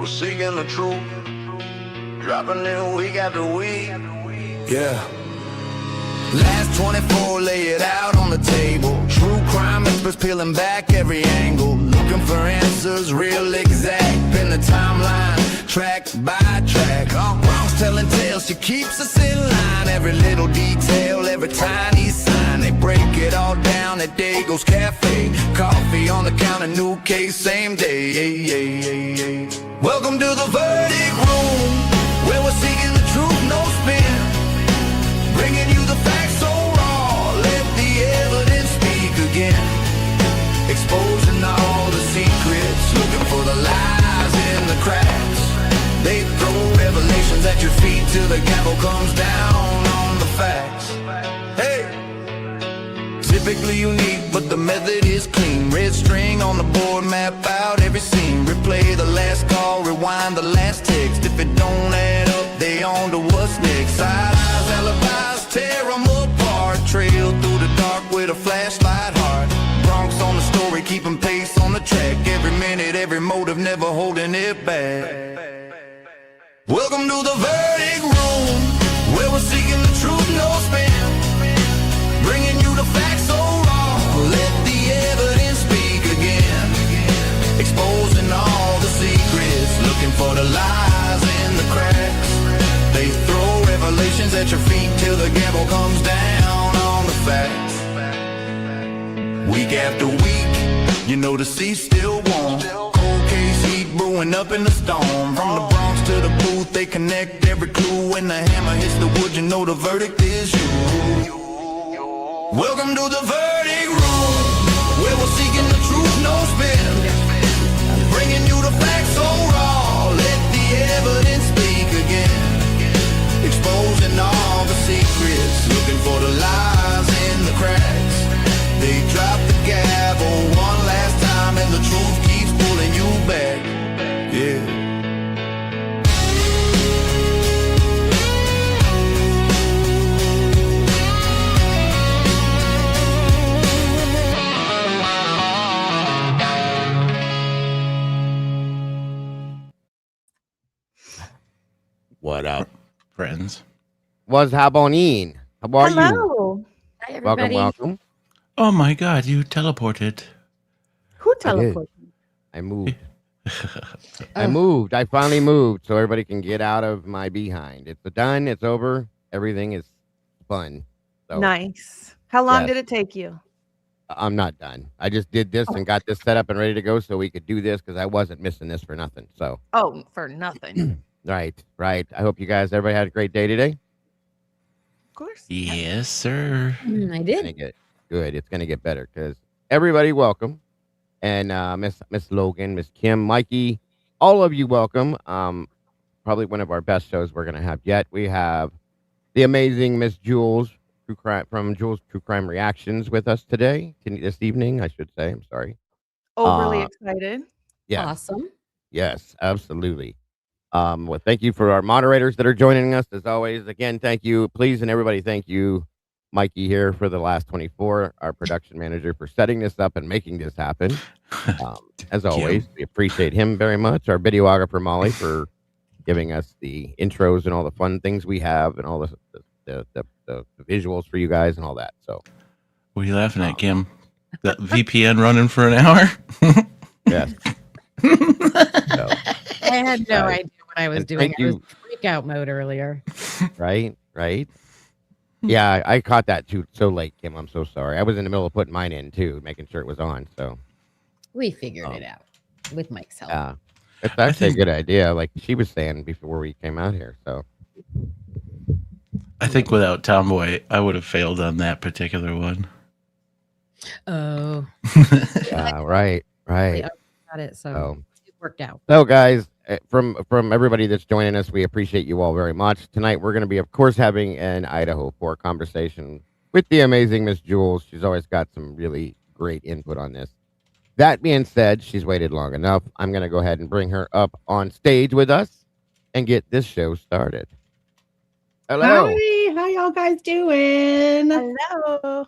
people seeking the truth, dropping in week after week. Yeah. Last 24, lay it out on the table. True crime experts peeling back every angle, looking for answers real exact. Pin the timeline, track by track. BRONX telling tales, she keeps us in line. Every little detail, every tiny sign. They break it all down at Dago's Cafe. Coffee on the counter, new case, same day. Welcome to the verdict room, where we're seeking the truth, no spin. Bringing you the facts so raw, let the evidence speak again. Exposing all the secrets, looking for the lies in the cracks. They throw revelations at your feet till the gavel comes down on the facts. Hey! Typically unique, but the method is clean. Red string on the board, map out every scene. Replay the last call, rewind the last text. If it don't add up, they on to what's next. Side eyes, alibis, tear them apart. Trail through the dark with a flashlight heart. BRONX on the story, keeping pace on the track. Every minute, every motive, never holding it back. Welcome to the verdict room, where we're seeking the truth, no spin. Bringing you the facts so raw, let the evidence speak again. Exposing all the secrets, looking for the lies in the cracks. They throw revelations at your feet till the gavel comes down on the facts. Week after week, you know the sea's still warm. Cold case heat brewing up in the storm. From the BRONX to the booth, they connect every clue. When the hammer hits the wood, you know the verdict is you. Welcome to the verdict room, where we're seeking the truth, no spin. Bringing you the facts so raw, let the evidence speak again. Exposing all the secrets, looking for the lies in the cracks. They drop the gavel one last time, and the truth keeps pulling you back. Yeah. What up, friends? What's happening? How are you? Hello. Hi, everybody. Welcome. Oh my god, you teleported. Who I did. teleported? I moved. I finally moved, so everybody can get out of my behind. It's done. It's over. Everything is fun. So Nice. How long Yes. did it take you? I'm not done. I just did this and got this set up and ready to go, so we could do this because I wasn't missing this for nothing. So Oh, for nothing. right. I hope you guys, everybody had a great day today. Of course. Yes, sir. I Gonna did. get good. It's gonna get better because everybody welcome, and Miss Logan, Miss Kim, Mikey, all of you welcome. Probably one of our best shows we're gonna have yet. We have the amazing Miss Jules from Jules True Crime Reactions with us today, this evening, I should say. I'm sorry. Overly Uh, excited. Yes, Awesome. yes, absolutely. Well, thank you for our moderators that are joining us as always. Again, thank you, please, and everybody. Thank you, Mikey here for the last 24, our production manager for setting this up and making this happen. As always, we appreciate him very much. Our videographer Molly for giving us the intros and all the fun things we have and all the visuals for you guys and all that. So, What are you laughing at, Kim? That VPN running for an hour? yes. So, I had no Right. idea what I was And doing. thank I was you. in freakout mode earlier. right. Yeah, I caught that too so late, Kim. I'm so sorry. I was in the middle of putting mine in too, making sure it was on. So, We figured it out with Mike's help. yeah, it's actually think- a good idea. Like she was saying before we came out here. So, I think without Tomboy, I would have failed on that particular one. Oh, yeah, right. I got it. So So, it worked out. So, guys, from everybody that's joining us, we appreciate you all very much. Tonight, we're going to be, of course, having an Idaho 4 conversation with the amazing Miss Jules. She's always got some really great input on this. That being said, she's waited long enough. I'm going to go ahead and bring her up on stage with us and get this show started. Hello. Hi, how y'all guys doing? Hello.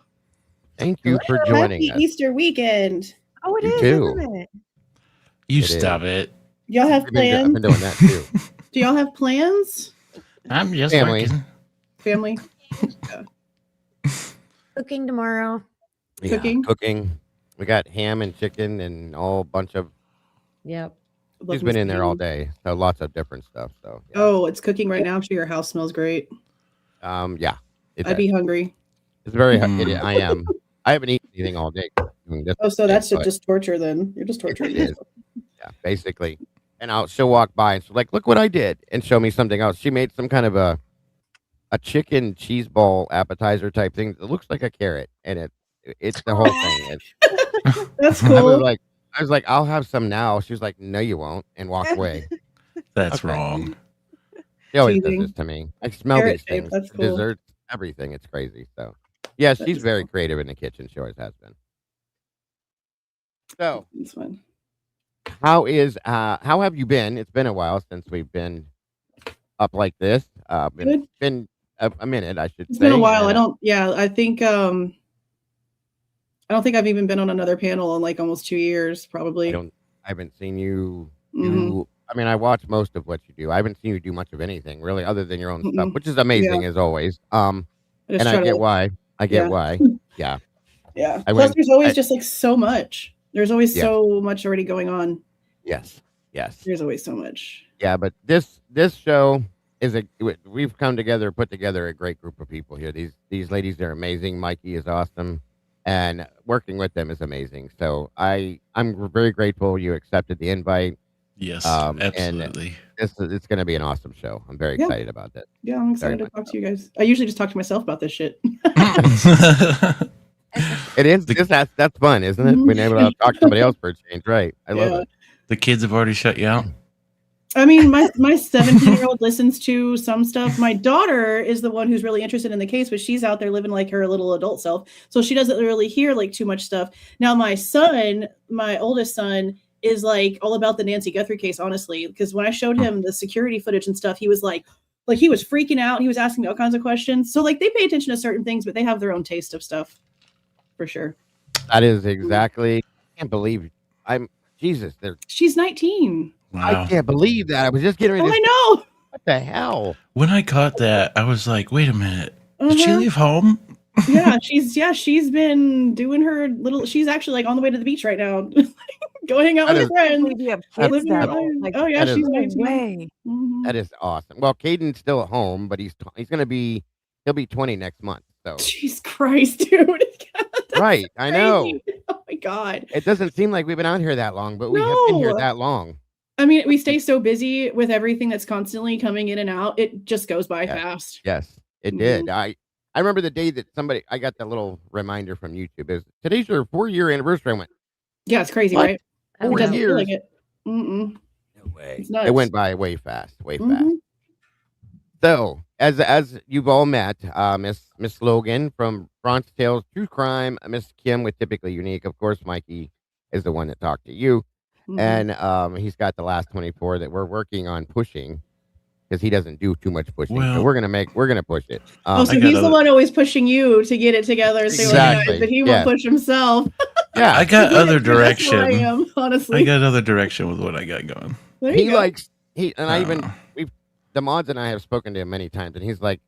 Thank you for joining Happy us. Easter weekend. Oh, it You is, too. isn't it? You It stop it. Y'all have I've plans? been doing that too. Do y'all have plans? I'm just Family. working. Family Cooking tomorrow. Yeah, Cooking? cooking. We got ham and chicken and all bunch of. Yep. Love She's me been some in there all ham. day, so lots of different stuff. So yeah. Oh, it's cooking right now. I'm sure your house smells great. Yeah. It I'd does. be hungry. It's very. Mm. I am. I haven't eaten anything all day. Doing this Oh, so today, that's but just torture then. You're just torturing it is. yourself. Yeah, basically. And she'll walk by and she's like, "Look what I did," and show me something else. She made some kind of a chicken cheese ball appetizer type thing. It looks like a carrot, and it's the whole thing. That's I was cool. like, I'll have some now. She was like, "No, you won't," and walk away. That's Okay. wrong. She always does Teasing. this to me. I smell Carrot these shape, things, that's cool. desserts, everything. It's crazy. So, yeah, That she's is very cool. creative in the kitchen. She always has been. So, It's fun. how have you been? It's been a while since we've been up like this. Good. Been a minute, I should It's say. been a while. and, I don't think I've even been on another panel in like almost 2 years, probably. I haven't seen you Mhm. do. I mean, I watch most of what you do. I haven't seen you do much of anything really, other than your own stuff, Mm-mm. which is amazing as always. I just And I try get to, why. I get yeah. why. Yeah. Yeah. I Plus, went. there's always just like so much. There's always Yes. so much already going on. Yes. There's always so much. Yeah, but this show is we've come together, put together a great group of people here. These ladies are amazing. Mikey is awesome, and working with them is amazing. So I'm very grateful you accepted the invite. Yes, And absolutely. it's going to be an awesome show. I'm very Yeah. excited about this. Yeah, I'm Very excited to much talk so. to you guys. I usually just talk to myself about this shit. It is. That's fun, isn't it? Mhm. Being able to talk to somebody else for a change, right? I love Yeah. it. The kids have already shut you out. I mean, my 17-year-old listens to some stuff. My daughter is the one who's really interested in the case, but she's out there living like her little adult self. So she doesn't really hear like too much stuff. Now, my son, my oldest son, is like all about the Nancy Guthrie case, honestly, because when I showed him the security footage and stuff, he was like he was freaking out. He was asking me all kinds of questions. So like they pay attention to certain things, but they have their own taste of stuff for sure. That is exactly. I can't believe Jesus. She's 19. Wow. I can't believe that. I was just getting ready Oh, to I know. what the hell? When I caught that, I was like, wait a minute. Did she Uh-huh. leave home? She's been doing her little. She's actually like on the way to the beach right now, go hang out That with her is- friends. You have That's- kids Living her that life. old. Like, Oh yeah, that is- she's no 19. way. Mhm. That is awesome. Well, Caden's still at home, but he's going to be. He'll be 20 next month. So Jesus Christ, dude. That's right, I know. crazy. Oh my God. It doesn't seem like we've been out here that long, but we have been here No. that long. I mean, we stay so busy with everything that's constantly coming in and out. It just goes by Yeah. fast. Yes, it did. I remember the day that I got that little reminder from YouTube. Is today's your 4-year anniversary? I went, Yeah, it's crazy, What? right? Oh, It doesn't years? feel like it. Mm-mm. no way. It's nuts. It went by way fast, way fast. Mhm. So, as you've all met, Miss Logan from Bronx Tales True Crime, Miss Kim with Typically Unique. Of course, Mikey is the one that talked to you, Mhm. and he's got the last 24 that we're working on pushing because he doesn't do too much pushing. So Well- we're gonna push it. Oh, so I got he's the other- one always pushing you to get it together and say what Exactly, guys, but he yes. won't push himself. Yeah, I got other That's who I direction. am, honestly. I got other direction with what I got going. There you he go. likes I even Uh, the mods and I have spoken to him many times, and he's like,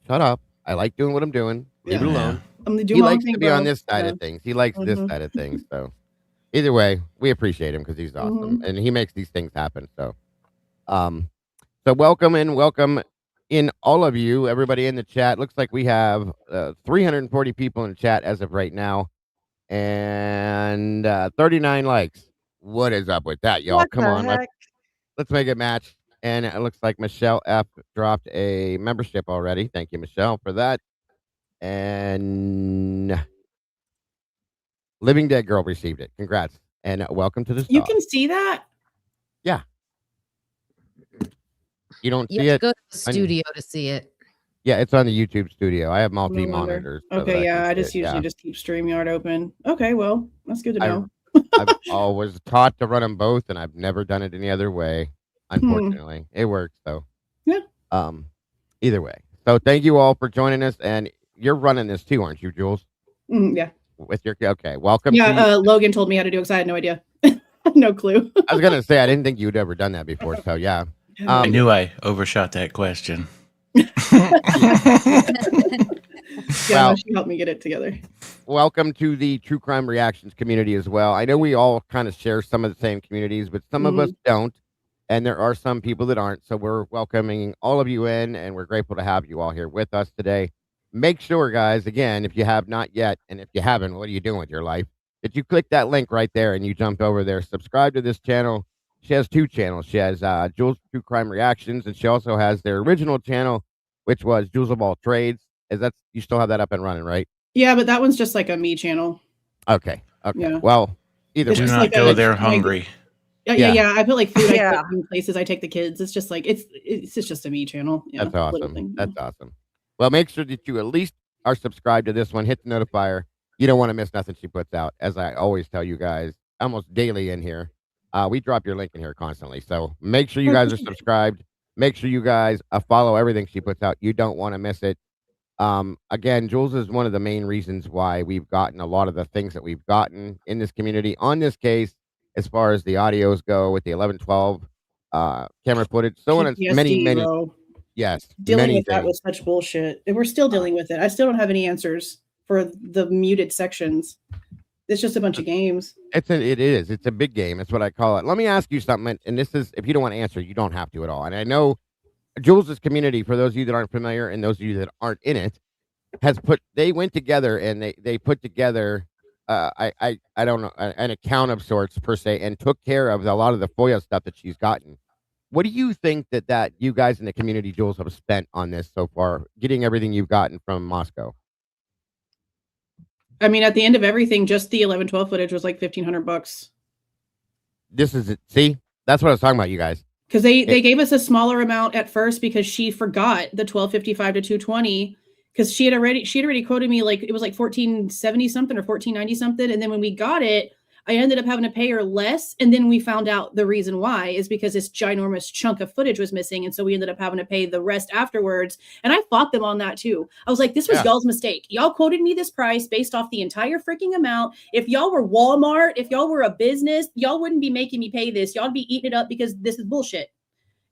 "Shut up! I like doing what I'm doing. Leave it Yeah. alone." I'm doing He my own likes thing, to be bro. on this side Yeah. of things. He likes this Mhm. side of things. So either way, we appreciate him because he's awesome and he makes these things happen. So, so welcome in all of you, everybody in the chat. Looks like we have 340 people in the chat as of right now, and 39 likes. What is up with that, y'all? What Come the on, heck? let's make it match. And it looks like Michelle F dropped a membership already. Thank you, Michelle, for that. And Living Dead Girl received it. Congrats. And welcome to the You star. can see that? You don't You see have to it? go to the studio to see it. Yeah, it's on the YouTube studio. I have No wonder. multi-monitors. so that Okay, yeah, can I see just it. usually Yeah. just keep StreamYard open. Okay, well, that's good to I- know. I've always taught to run them both, and I've never done it any other way. Unfortunately, it works though. Yeah. Either way. So thank you all for joining us, and you're running this too, aren't you, Jules? Yeah. With your welcome. Yeah, to you. Logan told me how to do it because I had no idea. No clue. I was gonna say I didn't think you'd ever done that before. So yeah. I knew I overshot that question. Yeah, Well- she helped me get it together. Welcome to the true crime reactions community as well. I know we all kind of share some of the same communities, but some of us don't. And there are some people that aren't. So we're welcoming all of you in, and we're grateful to have you all here with us today. Make sure, guys, again, if you have not yet, and if you haven't, what are you doing with your life? That you click that link right there and you jump over there. Subscribe to this channel. She has 2 channels. She has Jules True Crime Reactions, and she also has their original channel, which was Jules of All Trades. You still have that up and running, right? Yeah, but that one's just like a me channel. Okay. Yeah. Well, either It's Do way. just not like go a- there like- hungry. Yeah. I put like food. Yeah. I put in places. I take the kids. It's just like it's just a me channel. Yeah, That's little awesome. thing. That's awesome. Well, make sure that you at least are subscribed to this one. Hit the notifier. You don't want to miss nothing she puts out. As I always tell you guys, almost daily in here. We drop your link in here constantly. So make sure you guys are subscribed. Make sure you guys follow everything she puts out. You don't want to miss it. Again, Jules is one of the main reasons why we've gotten a lot of the things that we've gotten in this community on this case, as far as the audios go with the 1112 camera footage, so on and many, PTSD, bro. yes, Dealing many with that things. was such bullshit. And we're still dealing with it. I still don't have any answers for the muted sections. It's just a bunch of games. It is. It's a big game. That's what I call it. Let me ask you something, and this is, if you don't want to answer, you don't have to at all. And I know Jules' community, for those of you that aren't familiar and those of you that aren't in it, they went together and they put together I don't know, an account of sorts per se, and took care of a lot of the FOIA stuff that she's gotten. What do you think that you guys in the community, Jules, have spent on this so far, getting everything you've gotten from Moscow? I mean, at the end of everything, just the 1112 footage was like $1,500. This is it. See, that's what I was talking about, you guys. Because they gave us a smaller amount at first because she forgot the 1255 to 220, because she had already quoted me like it was like 1470 something or 1490 something, and then when we got it, I ended up having to pay her less, and then we found out the reason why is because this ginormous chunk of footage was missing, and so we ended up having to pay the rest afterwards. And I fought them on that too. I was like, this was y'all's mistake. Y'all quoted me this price based off the entire freaking amount. If y'all were Walmart, if y'all were a business, y'all wouldn't be making me pay this. Y'all would be eating it up because this is bullshit.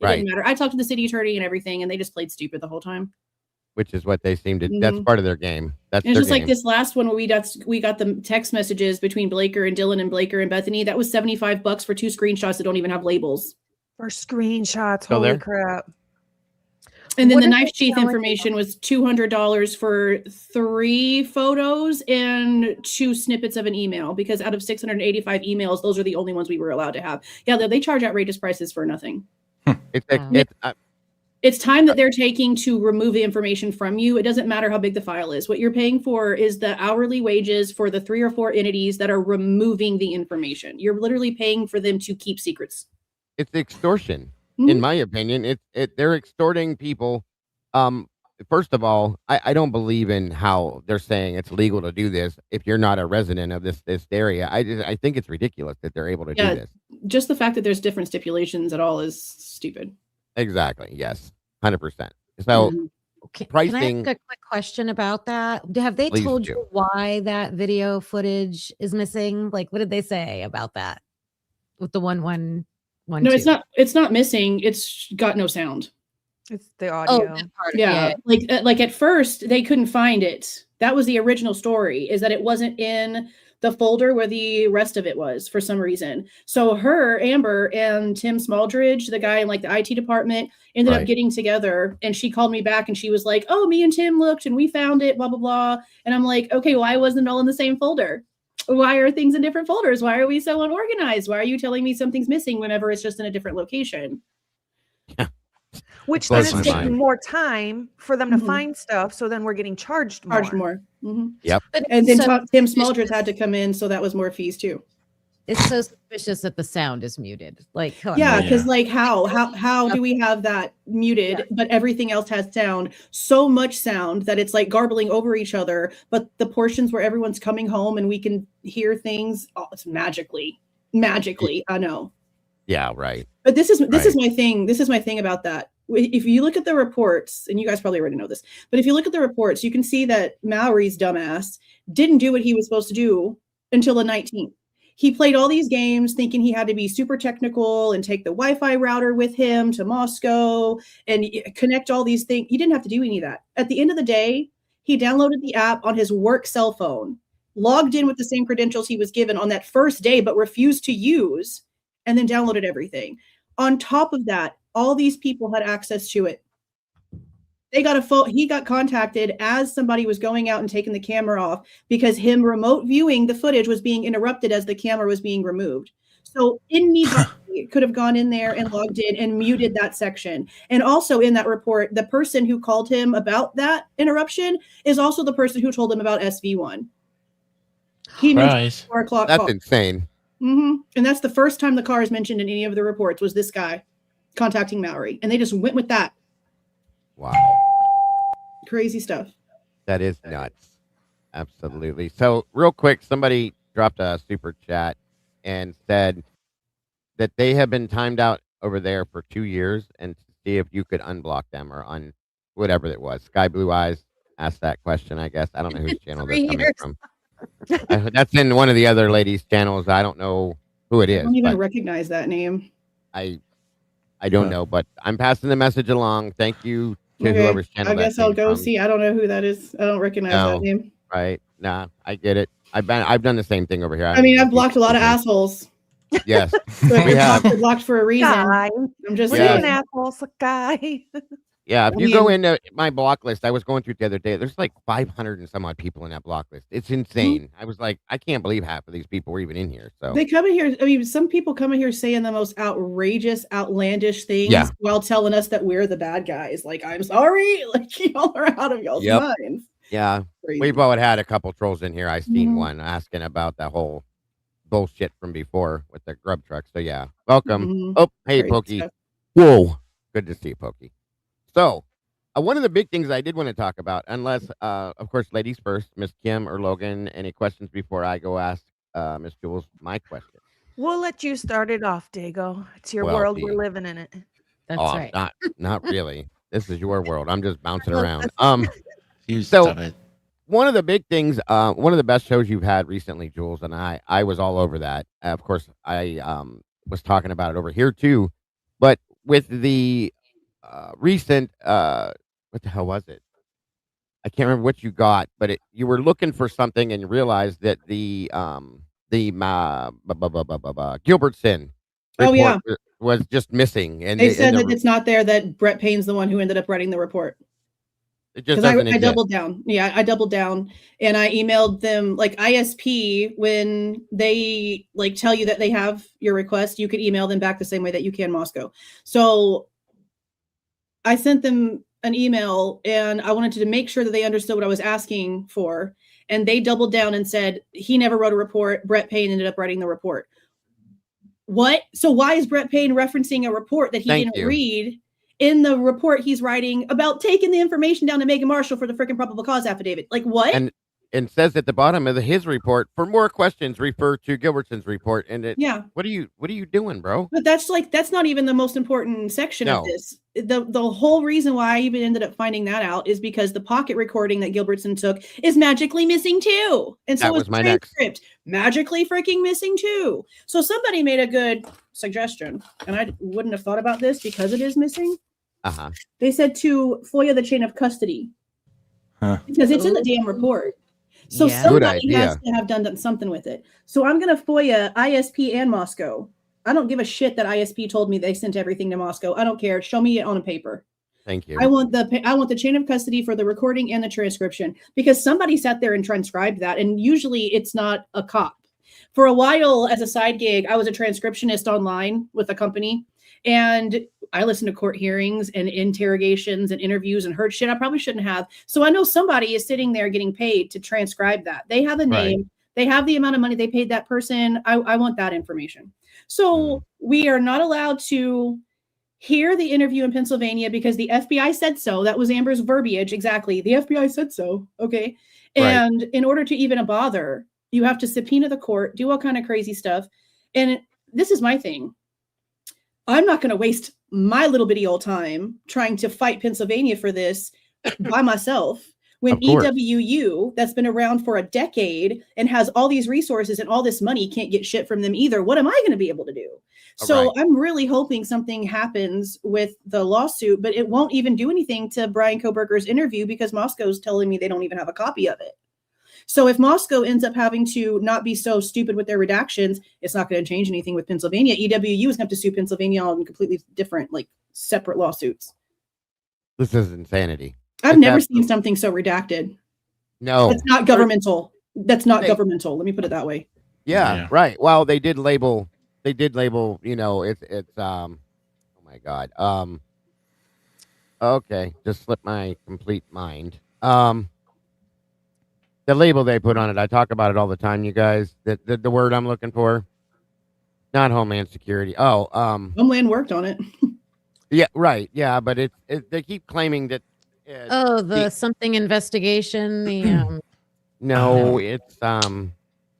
It didn't matter. I talked to the city attorney and everything, and they just played stupid the whole time. Which is what they seem to. That's part of their game. That's And it's their just game. like this last one where we got the text messages between Blaker and Dylan and Blaker and Bethany. That was $75 for 2 screenshots that don't even have labels. For screenshots. Still Holy there? crap. And then What the did knife they sheath tell us information was $200 for 3 photos and 2 snippets of an email, because out of 685 emails, those are the only ones we were allowed to have. Yeah, they charge outrageous prices for nothing. It's time that they're taking to remove the information from you. It doesn't matter how big the file is. What you're paying for is the hourly wages for the 3 or 4 entities that are removing the information. You're literally paying for them to keep secrets. It's extortion, in my opinion. They're extorting people. First of all, I don't believe in how they're saying it's legal to do this if you're not a resident of this area. I think it's ridiculous that they're able to do this. Just the fact that there's different stipulations at all is stupid. Exactly. Yes. 100%. So Can I pricing. ask a quick question about that? Have they Please told do. you why that video footage is missing? Like, what did they say about that with the 1112? No, it's not missing. It's got no sound. It's the Oh, audio. that part. Yeah. Like at first they couldn't find it. That was the original story, is that it wasn't in the folder where the rest of it was for some reason. So Amber and Tim Smaldridge, the guy in like the IT department, ended up getting together, and she called me back and she was like, oh, me and Tim looked and we found it, blah, blah, blah. And I'm like, okay, why wasn't it all in the same folder? Why are things in different folders? Why are we so unorganized? Why are you telling me something's missing whenever it's just in a different location? Which then Blows it's my taking mind. more time for them to find stuff, so then we're getting charged more. Yep. And then So Tim Smaldridge had to come in, so that was more fees too. it's so suspicious that the sound is muted. Like, come on. Yeah, Yeah. because like how do we have that muted, but everything else has sound, so much sound that it's like garbling over each other, but the portions where everyone's coming home and we can hear things, it's magically, I know. Yeah. Right. But this is my thing. This is my thing about that. If you look at the reports, and you guys probably already know this, but if you look at the reports, you can see that Maury's dumbass didn't do what he was supposed to do until the 19th. He played all these games thinking he had to be super technical and take the Wi-Fi router with him to Moscow and connect all these things. He didn't have to do any of that. At the end of the day, he downloaded the app on his work cell phone, logged in with the same credentials he was given on that first day, but refused to use, and then downloaded everything. On top of that, all these people had access to it. They got a phone. He got contacted as somebody was going out and taking the camera off because him remote viewing the footage was being interrupted as the camera was being removed. So anybody could have gone in there and logged in and muted that section. And also in that report, the person who called him about that interruption is also the person who told him about SV1. He mentioned Surprise. 4 o'clock That's call. insane. And that's the first time the car is mentioned in any of the reports was this guy contacting Mallory. And they just went with that. Wow. Crazy stuff. That is nuts. Absolutely. So real quick, somebody dropped a super chat and said that they have been timed out over there for 2 years and to see if you could unblock them or whatever it was. Sky Blue Eyes asked that question, I guess. I don't know whose channel that's 3 coming years. from. That's in one of the other ladies' channels. I don't know who it I is. don't even But recognize that name. I don't know, but I'm passing the message along. Thank you to Okay, whoever's channel I that guess I'll came go from. see. I don't know who that is. I don't recognize that name. Right? Nah, I get it. I've done the same thing over here. I mean, I've blocked a lot of assholes. Yes, So if we they're have. blocked for a reason. Guy, I'm just were you Yeah. an saying. asshole, guy? Yeah, if I you go mean- into my block list, I was going through it the other day. There's like 500 and some odd people in that block list. It's insane. I was like, I can't believe half of these people were even in here. So They come in here. I mean, some people come in here saying the most outrageous, outlandish things Yeah. while telling us that we're the bad guys. Like, I'm sorry. Like, y'all are out of y'all's Yep. minds. yeah, Crazy. we've all had a couple trolls in here. I seen Mhm. one asking about that whole bullshit from before with the grub truck. So yeah, welcome. Mhm. Oh, hey, Crazy Pokey. stuff. Whoa, good to see you, Pokey. So, one of the big things I did want to talk about, unless, of course, ladies first, Miss Kim or Logan, any questions before I go ask Miss Jules my question? We'll let you start it off, Dago. It's your Well, world. gee. We're living in it. That's Oh, right. not really. This is your world. I'm just bouncing Look, around. You So- stop it. One of the big things, one of the best shows you've had recently, Jules, and I was all over that. Of course, I was talking about it over here too, but with the recent, what the hell was it? I can't remember what you got, but you were looking for something and you realized that the Gilbertson Oh, yeah. report was just missing, and They and said the- that it's not there, that Brett Payne's the one who ended up writing the report. it just Because doesn't I exist. doubled down. Yeah, I doubled down and I emailed them like ISP when they like tell you that they have your request, you could email them back the same way that you can Moscow. So I sent them an email and I wanted to make sure that they understood what I was asking for. And they doubled down and said, he never wrote a report. Brett Payne ended up writing the report. What? So why is Brett Payne referencing a report that he Thank didn't you. read? In the report he's writing about taking the information down to Megan Marshall for the freaking probable cause affidavit. Like what? And says at the bottom of his report, for more questions, refer to Gilbertson's report. And Yeah, what are you doing, bro? but that's not even the most important section of No. this. The whole reason why I even ended up finding that out is because the pocket recording that Gilbertson took is magically missing too. And so That is was the my next. transcript magically freaking missing too. So somebody made a good suggestion, and I wouldn't have thought about this because it is missing. Uh-huh. They said to FOIA the chain of custody Huh. because it's in the damn report. So Yeah. Good somebody has idea. to have done something with it. So I'm going to FOIA ISP and Moscow. I don't give a shit that ISP told me they sent everything to Moscow. I don't care. Show me it on a paper. Thank you. I want the chain of custody for the recording and the transcription because somebody sat there and transcribed that. And usually it's not a cop. For a while as a side gig, I was a transcriptionist online with a company. And I listened to court hearings and interrogations and interviews and heard shit I probably shouldn't have. So I know somebody is sitting there getting paid to transcribe that. They have a name. Right. They have the amount of money they paid that person. I want that information. So we are not allowed to hear the interview in Pennsylvania because the FBI said so. That was Amber's verbiage. Exactly. The FBI said so. Okay. Right. And in order to even bother, you have to subpoena the court, do all kind of crazy stuff. And this is my thing. I'm not going to waste my little bitty old time trying to fight Pennsylvania for this by myself when Of course. EWU, that's been around for a decade and has all these resources and all this money, can't get shit from them either. What am I going to be able to do? So I'm really hoping something happens with the lawsuit, but it won't even do anything to Brian Koberger's interview because Moscow's telling me they don't even have a copy of it. So if Moscow ends up having to not be so stupid with their redactions, it's not going to change anything with Pennsylvania. EWU is going to have to sue Pennsylvania on completely different, like separate lawsuits. This is insanity. I've never seen something so redacted. No. That's not governmental. That's not governmental. Let me put it that way. Yeah, right. Well, they did label, you know, it's oh my God. Okay, just slipped my complete mind. The label they put on it, I talk about it all the time, you guys. The word I'm looking for, not Homeland Security. Oh, Homeland worked on it. Yeah, right. Yeah, but they keep claiming that. The something investigation. The no, it's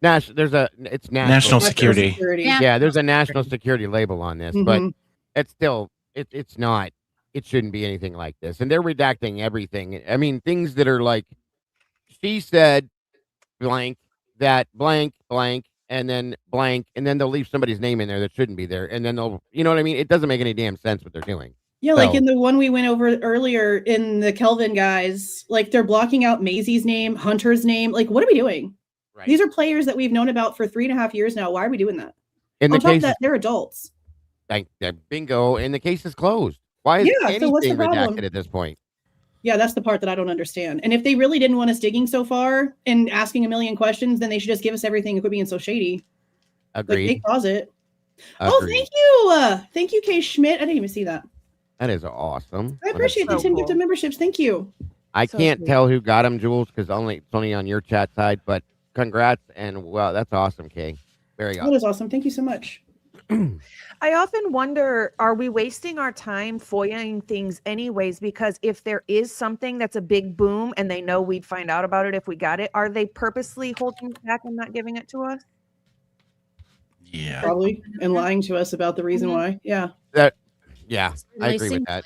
it's National security. Yeah, there's a national security label on this, but it's still it's not. It shouldn't be anything like this, and they're redacting everything. I mean, things that are like, she said blank, that blank, blank, and then blank, and then they'll leave somebody's name in there that shouldn't be there, and then they'll, you know what I mean? It doesn't make any damn sense what they're doing. Yeah, like in the one we went over earlier in the Kelvin guys, like they're blocking out Maisie's name, Hunter's name. Like, what are we doing? Right. These are players that we've known about for 3.5 years now. Why are we doing that? In the case that they're adults. Bingo. And the case is closed. Why is anything redacted at this point? Yeah, that's the part that I don't understand. And if they really didn't want us digging so far and asking a million questions, then they should just give us everything and quit being so shady. Agreed. Like, they cause it. Oh, thank you. Thank you, Kay Schmidt. I didn't even see that. That is awesome. I appreciate the 10 gifted memberships. Thank you. I can't tell who got them, Jules, because it's only on your chat side. But congrats, and wow, that's awesome, Kay. Very awesome. That is awesome. Thank you so much. I often wonder, are we wasting our time FOIAing things anyways? Because if there is something that's a big boom and they know we'd find out about it if we got it, are they purposely holding it back and not giving it to us? Yeah. Probably. And lying to us about the reason why. Yeah. Yeah, I agree with that.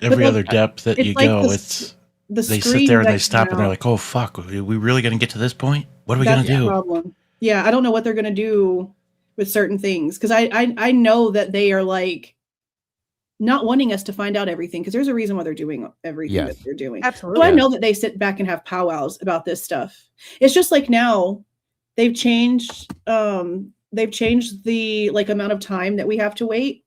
Every other depth that you go, they sit there and they stop and they're like, oh, fuck, are we really going to get to this point? What are we going to do? Problem. Yeah, I don't know what they're going to do with certain things because I know that they are like not wanting us to find out everything because there's a reason why they're doing everything that they're doing. Absolutely. So I know that they sit back and have powwows about this stuff. It's just like now they've changed the like amount of time that we have to wait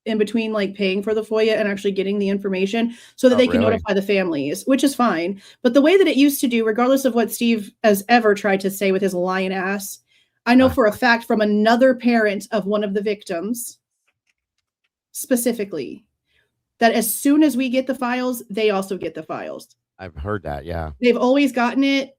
in between like paying for the FOIA and actually getting the information so that they can notify the families, which is fine. But the way that it used to do, regardless of what Steve has ever tried to say with his lying ass, I know for a fact from another parent of one of the victims specifically that as soon as we get the files, they also get the files. I've heard that. Yeah. They've always gotten it.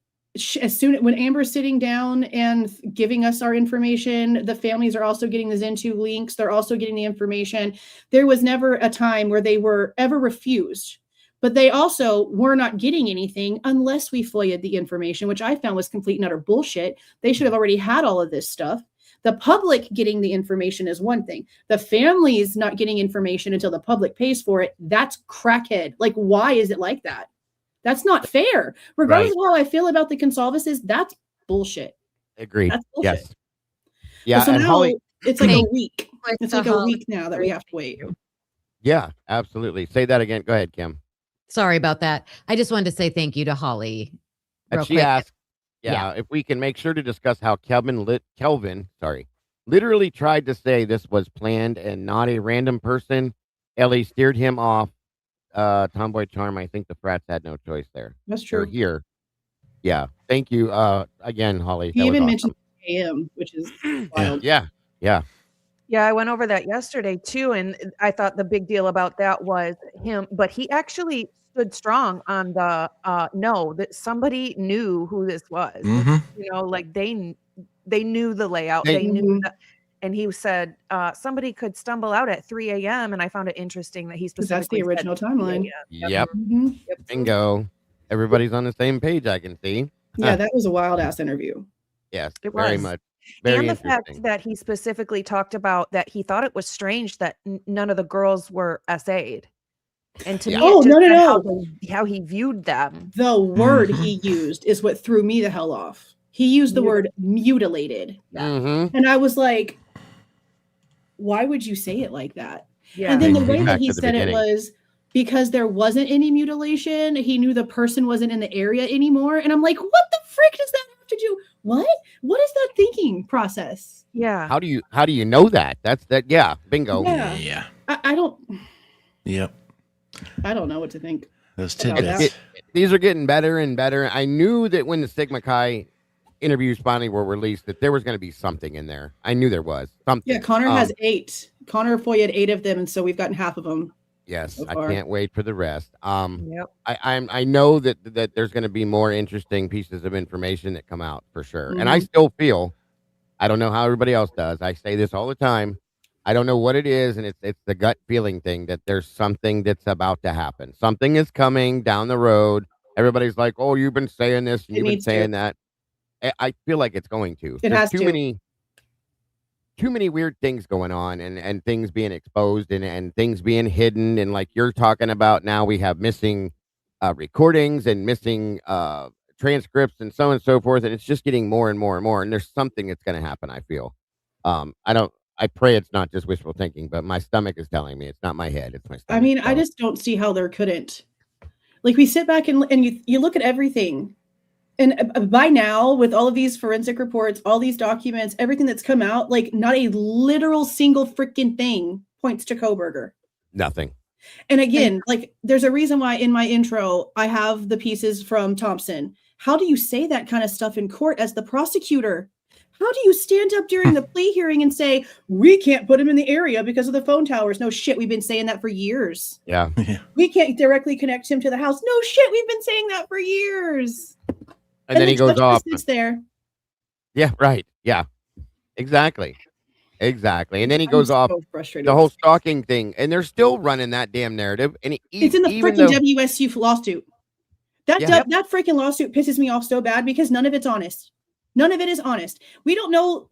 As soon when Amber's sitting down and giving us our information, the families are also getting the Zen2 links. They're also getting the information. There was never a time where they were ever refused, but they also were not getting anything unless we FOIA'd the information, which I found was complete and utter bullshit. They should have already had all of this stuff. The public getting the information is one thing. The families not getting information until the public pays for it. That's crackhead. Like, why is it like that? That's not fair. Regardless of how I feel about the Consalvases, that's bullshit. Agreed. That's bullshit. Yes. Yeah. So and now Holly, it's like a week. It's like a week now that we have to wait. Yeah, absolutely. Say that again. Go ahead, Kim. Sorry about that. I just wanted to say thank you to Holly. And she asked, if we can make sure to discuss how Kelvin literally tried to say this was planned and not a random person. Ellie steered him off. Tomboy charm. I think the frats had no choice there. That's true. They're here. Yeah. Thank you. Again, Holly. He even mentioned AM, which is wild. Yeah. Yeah. Yeah, I went over that yesterday too, and I thought the big deal about that was him, but he actually stood strong on the no, that somebody knew who this was. Mm-hmm. You know, like they knew the layout. They knew that. And he said somebody could stumble out at 3 a.m. And I found it interesting that he specifically that's the original timeline. Yep. Bingo. Everybody's on the same page, I can see. Yeah, that was a wild ass interview. Yes, it very was. much. Very and the fact that he specifically talked about that he thought it was strange that none of the girls were SA'd. And to Yeah. me, Oh, it just no, said no. how he viewed them. The word he used is what threw me the hell off. He used the word mutilated. Mm-hmm. And I was like, why would you say it like that? Yeah. And then the Takes me way that back he to the said it beginning. was because there wasn't any mutilation. He knew the person wasn't in the area anymore. And I'm like, what the frick does that have to do? What? What is that thinking process? Yeah. How do you know that? That's that. Yeah. Bingo. Yeah. Yeah. I don't Yep. I don't know what to think. Those About tidbits. These are getting better and better. I knew that when the Sigma Chi interviews finally were released, that there was going to be something in there. I knew there was something. Yeah, Connor has 8. Connor Foy had 8 of them, and so we've gotten half of them. Yes, so I far. can't wait for the rest. Yep. I know that there's going to be more interesting pieces of information that come out for sure. And I Mhm. still feel, I don't know how everybody else does. I say this all the time. I don't know what it is, and it's the gut feeling thing that there's something that's about to happen. Something is coming down the road. Everybody's like, "Oh, you've been saying this, and It you've been needs to. saying that." I feel like it's going to. It There's has too to. many weird things going on, and things being exposed, and things being hidden, and like you're talking about now, we have missing recordings and missing transcripts and so on and so forth, and it's just getting more and more and more. And there's something that's going to happen. I feel. I pray it's not just wishful thinking, but my stomach is telling me. It's not my head. It's my stomach. I mean, I just don't see how there couldn't. Like, we sit back and you look at everything. And by now, with all of these forensic reports, all these documents, everything that's come out, like, not a literal single freaking thing points to Kohberger. Nothing. And again, like, there's a reason why in my intro, I have the pieces from Thompson. How do you say that kind of stuff in court as the prosecutor? How do you stand up during the plea hearing and say, we can't put him in the area because of the phone towers? No shit, we've been saying that for years. Yeah. We can't directly connect him to the house. No shit, we've been saying that for years. And then he goes off. Sits there. Yeah, right. Yeah, exactly. And then he goes off so frustrated the whole with this. stalking thing, and they're still running that damn narrative. And It's in the freaking WSU lawsuit. That Yeah. that freaking lawsuit pisses me off so bad because none of it's honest. None of it is honest. We don't know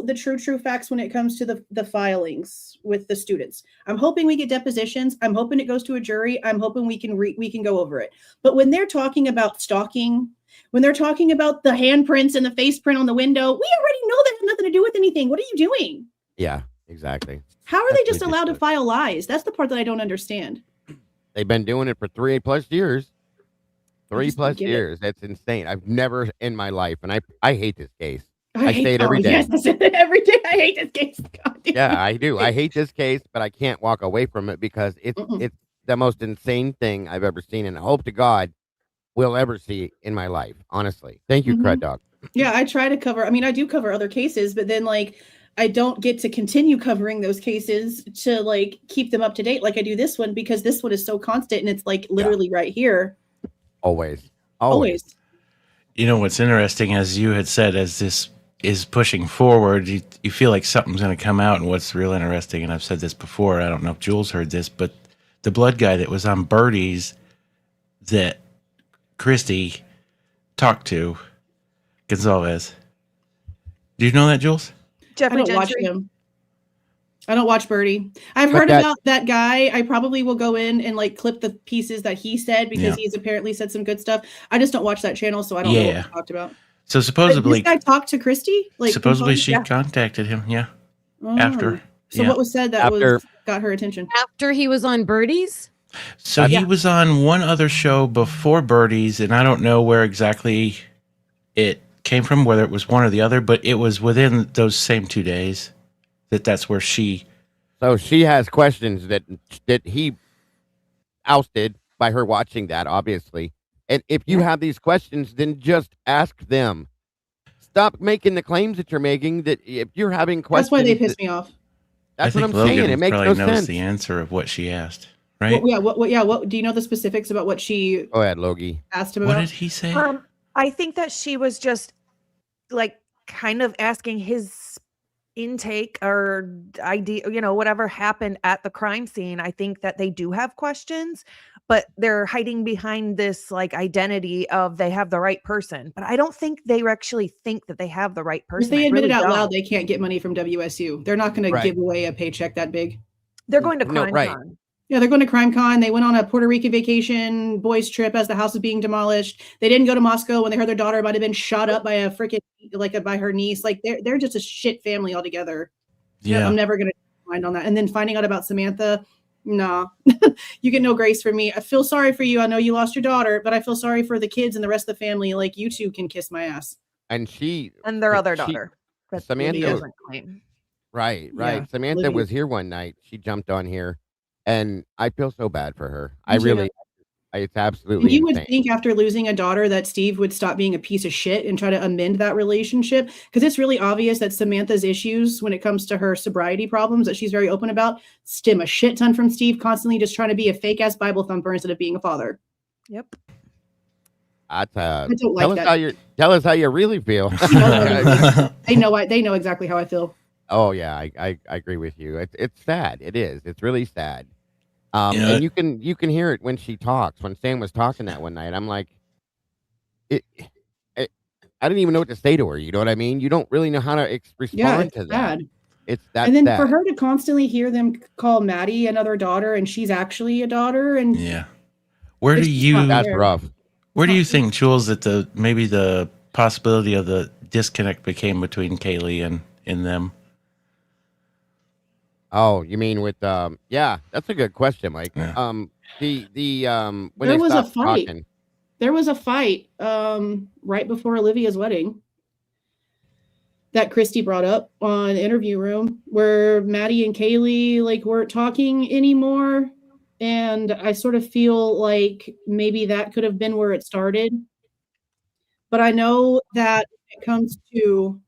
the true facts when it comes to the filings with the students. I'm hoping we get depositions. I'm hoping it goes to a jury. I'm hoping we can go over it. But when they're talking about stalking, when they're talking about the handprints and the face print on the window, we already know that has nothing to do with anything. What are you doing? Yeah, exactly. How are That's they just allowed to ridiculous. file lies? That's the part that I don't understand. They've been doing it for 3+ years. I just don't 3+ get it. years. That's insane. I've never in my life, and I hate this case. I hate say it every day. Yes, I say it every day. I hate this case. God damn Yeah, it. I do. I hate this case, but I can't walk away from it because it's the most insane thing I've ever seen, and I hope to God will ever see in my life. Honestly, thank you, Crud Dog. Yeah, I try to cover. I mean, I do cover other cases, but then like I don't get to continue covering those cases to like keep them up to date like I do this one because this one is so constant and it's like literally right here. Always. You know what's interesting, as you had said, as this is pushing forward, you feel like something's going to come out. And what's real interesting, and I've said this before, I don't know if Jules heard this, but the blood guy that was on Birdie's that Christy talked to, Gonzalez. Do you know that, Jules? Jeffrey I don't watch Gentry. him. I don't watch Birdie. I've But heard about that guy. I probably will go in and like clip the pieces that he said because Yeah. he's apparently said some good stuff. I just don't watch that channel, so I don't know what Yeah. he talked about. So But supposedly, this guy talked to Christy? Like supposedly she yeah. contacted him. Yeah. Oh. After. So yeah. what was said that After- was got her attention? After he was on Birdie's? So he was on one other show before Birdie's, and I don't know where exactly it came from, whether it was one or the other, but it was within those same 2 days that's where she. So she has questions that he ousted by her watching that, obviously. And if you have these questions, then just ask them. Stop making the claims that you're making. That if you're having questions, That's why they piss me off. That's I what think I'm saying. Logan It makes probably no knows sense. the answer of what she asked, right? What do you know the specifics about what she Go ahead, Logie. asked him What about? did he say? I think that she was just like kind of asking his intake or idea, whatever happened at the crime scene. I think that they do have questions, but they're hiding behind this like identity of they have the right person. But I don't think they actually think that they have the right person. If they I admit really it out don't. loud, they can't get money from WSU. They're not going to Right. give away a paycheck that big. They're going to No, CrimeCon. right. Yeah, they're going to Crime Con. They went on a Puerto Rican vacation, boys trip as the house is being demolished. They didn't go to Moscow when they heard their daughter might have been shot up by a freaking by her niece. Like they're just a shit family altogether. Yeah. I'm never gonna mind on that. And then finding out about Samantha, nah, you get no grace from me. I feel sorry for you. I know you lost your daughter, but I feel sorry for the kids and the rest of the family. Like you two can kiss my ass. And their other daughter. That Samantha Lydia doesn't claim. Right. Yeah, Samantha Lydia. was here one night. She jumped on here, and I feel so bad for her. Me too. It's And absolutely you would insane. think after losing a daughter that Steve would stop being a piece of shit and try to amend that relationship, because it's really obvious that Samantha's issues when it comes to her sobriety problems that she's very open about stem a shit ton from Steve constantly just trying to be a fake ass Bible thumper instead of being a father. Yep. I don't Tell like us that. tell us how you really feel. They know exactly how I feel. Oh yeah, I agree with you. It's sad. It is. It's really sad. Yeah. And you can hear it when she talks. When Sam was talking that one night, I'm like, it I didn't even know what to say to her. You know what I mean? You don't really know how to respond Yeah, it's to that. sad. It's that. And then for her to constantly hear them call Maddie another daughter and she's actually a daughter, and Yeah. Where do it's just you not That's fair. rough. where do you think, Jules, that maybe the possibility of the disconnect became between Kaylee and them? Oh, you mean with yeah, that's a good question, Mike. Yeah. When There they was a stopped fight. talking. There was a fight right before Olivia's wedding that Christy brought up on Interview Room where Maddie and Kaylee like weren't talking anymore. And I sort of feel like maybe that could have been where it started. But I know that when it comes to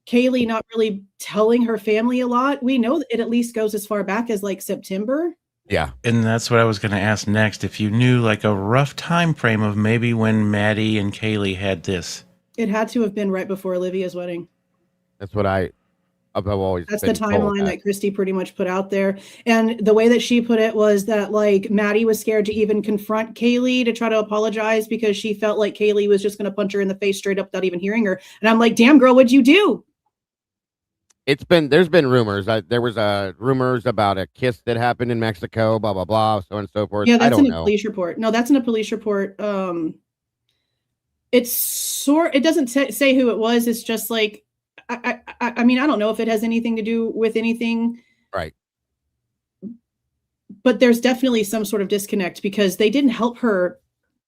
Kaylee not really telling her family a lot, we know that it at least goes as far back as like September. Yeah. And that's what I was going to ask next. If you knew like a rough time frame of maybe when Maddie and Kaylee had this. It had to have been right before Olivia's wedding. That's what I've always That's the been told timeline that Christy pretty much put out there. And the way that she put it was that like Maddie was scared to even confront Kaylee to try to apologize because she felt like Kaylee was just going to punch her in the face straight up without even hearing her. And I'm like, damn girl, what'd you do? There's been rumors. There was rumors about a kiss that happened in Mexico, blah blah blah, so on and so forth. Yeah, I that's don't in a know. police report. No, that's in a police report. It doesn't say who it was. It's just like, I mean, I don't know if it has anything to do with anything. Right. But there's definitely some sort of disconnect because they didn't help her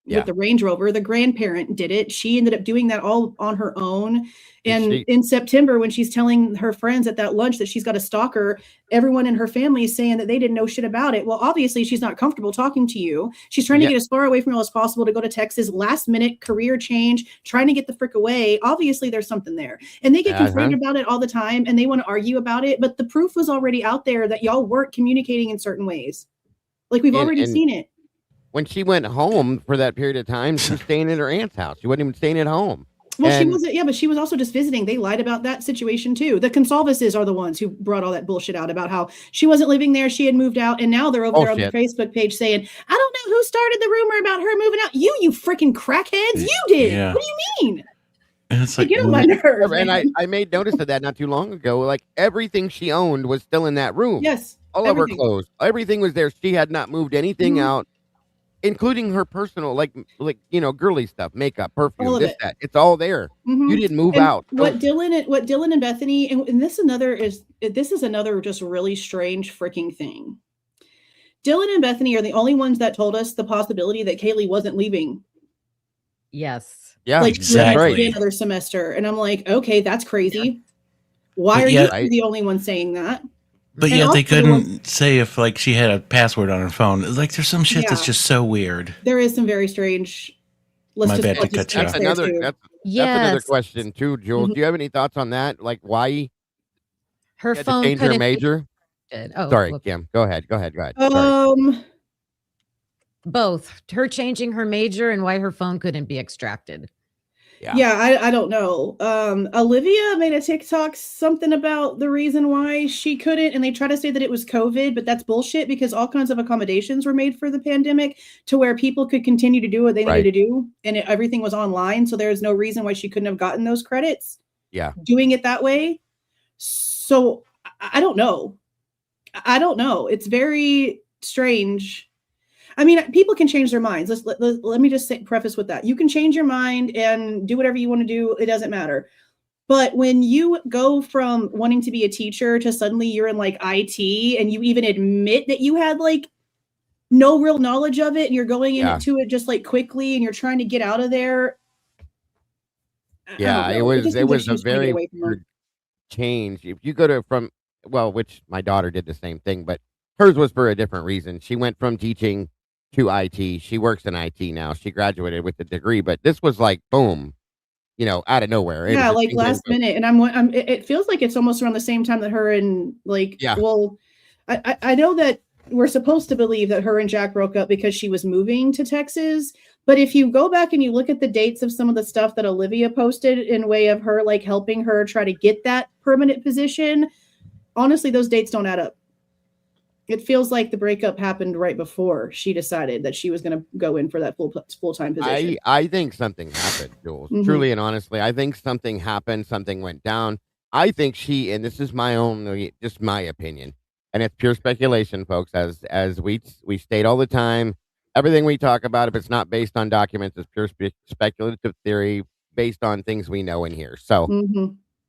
with the Range Rover. The grandparent did it. She ended up doing that all on her own. And in September, when she's telling her friends at that lunch that she's got a stalker, everyone in her family is saying that they didn't know shit about it. Well, obviously, she's not comfortable talking to you. She's trying to get as far away from you as possible to go to Texas, last minute career change, trying to get the frick away. Obviously, there's something there. And they get confronted about it all the time and they want to argue about it. But the proof was already out there that y'all weren't communicating in certain ways. Like we've already seen it. When she went home for that period of time, she was staying at her aunt's house. She wasn't even staying at home. Well, she wasn't, but she was also just visiting. They lied about that situation too. The Consalvases are the ones who brought all that bullshit out about how she wasn't living there, she had moved out, and now they're over there on the Facebook page saying, I don't know who started the rumor about her moving out. You freaking crackheads, you did. Yeah. What do you mean? And it's like, Get on my nerves. And I made notice of that not too long ago. Like everything she owned was still in that room. Yes. All of her clothes. Everything was there. She had not moved anything out, including her personal, like girly stuff, makeup, perfume, this, that. It's all there. You didn't move out. What Dylan and Bethany, and this is another just really strange freaking thing. Dylan and Bethany are the only ones that told us the possibility that Kaylee wasn't leaving. Yes. Yeah, like exactly. Another semester, and I'm like, okay, that's crazy. Why are you the only one saying that? But yet they couldn't say if like she had a password on her phone. Like there's some shit that's just so weird. There is some very strange. My bad to cut you off. That's another question too, Jules. Do you have any thoughts on that? Like why her phone change her major? Oh, sorry, Kim. Go ahead. Both her changing her major and why her phone couldn't be extracted. Yeah, I don't know. Olivia made a TikTok something about the reason why she couldn't, and they try to say that it was COVID, but that's bullshit because all kinds of accommodations were made for the pandemic to where people could continue to do what they needed to do, and everything was online, so there's no reason why she couldn't have gotten those credits. Yeah, doing it that way. So I don't know. I don't know. It's very strange. I mean, people can change their minds. Let me just preface with that. You can change your mind and do whatever you want to do. It doesn't matter. But when you go from wanting to be a teacher to suddenly you're in like IT and you even admit that you had like no real knowledge of it and you're going into it just like quickly and you're trying to get out of there. Yeah, it was a very weird change. If you go to which my daughter did the same thing, but hers was for a different reason. She went from teaching to IT. She works in IT now. She graduated with a degree, but this was like boom. Out of nowhere. Yeah, like last minute. And it feels like it's almost around the same time that her and I know that we're supposed to believe that her and Jack broke up because she was moving to Texas. But if you go back and you look at the dates of some of the stuff that Olivia posted in way of her, like helping her try to get that permanent position, honestly, those dates don't add up. It feels like the breakup happened right before she decided that she was going to go in for that full-time position. I think something happened, Jules. Truly and honestly, I think something happened. Something went down. I think and this is just my opinion, and it's pure speculation, folks. As we state all the time, everything we talk about, if it's not based on documents, is pure speculative theory based on things we know in here. So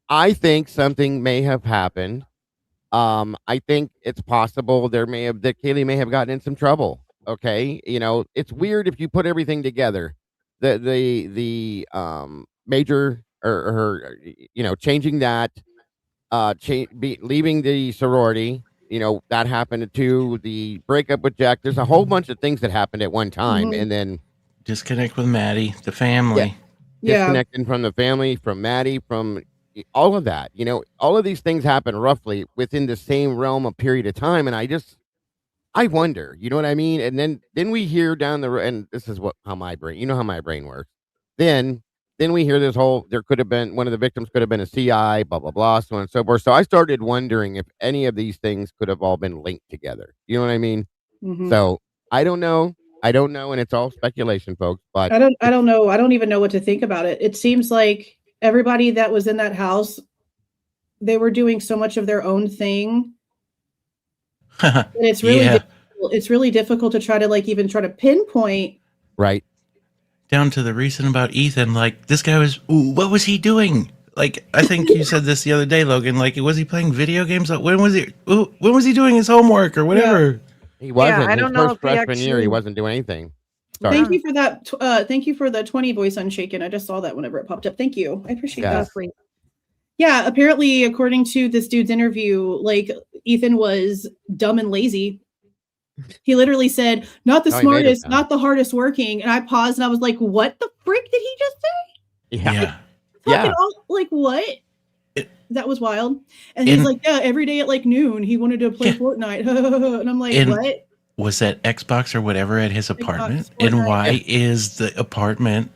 I think something may have happened. I think it's possible that Kaylee may have gotten in some trouble. Okay. It's weird if you put everything together, the major or her, changing that, leaving the sorority, that happened to the breakup with Jack. There's a whole bunch of things that happened at one time. And then disconnect with Maddie, the family. Disconnecting from the family, from Maddie, from all of that, all of these things happen roughly within the same realm of period of time. And I wonder, you know what I mean? And then we hear down the road, and this is how my brain works. Then we hear this there could have been, one of the victims could have been a CI, blah, blah, blah, so on and so forth. So I started wondering if any of these things could have all been linked together. You know what I mean? So I don't know. And it's all speculation, folks, but I don't know. I don't even know what to think about it. It seems like everybody that was in that house, they were doing so much of their own thing. And it's really it's really difficult to try to even try to pinpoint. Right. Down to the reason about Ethan, like this guy what was he doing? Like, I think you said this the other day, Logan, like, was he playing video games? Like, when was he doing his homework or whatever? Yeah. He wasn't. I don't know if freshman year, he wasn't doing anything. Sorry. Thank you for that. Thank you for the 20 voice unshaken. I just saw that whenever it popped up. Thank you. I appreciate that. Yeah, apparently, according to this dude's interview, Ethan was dumb and lazy. He literally said, not the smartest, not the hardest working. And I paused and I was like, what the frick did he just say? Yeah. What? That was wild. And he's like, yeah, every day at noon, he wanted to play Fortnite. And I'm like, what? Was that Xbox or whatever at his apartment? And why is the apartment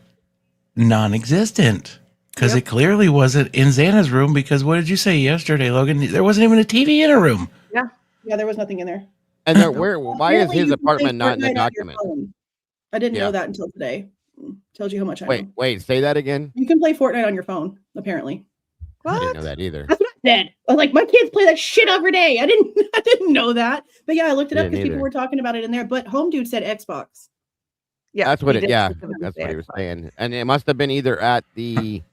non-existent? Because it clearly wasn't in Xana's room, because what did you say yesterday, Logan? There wasn't even a TV in a room. Yeah, there was nothing in there. And why is his apartment not in the document? I didn't know that until today. Tells you how much I know. Wait, say that again? You can play Fortnite on your phone, apparently. What? I didn't know that either. That's what I said. I was like, my kids play that shit every day. I didn't know that. But yeah, I looked it up because people were talking about it in there. But Home Dude said Xbox. Yeah, that's what that's what he was saying. And it must have been either at the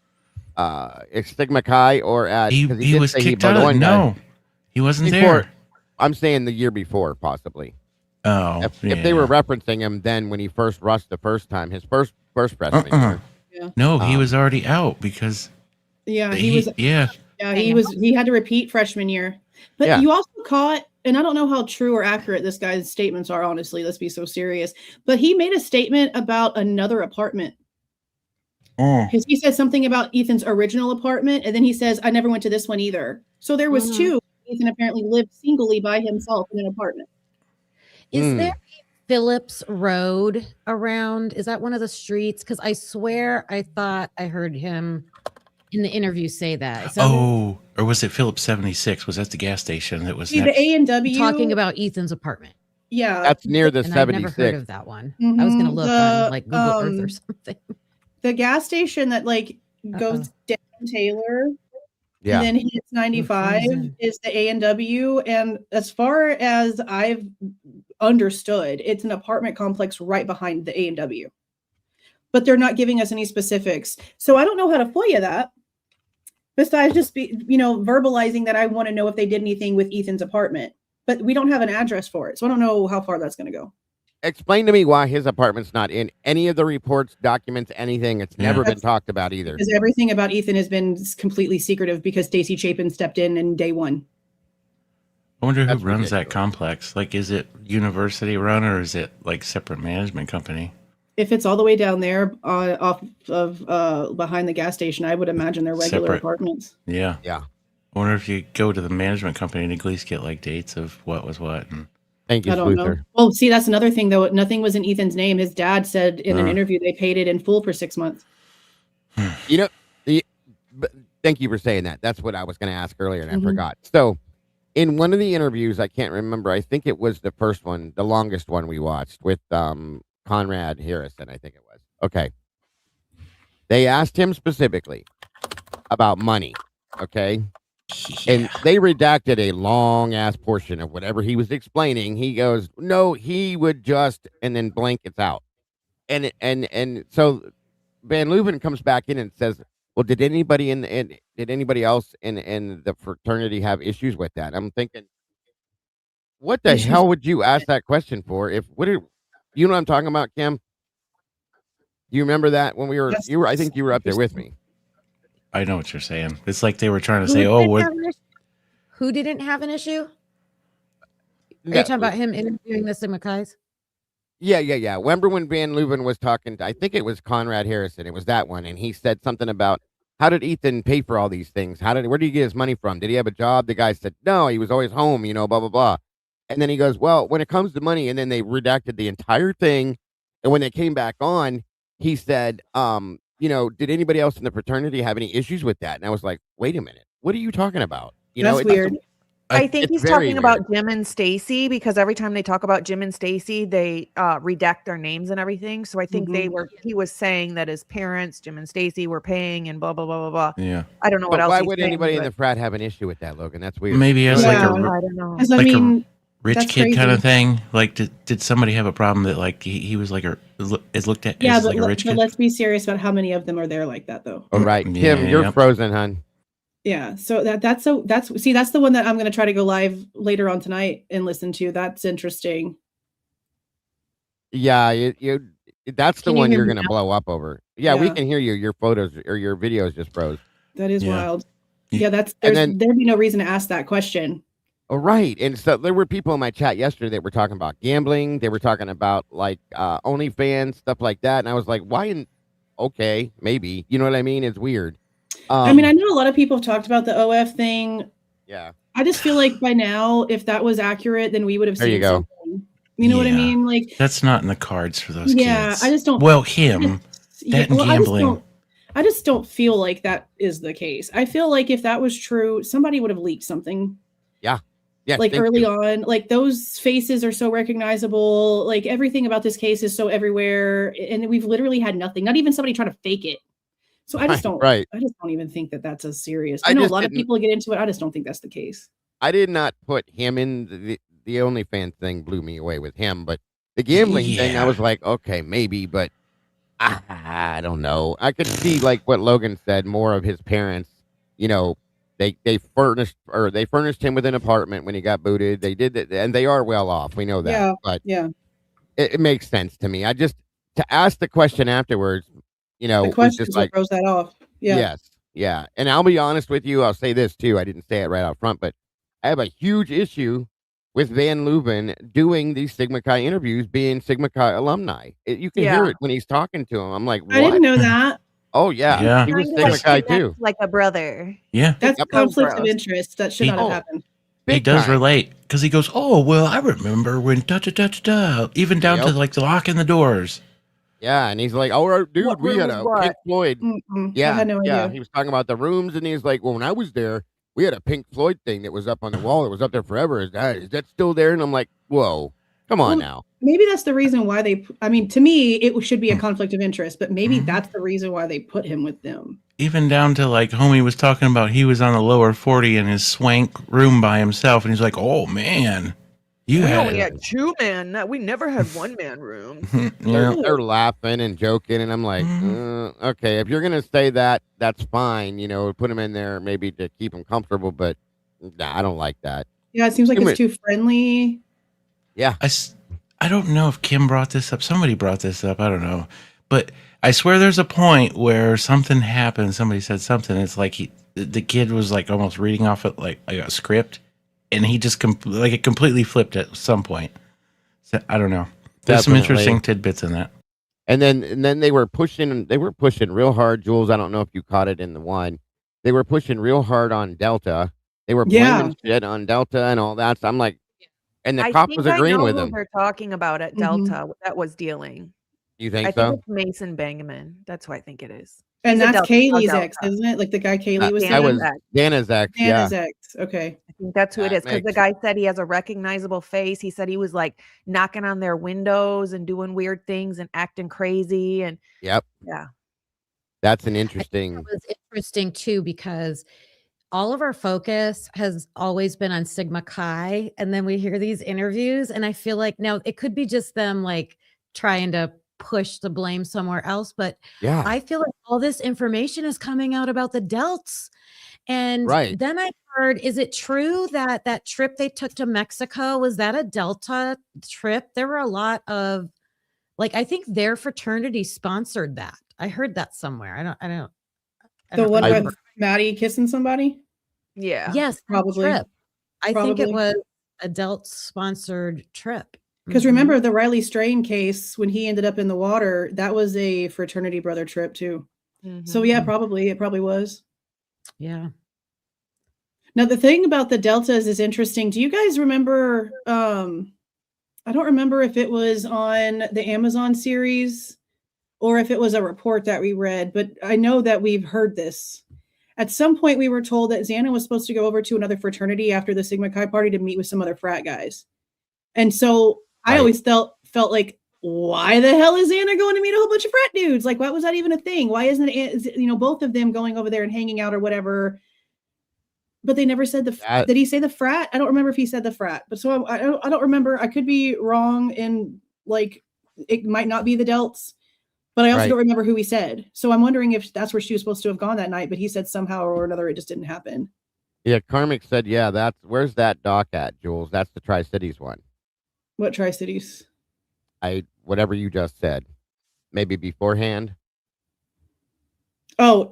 Stigma Chi or at he was kicked out. No, he wasn't there. I'm saying the year before, possibly. Oh, if they were referencing him then when he first rushed the first time, his first freshman year. Yeah. No, he was already out because. Yeah, he had to repeat freshman year. But you also caught, and I don't know how true or accurate this guy's statements are, honestly, let's be so serious, but he made a statement about another apartment. Because he said something about Ethan's original apartment, and then he says, I never went to this one either. So there was two. Ethan apparently lived singly by himself in an apartment. Is there a Phillips Road around? Is that one of the streets? Because I swear I thought I heard him in the interview say that. Or was it Phillips 76? Was that the gas station that was the A&W? Talking about Ethan's apartment. Yeah. That's near the 76. I've never heard of that one. I was going to look on Google Earth or something. The gas station that goes down Taylor. Yeah. And then he hits 95 frozen. is the A&W. And as far as I've understood, it's an apartment complex right behind the A&W. But they're not giving us any specifics. So I don't know how to FOIA that. Besides just verbalizing that I want to know if they did anything with Ethan's apartment. But we don't have an address for it. So I don't know how far that's going to go. Explain to me why his apartment's not in any of the reports, documents, anything. It's never been talked about either. Because everything about Ethan has been completely secretive because Stacey Chapin stepped in day one. I wonder who That's runs that ridiculous. complex. Like, is it university run or is it like separate management company? If it's all the way down there off of behind the gas station, I would imagine they're regular Separate. apartments. Yeah. Yeah. I wonder if you go to the management company and at least get like dates of what was what. And Thank you, I don't know. Sluther. Well, see, that's another thing, though. Nothing was in Ethan's name. His dad said in an interview they paid it in full for 6 months. Thank you for saying that. That's what I was going to ask earlier, and I forgot. So, in one of the interviews, I can't remember. I think it was the first one, the longest one we watched with Conrad Harrison. I think it was. Okay. They asked him specifically about money. Okay. And they redacted a long ass portion of whatever he was explaining. He goes, no, he would just, and then blank, it's out. And so Van Leuven comes back in and says, well, did anybody else in the fraternity have issues with that? I'm thinking, what the hell would you ask that question for? You know what I'm talking about, Kim? Do you remember that when I think you were up there with me. I know what you're saying. It's like they were trying to say, Who didn't have an issue? Are No, you talking about him interviewing the Sigma Chi's? Yeah. Remember when Van Leuven was talking, I think it was Conrad Harrison. It was that one. And he said something about, how did Ethan pay for all these things? Where did he get his money from? Did he have a job? The guy said, no, he was always home, blah, blah, blah. And then he goes, well, when it comes to money, and then they redacted the entire thing. And when they came back on, he said, did anybody else in the fraternity have any issues with that? And I was like, wait a minute. What are you talking about? That's weird. I think it's he's very talking about Jim and Stacy because every time they talk about Jim and Stacy, they redact their names and everything. So I think he was saying that his parents, Jim and Stacy, were paying and blah, blah, blah, blah, blah. Yeah. I don't know what else. Why would anybody in the frat have an issue with that, Logan? That's weird. Maybe as I don't know. Because like a rich that's kid kind of crazy. thing. Like, did somebody have a problem that like he was like is looked at as like a rich but kid? let's be serious about how many of them are there like that, though. All right, Kim, Yeah, you're yep. frozen, hon. Yeah, so that's the one that I'm going to try to go live later on tonight and listen to. That's interesting. Yeah, that's the Can you one hear you're me going to now? blow up over. Yeah, we Yeah. can hear you. Your photos or your videos just froze. That is Yeah. wild. Yeah. Yeah, there'd be no reason to ask that question. Oh, right. And so there were people in my chat yesterday that were talking about gambling. They were talking about like OnlyFans, stuff like that. And I was like, okay, maybe. You know what I mean? It's weird. I mean, I know a lot of people have talked about the OF thing. Yeah. I just feel like by now, if that was accurate, then we would have There seen you go. something. You know what I Yeah. mean? Like, That's not in the cards for those yeah, kids. I just don't. Well, him. That and gambling. I just don't feel like that is the case. I feel like if that was true, somebody would have leaked something. Yeah. Yeah. Like early on, like those faces are so recognizable. Like everything about this case is so everywhere, and we've literally had nothing. Not even somebody trying to fake it. So I just don't. Right. I just don't even think that that's as serious. I know a lot of people get into it. I just don't think that's the case. I did not put him in the OnlyFans thing. Blew me away with him, but the gambling thing, I was like, okay, maybe, but I don't know. I could see like what Logan said. More of his parents, they furnished him with an apartment when he got booted. They did that, and they are well off. We know that. Yeah, but yeah, it makes sense to me. I just to ask the question afterwards, the question just like throws that off. Yeah. Yes, yeah. And I'll be honest with you. I'll say this too. I didn't say it right out front, but I have a huge issue with Van Leuven doing these Sigma Chi interviews, being Sigma Chi alumni. You can hear it when he's talking to him. I'm like, what? I didn't know that. Oh yeah, he was Sigma Chi too. Like a brother. Yeah, that's conflict of interest. That should not have happened. He does relate because he goes, "Oh well, I remember when da da da da da," even down to like the locking the doors. Yeah, and he's like, "Oh, dude, we had a Pink Floyd." Yeah, I had no idea. He was talking about the rooms, and he's like, "Well, when I was there, we had a Pink Floyd thing that was up on the wall. It was up there forever. Is that still there?" And I'm like, "Whoa." Come on Well, now. maybe that's the reason why they. I mean, to me, it should be a conflict of interest, but maybe that's the reason why they put him with them. Even down to like homie was talking about, he was on the lower 40 in his swank room by himself, and he's like, "Oh man, you We had only had 2 man. We never had 1 man room. yeah." They're laughing and joking, and I'm like, okay, if you're gonna say that, that's fine. You know, put him in there maybe to keep him comfortable, but nah, I don't like that. Yeah, it seems like it's too friendly. Yeah, I don't know if Kim brought this up. Somebody brought this up. I don't know, but I swear there's a point where something happened. Somebody said something. It's like the kid was like almost reading off it like a script, and he just it completely flipped at some point. So I don't know. There's some interesting tidbits in that. And then they were pushing real hard. Jules, I don't know if you caught it in the one. They were pushing real hard on Delta. They were blaming shit on Delta and all that. So I'm like, and the cop was agreeing with them. They're talking about at Delta that was dealing. You think I so? think it's Mason Bangaman. That's who I think it is. And that's Kaylee's ex, isn't it? Like the guy Kaylee was saying? That was Dana's ex. Dana's ex. Okay. I think that's who it is. Because the guy said he has a recognizable face. He said he was like knocking on their windows and doing weird things and acting crazy. And yeah. That's an interesting. It was interesting too, because all of our focus has always been on Sigma Chi. And then we hear these interviews, and I feel like now it could be just them like trying to push the blame somewhere else. But yeah, I feel like all this information is coming out about the Delts. And then I heard, is it true that that trip they took to Mexico, was that a Delta trip? There were a lot of, like, I think their fraternity sponsored that. I heard that somewhere. I don't The one with Maddie kissing somebody? Yeah. Yes, probably. Trip. I think it was a Delt sponsored trip. Because remember the Riley Strain case, when he ended up in the water, that was a fraternity brother trip too. So yeah, probably. It probably was. Yeah. Now the thing about the Deltas is interesting. Do you guys remember, I don't remember if it was on the Amazon series or if it was a report that we read, but I know that we've heard this. At some point we were told that Xana was supposed to go over to another fraternity after the Sigma Chi party to meet with some other frat guys. And so I always felt like, why the hell is Xana going to meet a whole bunch of frat dudes? Like, why was that even a thing? Why isn't it, both of them going over there and hanging out or whatever? But they never said did he say the frat? I don't remember if he said the frat, but so I don't remember. I could be wrong in like, it might not be the Delts, but I also don't remember who he said. So I'm wondering if that's where she was supposed to have gone that night, but he said somehow or another, it just didn't happen. Yeah. Karmic said, yeah, where's that doc at, Jules? That's the Tri-Cities one. What Tri-Cities? Whatever you just said, maybe beforehand. Oh,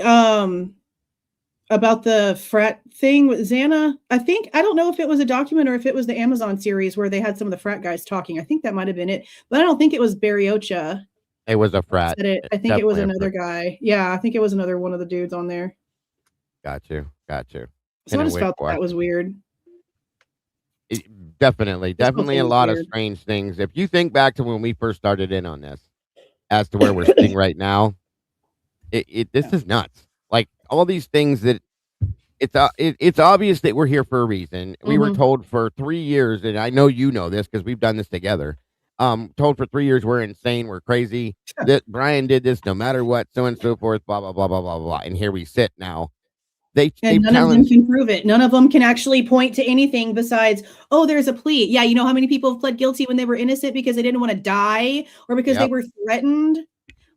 about the frat thing with Xana. I don't know if it was a document or if it was the Amazon series where they had some of the frat guys talking. I think that might have been it, but I don't think it was Barry Ocha. It was a frat. I think it was another guy. Yeah, I think it was another one of the dudes on there. Got you. So I just felt that was weird. Definitely a lot of strange things. If you think back to when we first started in on this, as to where we're sitting right now, this is nuts. Like all these things that it's obvious that we're here for a reason. We were told for 3 years, and I know you know this because we've done this together. Told for 3 years we're insane, we're crazy. That Brian did this no matter what, so and so forth, blah blah blah blah blah blah. And here we sit now. And none of them can prove it. None of them can actually point to anything besides, oh, there's a plea. Yeah, you know how many people have pled guilty when they were innocent because they didn't want to die or because they were threatened?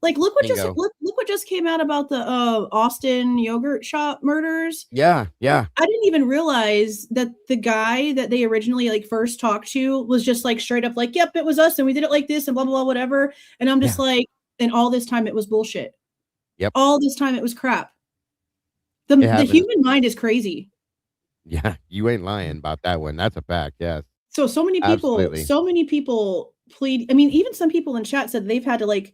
Like, look what just came out about the Austin yogurt shop murders. Yeah. I didn't even realize that the guy that they originally like first talked to was just like straight up like, yep, it was us and we did it like this and blah blah blah whatever. And I'm just like, and all this time it was bullshit. Yep. All this time it was crap. The human mind is crazy. Yeah, you ain't lying about that one. That's a fact. Yes. So many people plead. I mean, even some people in chat said they've had to like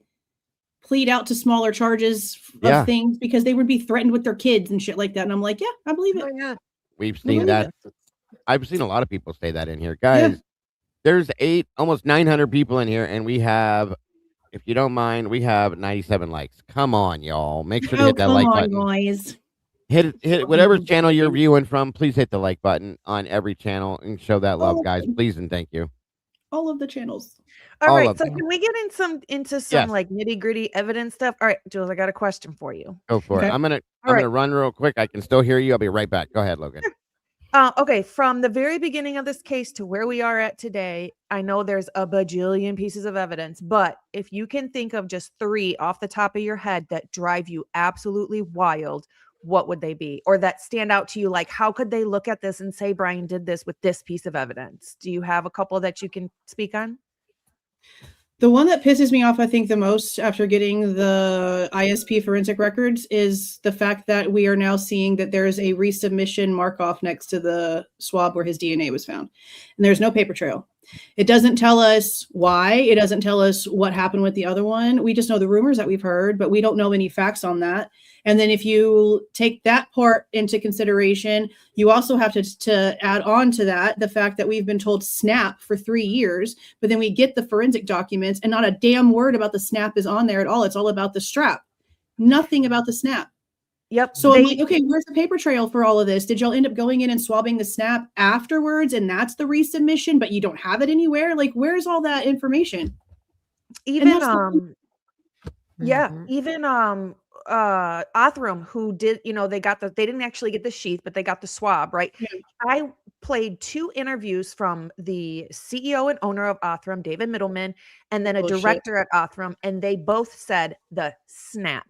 plead out to smaller charges of things because they would be threatened with their kids and shit like that. And I'm like, yeah, I believe it. Oh, yeah. We've seen that. I've seen a lot of people say that in here, guys. There's almost 900 people in here, and we have, if you don't mind, we have 97 likes. Come on, y'all. Make sure to hit that like button. Guys. Hit whatever channel you're viewing from. Please hit the like button on every channel and show that love, guys. Please and thank you. All of the channels. All All right, of so them. can we get into some Yes. like nitty gritty evidence stuff? All right, Jules, I got a question for you. Go for it. Okay. I'm All gonna right. run real quick. I can still hear you. I'll be right back. Go ahead, Logan. Okay, from the very beginning of this case to where we are at today, I know there's a bajillion pieces of evidence, but if you can think of just 3 off the top of your head that drive you absolutely wild, what would they be? Or that stand out to you, like how could they look at this and say Brian did this with this piece of evidence? Do you have a couple that you can speak on? The one that pisses me off, I think, the most after getting the ISP forensic records is the fact that we are now seeing that there is a resubmission mark-off next to the swab where his DNA was found. And there's no paper trail. It doesn't tell us why. It doesn't tell us what happened with the other one. We just know the rumors that we've heard, but we don't know any facts on that. And then if you take that part into consideration, you also have to add on to that the fact that we've been told snap for 3 years, but then we get the forensic documents and not a damn word about the snap is on there at all. It's all about the strap. Nothing about the snap. Yep. So I'm like, okay, where's the paper trail for all of this? Did y'all end up going in and swabbing the snap afterwards and that's the resubmission, but you don't have it anywhere? Like, where's all that information? Even Mhm. even Othram, who did, they didn't actually get the sheath, but they got the swab, right? Yeah. I played 2 interviews from the CEO and owner of Othram, David Middleman, and then a Bullshit. director at Othram, and they both said the snap,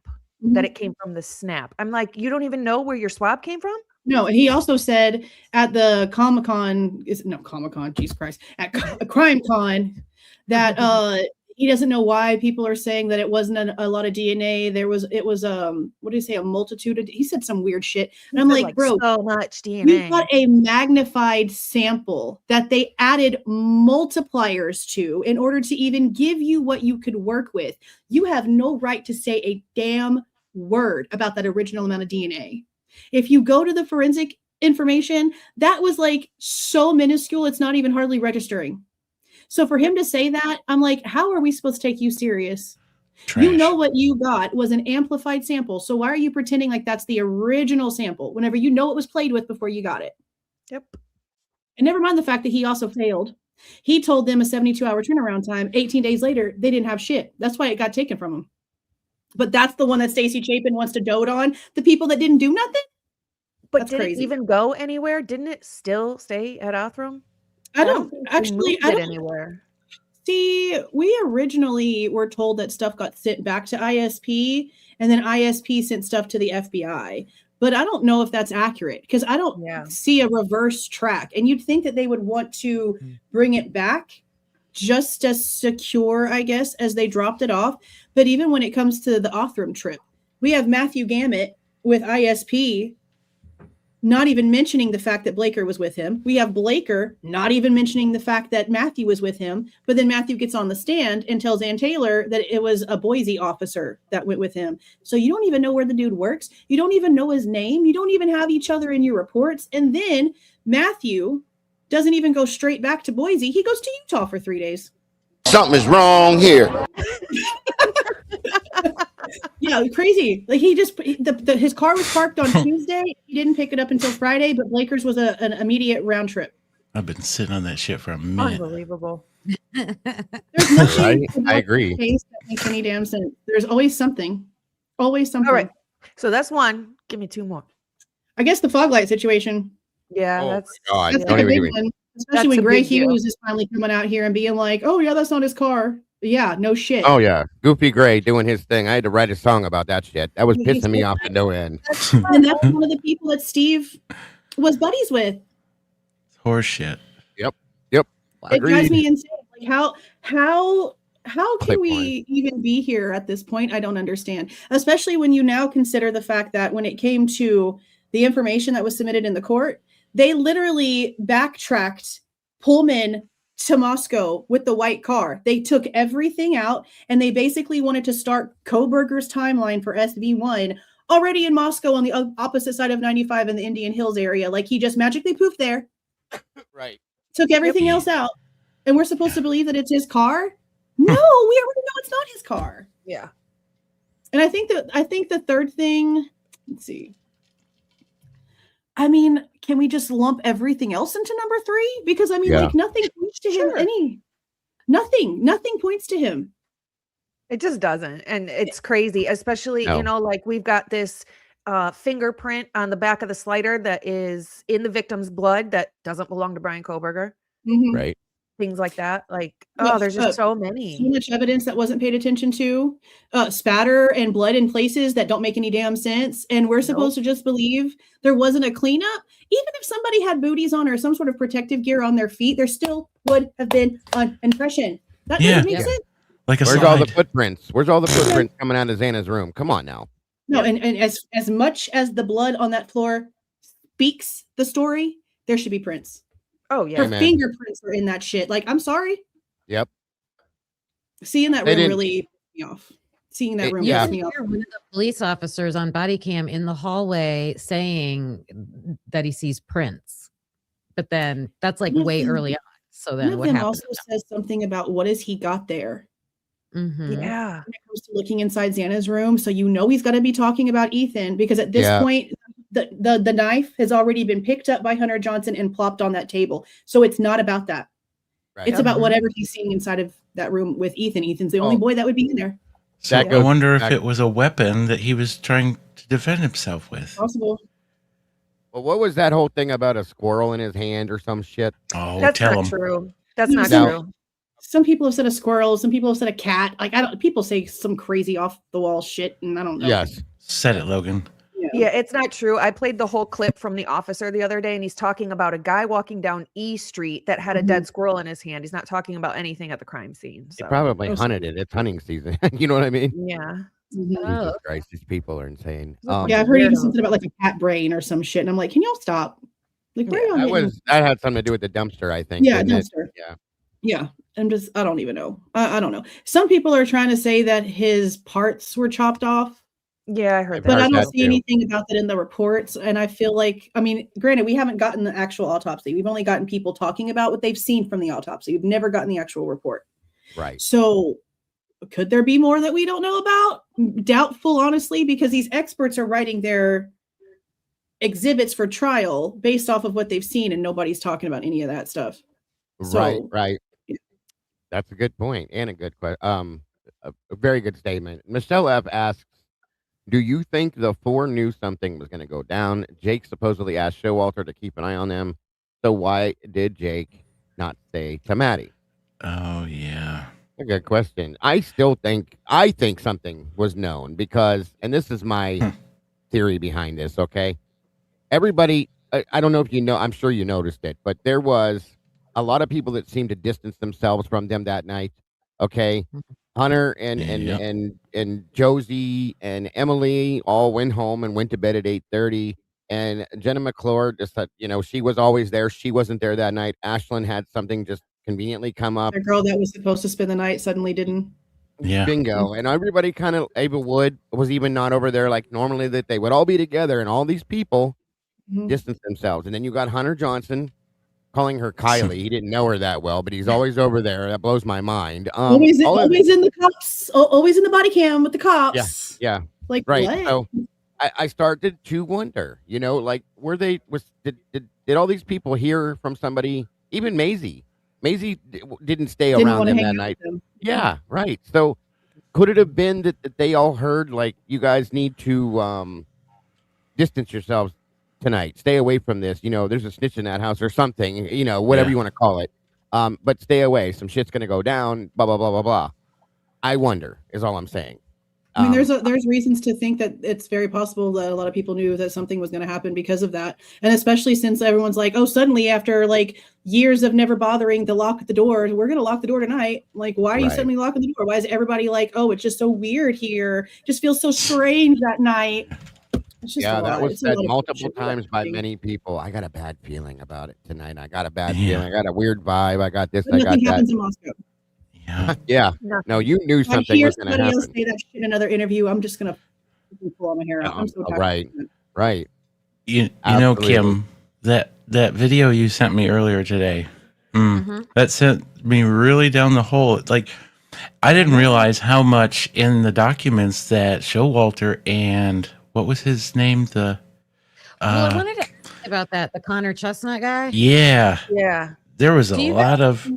that it came from the snap. I'm like, you don't even know where your swab came from? No, and he also said at the Comic-Con, Jesus Christ, at Crime Con, that he doesn't know why people are saying that it wasn't a lot of DNA. It was what did he say? A multitude of, he said some weird shit. And I'm like, bro, so much you've DNA. got a magnified sample that they added multipliers to in order to even give you what you could work with. You have no right to say a damn word about that original amount of DNA. If you go to the forensic information, that was like so minuscule, it's not even hardly registering. So for him to say that, I'm like, how are we supposed to take you serious? Trash. You know what you got was an amplified sample. So why are you pretending like that's the original sample whenever you know it was played with before you got it? Yep. And never mind the fact that he also failed. He told them a 72-hour turnaround time. 18 days later, they didn't have shit. That's why it got taken from them. But that's the one that Stacey Chapin wants to dote on. The people that didn't do nothing. But That's did crazy. it even go anywhere? Didn't it still stay at Othram? I don't think actually. moved I it don't anywhere. see. We originally were told that stuff got sent back to ISP, and then ISP sent stuff to the FBI. But I don't know if that's accurate because I don't see a reverse track. And you'd think that they would want to bring it back just as secure, I guess, as they dropped it off. But even when it comes to the Othram trip, we have Matthew Gamet with ISP not even mentioning the fact that Blaker was with him. We have Blaker not even mentioning the fact that Matthew was with him. But then Matthew gets on the stand and tells Ann Taylor that it was a Boise officer that went with him. So you don't even know where the dude works. You don't even know his name. You don't even have each other in your reports. And then Matthew doesn't even go straight back to Boise. He goes to Utah for 3 days. Something is wrong here. Yeah, crazy. Like he just his car was parked on Tuesday. He didn't pick it up until Friday, but Blaker's was an immediate round trip. I've been sitting on that shit for a minute. Unbelievable. There's nothing I agree. Case that makes any damn sense. There's always something. Always something. All right. So that's one. Give me 2 more. I guess the fog light situation. Yeah, Oh that's my God. That's Don't like a even big give me. one. Especially That's when a Gray big deal. Hughes is finally coming out here and being like, "Oh yeah, that's not his car." Yeah, no shit. Oh yeah, Goofy Gray doing his thing. I had to write a song about that shit. That was He's pissing me so off to no end. And that's one of the people that Steve was buddies with. Horse shit. Yep. It drives Agreed. me insane. Like how can Click we even be here at this point? I don't understand. Especially when you now consider the fact that when it came to the information that was submitted in the court, they literally backtracked Pullman to Moscow with the white car. They took everything out and they basically wanted to start Koberger's timeline for SV1 already in Moscow on the opposite side of 95 in the Indian Hills area. Like he just magically poofed there. Right. Took everything else out, and we're supposed to believe that it's his car. No, we already know it's not his car. yeah. And I think the third thing, let's see. I mean, can we just lump everything else into number 3? Because I mean, Yeah. like nothing reached to him Sure. any. Nothing points to him. It just doesn't. And it's crazy, especially, No. like we've got this fingerprint on the back of the slider that is in the victim's blood that doesn't belong to Brian Koberger. Mhm. Right. Things like that. Like, But, there's just so so many. much evidence that wasn't paid attention to, spatter and blood in places that don't make any damn sense, and we're supposed to just believe there wasn't a cleanup? Even if somebody had booties on or some sort of protective gear on their feet, there still would have been an impression. That doesn't make sense. Like a Where's all the slide. footprints? Where's all the footprints coming out of Xana's room? Come on now. No, and as much as the blood on that floor speaks the story, there should be prints. Oh, Her yeah. Amen. fingerprints are in that shit. Like, I'm sorry. Yep. Seeing that They room didn't- really pissed me off. Seeing that room yeah. pissed me off. One of the police officers on body cam in the hallway saying that he sees prints, but then that's like way Nothing. early on. So One then of what them happened? also says something about what has he got there Mhm. Yeah. when it comes to looking inside Xana's room. So you know he's got to be talking about Ethan, because at this Yeah. point, the knife has already been picked up by Hunter Johnson and plopped on that table. So it's not about that. Right. It's about whatever he's seeing inside of that room with Ethan. Ethan's the only boy that would be in there. So That I goes wonder if back- it was a weapon that he was trying to defend himself with. Possible. Well, what was that whole thing about a squirrel in his hand or some shit? Oh, That's tell not him. true. That's not No. true. Some people have said a squirrel. Some people have said a cat. Like, people say some crazy off the wall shit, and I don't know. Yes. Said it, Logan. Yeah, it's not true. I played the whole clip from the officer the other day, and he's talking about a guy walking down E Street that had a dead squirrel in his hand. He's not talking about anything at the crime scene. He So. probably hunted it. It's hunting season. You know what I mean? Yeah. Mhm. Oh, Jesus Christ, these people are insane. Yeah, I've heard even Weirdo. something about like a cat brain or some shit, and I'm like, can y'all stop? Like, where are y'all getting- that had something to do with the dumpster, I think. Yeah, didn't it? dumpster. Yeah. Yeah, I don't even know. I don't know. Some people are trying to say that his parts were chopped off, Yeah, I heard but I that. don't that see too. anything about that in the reports. And I feel like, I mean, granted, we haven't gotten the actual autopsy. We've only gotten people talking about what they've seen from the autopsy. We've never gotten the actual report. Right. So could there be more that we don't know about? Doubtful, honestly, because these experts are writing their exhibits for trial based off of what they've seen, and nobody's talking about any of that stuff. Right. So- Right. Yeah. That's a good point and a good question. A very good statement. Michelle F asks, do you think the four knew something was going to go down? Jake supposedly asked Showalter to keep an eye on them. So why did Jake not say to Maddie? Oh, yeah. A good question. I think something was known because, and this is my theory behind this. Okay. Everybody, I don't know if you know, I'm sure you noticed it, but there was a lot of people that seemed to distance themselves from them that night. Okay. Hunter and Josie and Emily all went home and went to bed at 8:30. And Jenna McClure just said, she was always there. She wasn't there that night. Ashlyn had something just conveniently come up. The girl that was supposed to spend the night suddenly didn't. Yeah. Bingo. And everybody kind of, Ava Wood was even not over there like normally, that they would all be together, and all these people Mhm. distance themselves. And then you got Hunter Johnson calling her Kylie. He didn't know her that well, but he's always over there. That blows my mind. Always in the cops. Always in the body cam with the cops. Yeah. Like, Right. what? So I started to wonder, like, did all these people hear from somebody, even Maisie? Maisie didn't stay Didn't around wanna them hang that out night. with them. Yeah, right. So could it have been that they all heard, like, you guys need to distance yourselves tonight, stay away from this, there's a snitch in that house or something, whatever you want to call it, but stay away, some shit's gonna go down, blah blah blah blah blah. I wonder, is all I'm saying. I mean, there's reasons to think that it's very possible that a lot of people knew that something was going to happen because of that, and especially since everyone's like, oh, suddenly after like years of never bothering to lock the door, we're going to lock the door tonight. Like, why are you Right. suddenly locking the door? Why is everybody like, oh, it's just so weird here? Just feels so strange that night. It's just Yeah, a that lot. was It's a said lot of multiple bullshit. times by many people. I got a bad feeling about it tonight. I got a bad Yeah. feeling. I got a weird vibe. I got this. But I got nothing that. happens in Moscow. Yeah. Yeah. Nothing. No, you knew I something hear was going to somebody else happen. say that shit in another interview. I'm just gonna pull all my hair out. I'm so tired. Right. Right. You know, Absolutely. Kim, that video you sent me earlier today, Mhm. that sent me really down the hole. Like, I didn't realize how much in the documents that Showalter and what was his name? Well, I wanted to ask about that. The Connor Chestnut guy. Yeah, Yeah. there was a Do you lot of.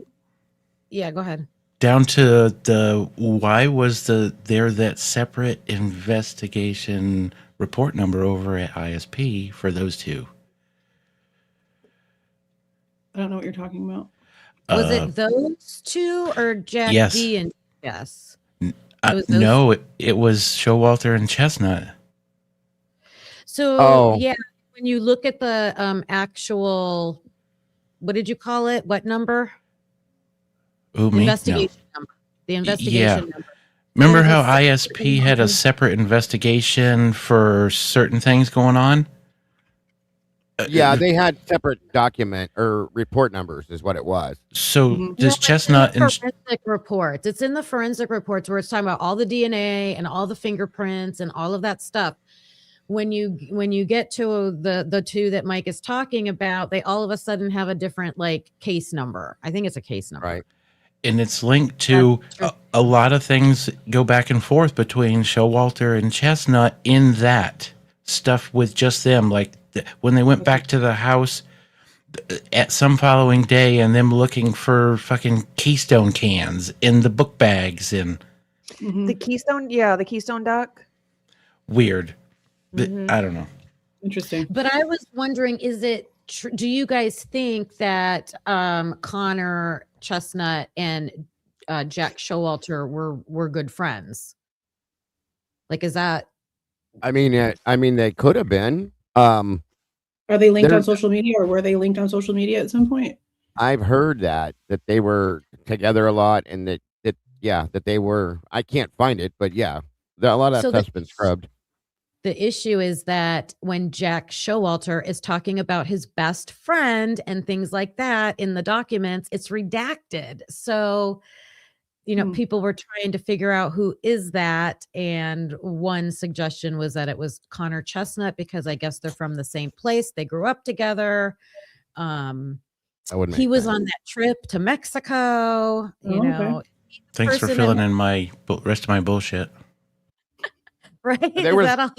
Yeah, go ahead. down to the why was there that separate investigation report number over at ISP for those two? I don't know what you're talking about. Was it those two or Jack Yes. D and yes? It was those No, it was Showalter and Chestnut. So yeah, when you look at the actual, what did you call it? What number? Ooh, me? Investigation No. number. The investigation number. Remember There's how a ISP had a separate investigation for certain things going on? Yeah, they had separate document or report numbers is what it was. So does Chestnut and forensic reports? It's in the forensic reports where it's talking about all the DNA and all the fingerprints and all of that stuff. When you get to the two that Mike is talking about, they all of a sudden have a different like case number. I think it's a case number. Right. And it's linked to a lot of things go back and forth between Showalter and Chestnut in that stuff with just them. Like when they went back to the house at some following day and them looking for fucking Keystone cans in the book bags and the Keystone doc. Weird. I don't know. Interesting. But I was wondering, is it do you guys think that Connor Chestnut and Jack Showalter were good friends? Like, is that? I mean, they could have been. Are they linked on social media, or were they linked on social media at some point? I've heard that they were together a lot, and that they were. I can't find it, but yeah, a lot of that stuff's been scrubbed. The issue is that when Jack Showalter is talking about his best friend and things like that in the documents, it's redacted. So, people were trying to figure out who is that. And one suggestion was that it was Connor Chestnut, because I guess they're from the same place. They grew up together. He was on that trip to Mexico, Thanks for filling in my rest of my bullshit. Right?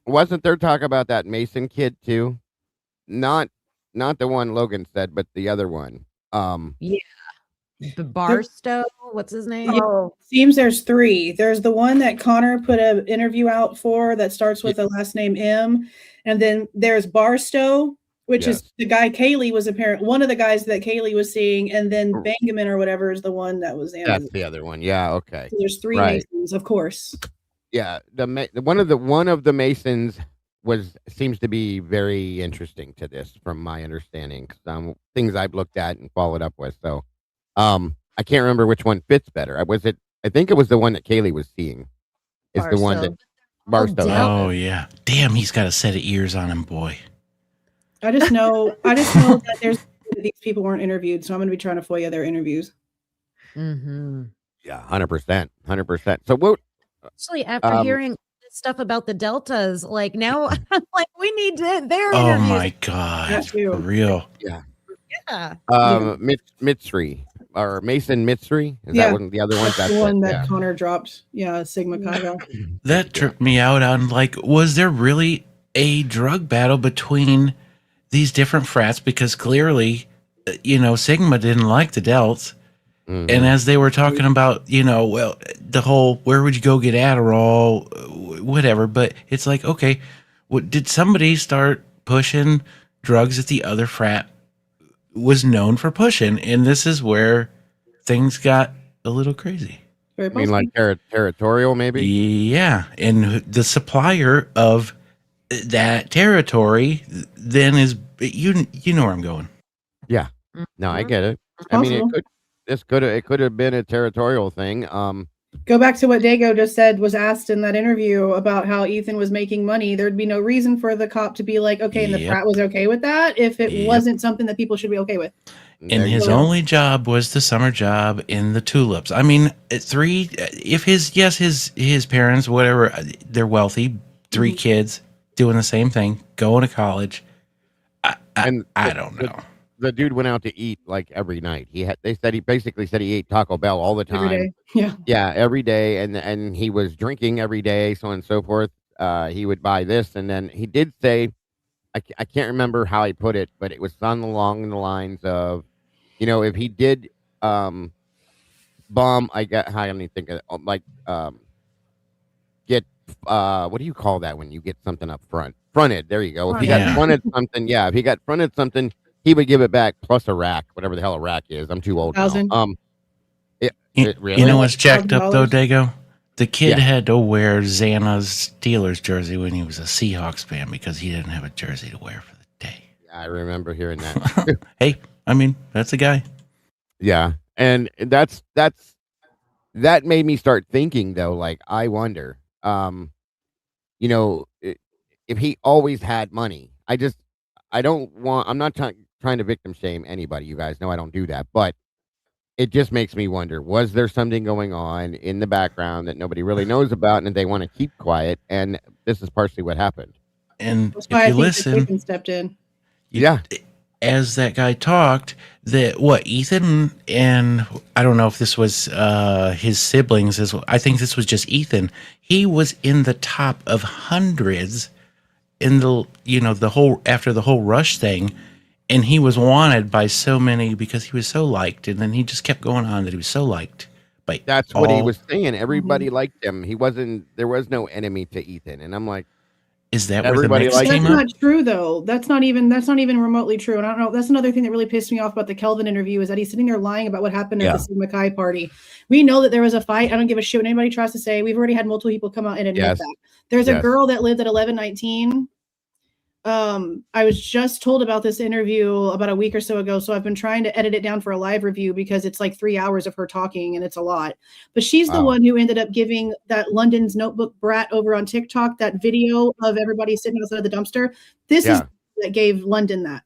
Wasn't there talk about that Mason kid too? Not the one Logan said, but the other one. Yeah. The Barstow, what's his name? Oh, seems there's three. There's the one that Connor put an interview out for that starts with a last name M, and then there's Barstow, which is the guy Kaylee was one of the guys that Kaylee was seeing, and then Bangaman or whatever is the one that was. That's the other one. Yeah. Okay. So there's three Masons, of course. Yeah, one of the Masons seems to be very interesting to this, from my understanding. Things I've looked at and followed up with. So, I can't remember which one fits better. I think it was the one that Kaylee was seeing. Is the one that Barstow. Oh yeah, damn, he's got a set of ears on him, boy. I just know that these people weren't interviewed, so I'm going to be trying to FOIA their interviews. Mm-hmm. Yeah, 100%. So what? Actually, after hearing stuff about the Deltas, like now, I'm like, we need their interviews. Oh my god, for real. Yeah. Yeah. Mitsri or Mason Mitsri. Is that one the other one? That's the one that Connor dropped. Yeah, Sigma Chi. That tripped me out on was there really a drug battle between these different frats? Because clearly, Sigma didn't like the Delts. Mm-hmm. And as they were talking about, the whole, where would you go get Adderall, whatever. But it's like, okay, did somebody start pushing drugs that the other frat was known for pushing? And this is where things got a little crazy. I mean, like territorial, maybe? Yeah. And the supplier of that territory then is, you know where I'm going. Yeah. No, I get it. I mean, it could have been a territorial thing. Go back to what Dago just said, was asked in that interview about how Ethan was making money. There'd be no reason for the cop to be like, okay, and the frat was okay with that if it wasn't something that people should be okay with. And his only job was the summer job in the Tulips. I mean, if his parents, whatever, they're wealthy, 3 kids doing the same thing, going to college. I don't know. The dude went out to eat like every night. He basically said he ate Taco Bell all the time. Every day. Yeah. Yeah, every day. And he was drinking every day, so on and so forth. He would buy this. And then he did say, I can't remember how he put it, but it was along the lines of, if he did bum. I got. I don't even think of like get what do you call that when you get something up front? Fronted. There you go. If he got Yeah. fronted something, yeah. If he got fronted something, he would give it back plus a rack, whatever the hell a rack is. I'm too old now. 1,000. Really? You know what's jacked up though, $1,000. Dago? The kid Yeah. had to wear Xana's Steelers jersey when he was a Seahawks fan because he didn't have a jersey to wear for the day. I remember hearing that. Hey, I mean, that's a guy. Yeah, and that made me start thinking though. Like, I wonder, you know, if he always had money. I don't want. I'm not trying to victim shame anybody. You guys know I don't do that, but it just makes me wonder: was there something going on in the background that nobody really knows about, and they want to keep quiet? And this is partially what happened. And That's if why I you think the listen, Chapin stepped in. Yeah. as that guy talked, that what Ethan and I don't know if this was his siblings as well. I think this was just Ethan. He was in the top of hundreds in the whole after the whole Rush thing, and he was wanted by so many because he was so liked, and then he just kept going on that he was so liked by That's what he all. was saying. Everybody liked him. He wasn't. There was no enemy to Ethan, and I'm like, Is that where the everybody mix likes came That's up? not true though. That's not even remotely true. And I don't know. That's another thing that really pissed me off about the Kelvin interview is that he's sitting there lying about what happened at the Sigma Chi party. We know that there was a fight. I don't give a shit what anybody tries to say. We've already had multiple people come out and admit Yes. that. There's a Yes. girl that lived at 1119. I was just told about this interview about a week or so ago, so I've been trying to edit it down for a live review because it's like 3 hours of her talking and it's a lot. But she's the Wow. one who ended up giving that London's Notebook brat over on TikTok that video of everybody sitting outside the dumpster. This is that gave London that.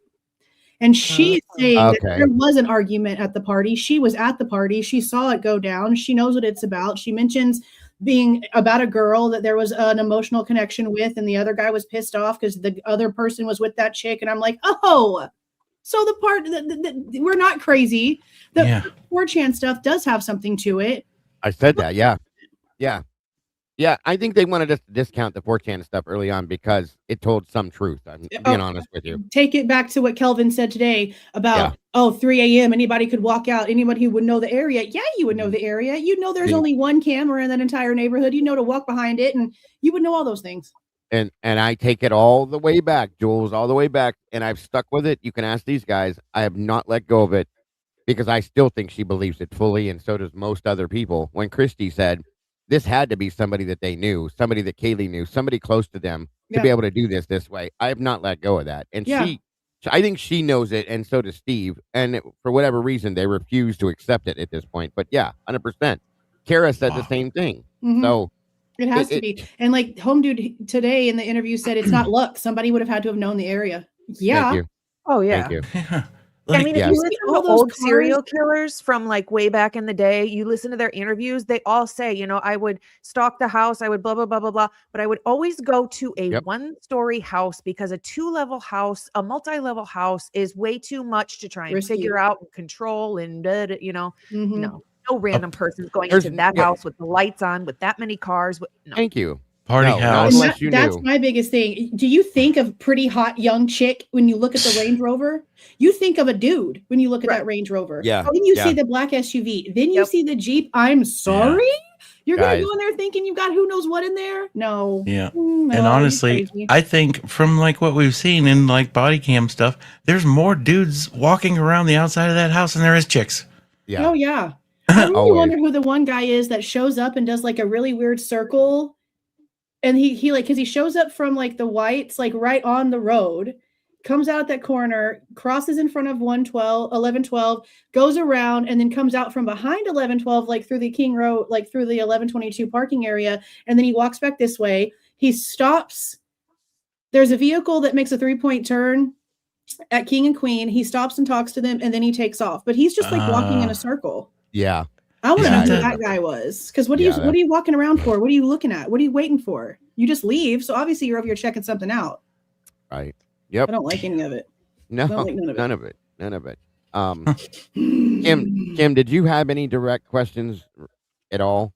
And she's saying that there was an argument at the party. She was at the party. She saw it go down. She knows what it's about. She mentions being about a girl that there was an emotional connection with, and the other guy was pissed off because the other person was with that chick. And I'm like, oh, so the part we're not crazy. The 4chan stuff does have something to it. I said that. Yeah. Yeah, I think they wanted us to discount the 4chan stuff early on because it told some truth. I'm being honest with you. Take it back to what Kelvin said today about, 3 a.m. Anybody could walk out. Anybody who would know the area. Yeah, you would know the area. You'd know there's only one camera in that entire neighborhood. You know to walk behind it, and you would know all those things. And I take it all the way back, Jules, all the way back, and I've stuck with it. You can ask these guys. I have not let go of it because I still think she believes it fully, and so does most other people. When Christy said, this had to be somebody that they knew, somebody that Kaylee knew, somebody close to them to be able to do this way. I have not let go of that. And I think she knows it, and so does Steve. And for whatever reason, they refuse to accept it at this point. But yeah, 100%. Kara said the same thing. Mm-hmm. So it has to be. And like Home Dude today in the interview said, it's not luck. Somebody would have had to have known the area. Yeah. Thank you. Oh, yeah. Thank you. I mean, if you listen to all those old cars- serial killers from like way back in the day, you listen to their interviews, they all say, I would stalk the house, I would blah, blah, blah, blah, blah. But I would always go to a one-story house because a two-level house, a multi-level house is way too much to try and figure out and control and, no random person's going into that house with the lights on, with that many cars. No. Thank you. Party house. That's my biggest thing. Do you think of pretty hot young chick when you look at the Range Rover? You think of a dude when you look at that Range Rover. Yeah. Then you see the black SUV. Then you see the Jeep. I'm sorry. You're going to go in there thinking you've got who knows what in there? No. Yeah. No, and honestly, I think from like what we've seen in like body cam stuff, there's more dudes walking around the outside of that house than there is chicks. Yeah. Oh, yeah. I really wonder who the one guy is that shows up and does like a really weird circle. And he like, because he shows up from like the whites, like right on the road, comes out that corner, crosses in front of 1112, goes around, and then comes out from behind 1112, like through the King Road, like through the 1122 parking area. And then he walks back this way. He stops. There's a vehicle that makes a 3-point turn at King and Queen. He stops and talks to them, and then he takes off. But he's just like walking in a circle. Yeah. I want to know who that guy was. Because what are you walking around for? What are you looking at? What are you waiting for? You just leave. So obviously you're over here checking something out. Right. Yep. I don't like any of it. No, I don't like none of it. Kim, did you have any direct questions at all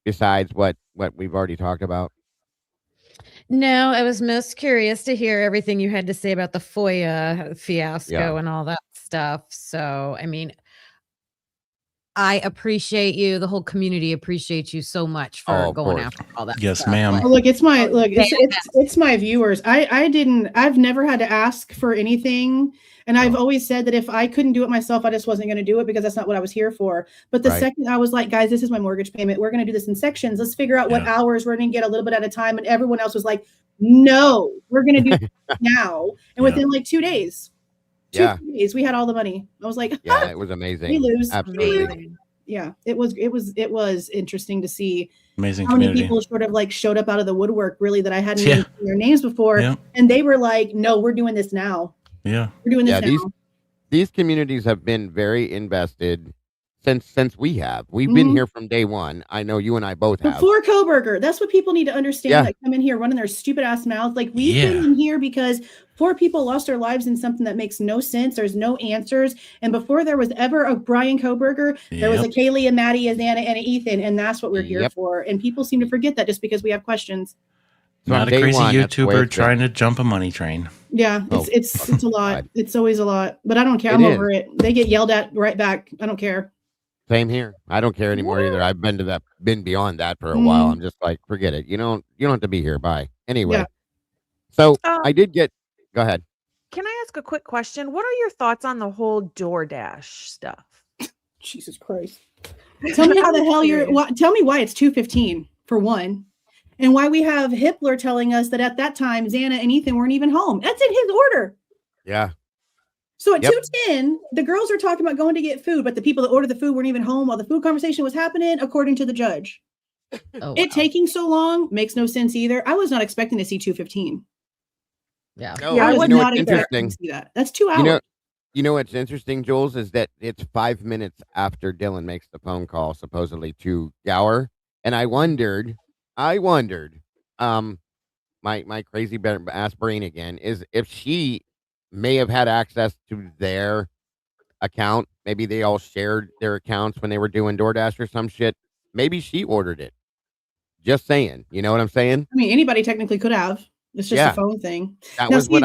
besides what we've already talked about? No, I was most curious to hear everything you had to say about the FOIA fiasco and all that stuff. So, I mean, I appreciate you. The whole community appreciates you so much for of going course. after all that. Yes, stuff. ma'am. Like, Oh, look, it's my look. Damn It's my viewers. I've never had to ask for anything, and I've always said that if I couldn't do it myself, I just wasn't going to do it because that's not what I was here for. But the second I was like, guys, this is my mortgage payment. We're going to do this in sections. Let's figure out what hours we're going to get a little bit at a time. And everyone else was like, no, we're going to do it now. And within like 2 days, 2 days, we had all the money. I was like, yeah, it was amazing. We lose. Absolutely. Amazing. Yeah, it was interesting to see Amazing how many community. people sort of like showed up out of the woodwork, really, that I hadn't even seen their names before. Yeah. And they were like, no, we're doing this now. Yeah. We're doing this now. These communities have been very invested since we have. We've been here from day one. I know you and I both have. Before Coburger, that's what people need to understand that come in here running their stupid ass mouth. Like we've been in here because 4 people lost their lives in something that makes no sense. There's no answers. And before there was ever a Brian Coburger, there was a Kaylee, a Maddie, a Xana, and a Ethan. And that's what we're here for. And people seem to forget that just because we have questions. Not a crazy YouTuber trying to jump a money train. Yeah, it's a lot. It's always a lot. But I don't care. I'm over it. They get yelled at right back. I don't care. Same here. I don't care anymore either. I've been beyond that for a while. I'm just like, forget it. You don't have to be here. Bye. Anyway. So I did get, go ahead. Can I ask a quick question? What are your thoughts on the whole DoorDash stuff? Jesus Christ. Tell me how the hell tell me why it's 2:15 for one. And why we have Hippler telling us that at that time, Xana and Ethan weren't even home. That's in his order. Yeah. So at 2:10, the girls are talking about going to get food, but the people that ordered the food weren't even home while the food conversation was happening, according to the judge. Taking so long makes no sense either. I was not expecting to see 2:15. Yeah. No, I was not expecting to see that. That's 2 hours. You know what's interesting, Jules, is that it's 5 minutes after Dylan makes the phone call, supposedly to Gower. And I wondered, my crazy ass brain again, is if she may have had access to their account. Maybe they all shared their accounts when they were doing DoorDash or some shit. Maybe she ordered it. Just saying. You know what I'm saying? I mean, anybody technically could have. It's just a phone thing. That was what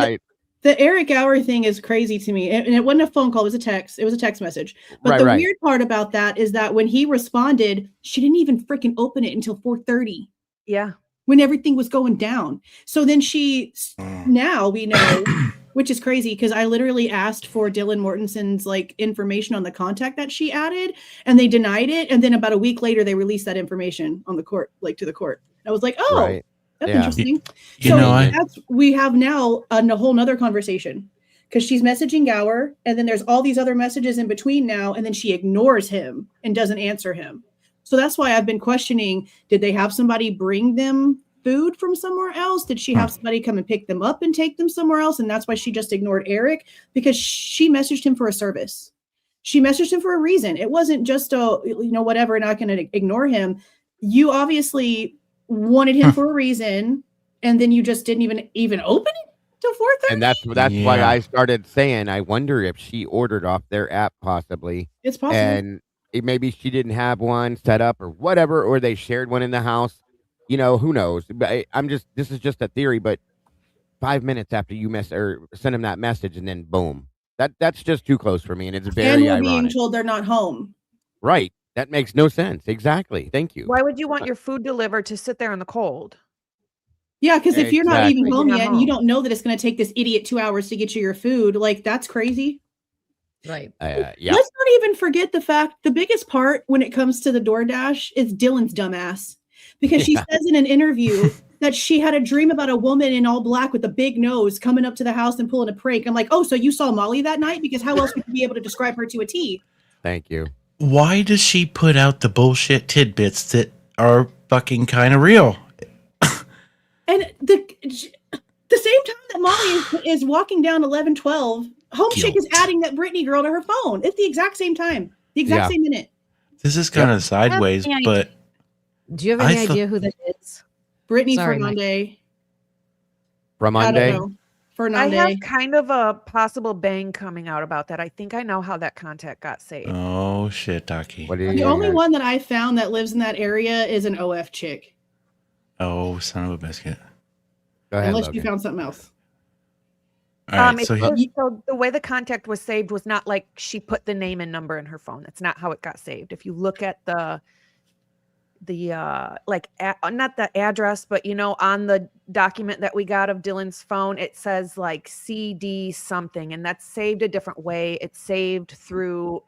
The Eric Gower thing is crazy to me. And it wasn't a phone call. It was a text. It was a text message. But the weird part about that is that when he responded, she didn't even freaking open it until 4:30. Yeah. When everything was going down. So then now we know, which is crazy because I literally asked for Dylan Mortenson's like information on the contact that she added and they denied it. And then about a week later, they released that information on the court, like to the court. I was like, oh, that's interesting. We have now a whole nother conversation because she's messaging Gower and then there's all these other messages in between now. And then she ignores him and doesn't answer him. So that's why I've been questioning, did they have somebody bring them food from somewhere else? Did she have somebody come and pick them up and take them somewhere else? And that's why she just ignored Eric because she messaged him for a service. She messaged him for a reason. It wasn't just whatever, not going to ignore him. You obviously wanted him for a reason. And then you just didn't even open it till 4:30. And that's why I started saying, I wonder if she ordered off their app possibly. It's possible. And maybe she didn't have one set up or whatever, or they shared one in the house. You know, who knows? But this is just a theory, but 5 minutes after you send him that message and then boom, that's just too close for me. And it's very ironic. Being told they're not home. Right. That makes no sense. Exactly. Thank you. Why would you want your food delivered to sit there in the cold? Yeah, because if you're not even home yet and you don't know that it's going to take this idiot 2 hours to get you your food, like that's crazy. Right. Let's not even forget the biggest part when it comes to the DoorDash is Dylan's dumbass. Because she says in an interview that she had a dream about a woman in all black with a big nose coming up to the house and pulling a prank. I'm like, oh, so you saw Molly that night? Because how else would you be able to describe her to a T? Thank you. Why does she put out the bullshit tidbits that are fucking kind of real? And the same time that Molly is walking down 1112, Home Chick is adding that Brittany girl to her phone. It's the exact same time, the exact same minute. This is kind of sideways, but... Do you have any idea who that is? Brittany Fernandez. Fernandez? I have kind of a possible bang coming out about that. I think I know how that contact got saved. Oh, shit, Docky. The only one that I found that lives in that area is an OF chick. Oh, son of a biscuit. Go ahead, Unless Logan. you found something else. All right. So the way the contact was saved was not like she put the name and number in her phone. That's not how it got saved. If you look at the not the address, but on the document that we got of Dylan's phone, it says like CD something, and that's saved a different way. It's saved through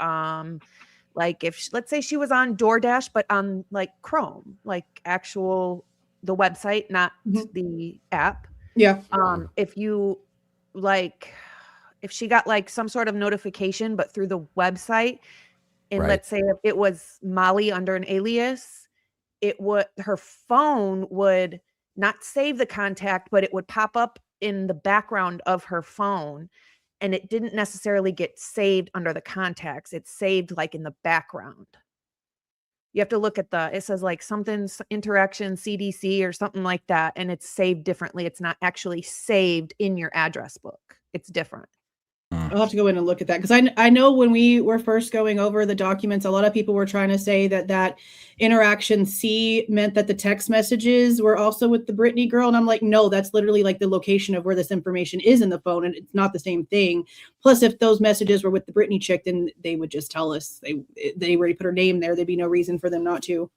like if let's say she was on DoorDash, but on like Chrome, like actual the website, not the app. Yeah. If you if she got like some sort of notification, but through the website, and let's say if it was Molly under an alias, her phone would not save the contact, but it would pop up in the background of her phone, and it didn't necessarily get saved under the contacts. It's saved like in the background. You have to look at it says like something interaction CDC or something like that, and it's saved differently. It's not actually saved in your address book. It's different. I'll have to go in and look at that, because I know when we were first going over the documents, a lot of people were trying to say that interaction C meant that the text messages were also with the Brittany girl. And I'm like, no, that's literally like the location of where this information is in the phone. And it's not the same thing. Plus, if those messages were with the Brittany chick, then they would just tell us they already put her name there. There'd be no reason for them not to.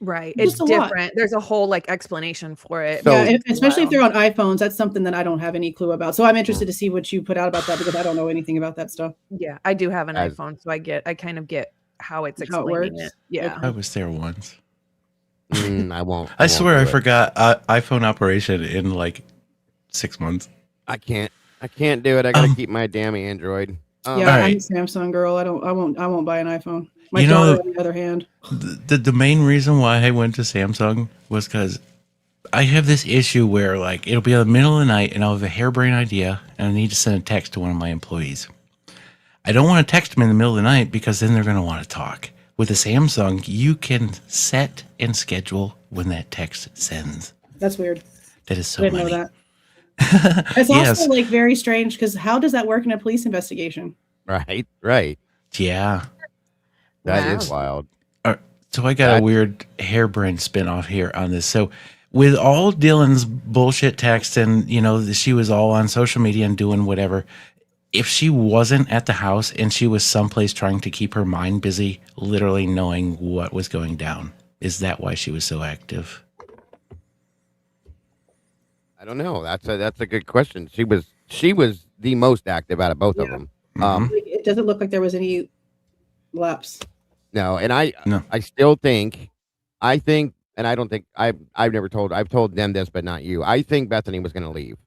Right. It's different. There's a whole like explanation for it. So, yeah, especially if they're on iPhones, that's something that I don't have any clue about. So I'm interested to see what you put out about that, because I don't know anything about that stuff. Yeah, I do have an iPhone, so I kind of get how it's explaining it. Yeah. I was there once. I won't. I swear I forgot iPhone operation in like 6 months. I can't do it. I gotta keep my damn Android. Yeah, I'm a Samsung girl. I won't buy an iPhone. My daughter, on the other hand, the main reason why I went to Samsung was because I have this issue where like it'll be in the middle of the night and I'll have a harebrained idea and I need to send a text to one of my employees. I don't want to text them in the middle of the night because then they're going to want to talk. With a Samsung, you can set and schedule when that text sends. That's weird. That is so I didn't know that. It's also like very strange, because how does that work in a police investigation? Right. Yeah. That is wild. So I got a weird harebrained spin off here on this. So with all Dylan's bullshit text and, she was all on social media and doing whatever, if she wasn't at the house and she was someplace trying to keep her mind busy, literally knowing what was going down, is that why she was so active? I don't know. That's a good question. She was the most active out of both of them. It doesn't look like there was any lapse. No, and I still think, and I don't think I've told them this, but not you. I think Bethany was going to leave.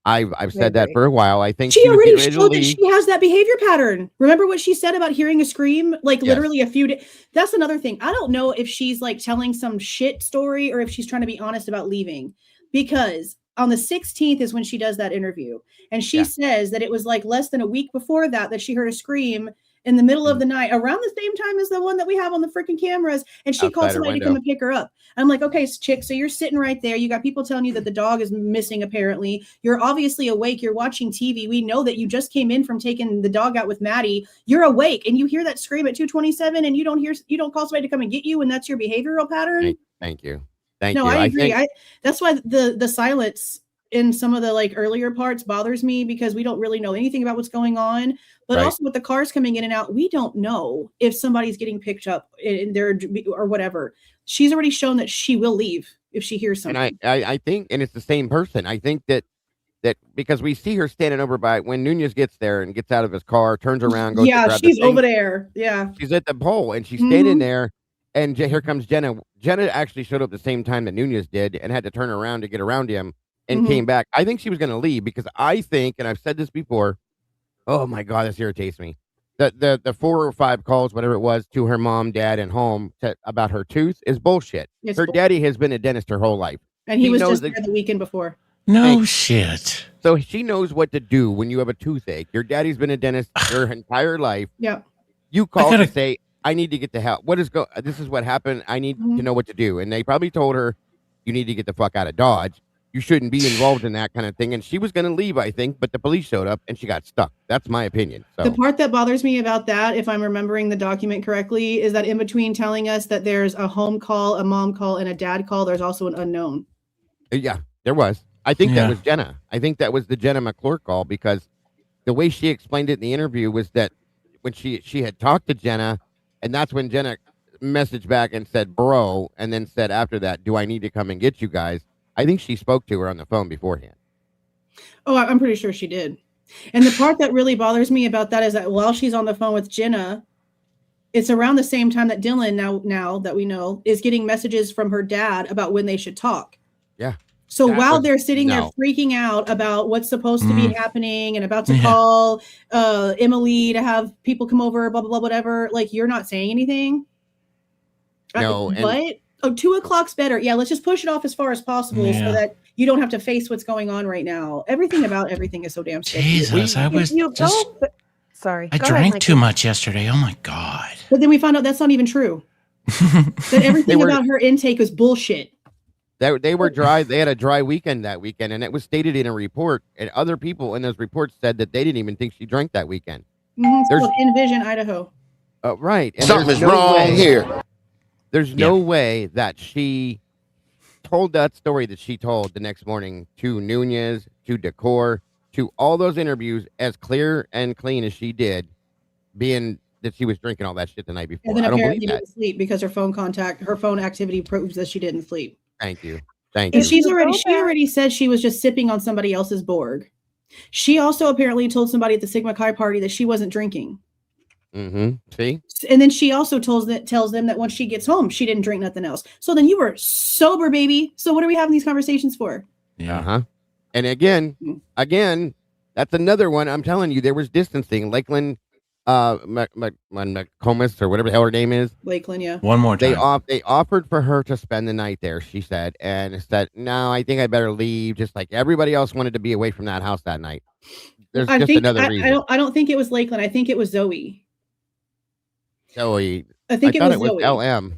I've said that for a while. I think she already showed that she has that behavior pattern. Remember what she said about hearing a scream, like literally a few days. That's another thing. I don't know if she's like telling some shit story or if she's trying to be honest about leaving, because on the 16th is when she does that interview. And she says that it was like less than a week before that she heard a scream in the middle of the night, around the same time as the one that we have on the freaking cameras. And she called somebody to come and pick her up. I'm like, okay, chick, so you're sitting right there. You got people telling you that the dog is missing, apparently. You're obviously awake. You're watching TV. We know that you just came in from taking the dog out with Maddie. You're awake and you hear that scream at 2:27 and you don't call somebody to come and get you, and that's your behavioral pattern. Thank you. No, I agree. That's why the silence in some of the like earlier parts bothers me, because we don't really know anything about what's going on. But also with the cars coming in and out, we don't know if somebody's getting picked up in there or whatever. She's already shown that she will leave if she hears something. And I think, and it's the same person. I think that because we see her standing over by when Nunez gets there and gets out of his car, turns around, goes. Yeah, she's over there. Yeah, she's at the pole and she's standing there. And here comes Jenna. Jenna actually showed up the same time that Nunez did and had to turn around to get around him and came back. I think she was going to leave because I think, and I've said this before, oh my God, this irritates me. The 4 or 5 calls, whatever it was, to her mom, dad, and home about her tooth is bullshit. Her daddy has been a dentist her whole life. And he was just there the weekend before. No shit. So she knows what to do when you have a toothache. Your daddy's been a dentist your entire life. Yeah. You call to say, I need to get the help. This is what happened. I need to know what to do. And they probably told her, you need to get the fuck out of Dodge. You shouldn't be involved in that kind of thing. And she was going to leave, I think, but the police showed up and she got stuck. That's my opinion. So. The part that bothers me about that, if I'm remembering the document correctly, is that in between telling us that there's a home call, a mom call, and a dad call, there's also an unknown. Yeah, there was. I think that was Jenna. I think that was the Jenna McClure call, because the way she explained it in the interview was that when she had talked to Jenna, and that's when Jenna messaged back and said, bro, and then said after that, do I need to come and get you guys? I think she spoke to her on the phone beforehand. Oh, I'm pretty sure she did. And the part that really bothers me about that is that while she's on the phone with Jenna, it's around the same time that Dylan, now that we know, is getting messages from her dad about when they should talk. Yeah. So while they're sitting there freaking out about what's supposed to be happening and about to call Emily to have people come over, blah, blah, blah, whatever, like, you're not saying anything. No. What? Oh, 2 o'clock's better. Yeah, let's just push it off as far as possible so that you don't have to face what's going on right now. Everything about everything is so damn sketchy. Jesus, I was just... Sorry. I drank too much yesterday. Oh, my God. But then we found out that's not even true. That everything about her intake was bullshit. They were dry. They had a dry weekend that weekend, and it was stated in a report. And other people in those reports said that they didn't even think she drank that weekend. It's called Envision, Idaho. Right. And Something is wrong here. There's no way that she told that story that she told the next morning to Nunez, to Decor, to all those interviews as clear and clean as she did, being that she was drinking all that shit the night before. And then I don't apparently believe that. didn't sleep because her phone activity proves that she didn't sleep. Thank you. Thank And you. she already said she was just sipping on somebody else's Borg. She also apparently told somebody at the Sigma Chi party that she wasn't drinking. See? And then she also tells them that once she gets home, she didn't drink nothing else. So then you were sober, baby. So what are we having these conversations for? Yeah. And again, that's another one. I'm telling you, there was distancing. Lakeland McComas, or whatever the hell her name is. Lakeland, yeah. One more time. They offered for her to spend the night there, she said, and said, no, I think I better leave. Just like everybody else wanted to be away from that house that night. There's another reason. I don't think it was Lakeland. I think it was Zoe. Zoe. I think it was Zoe. LM.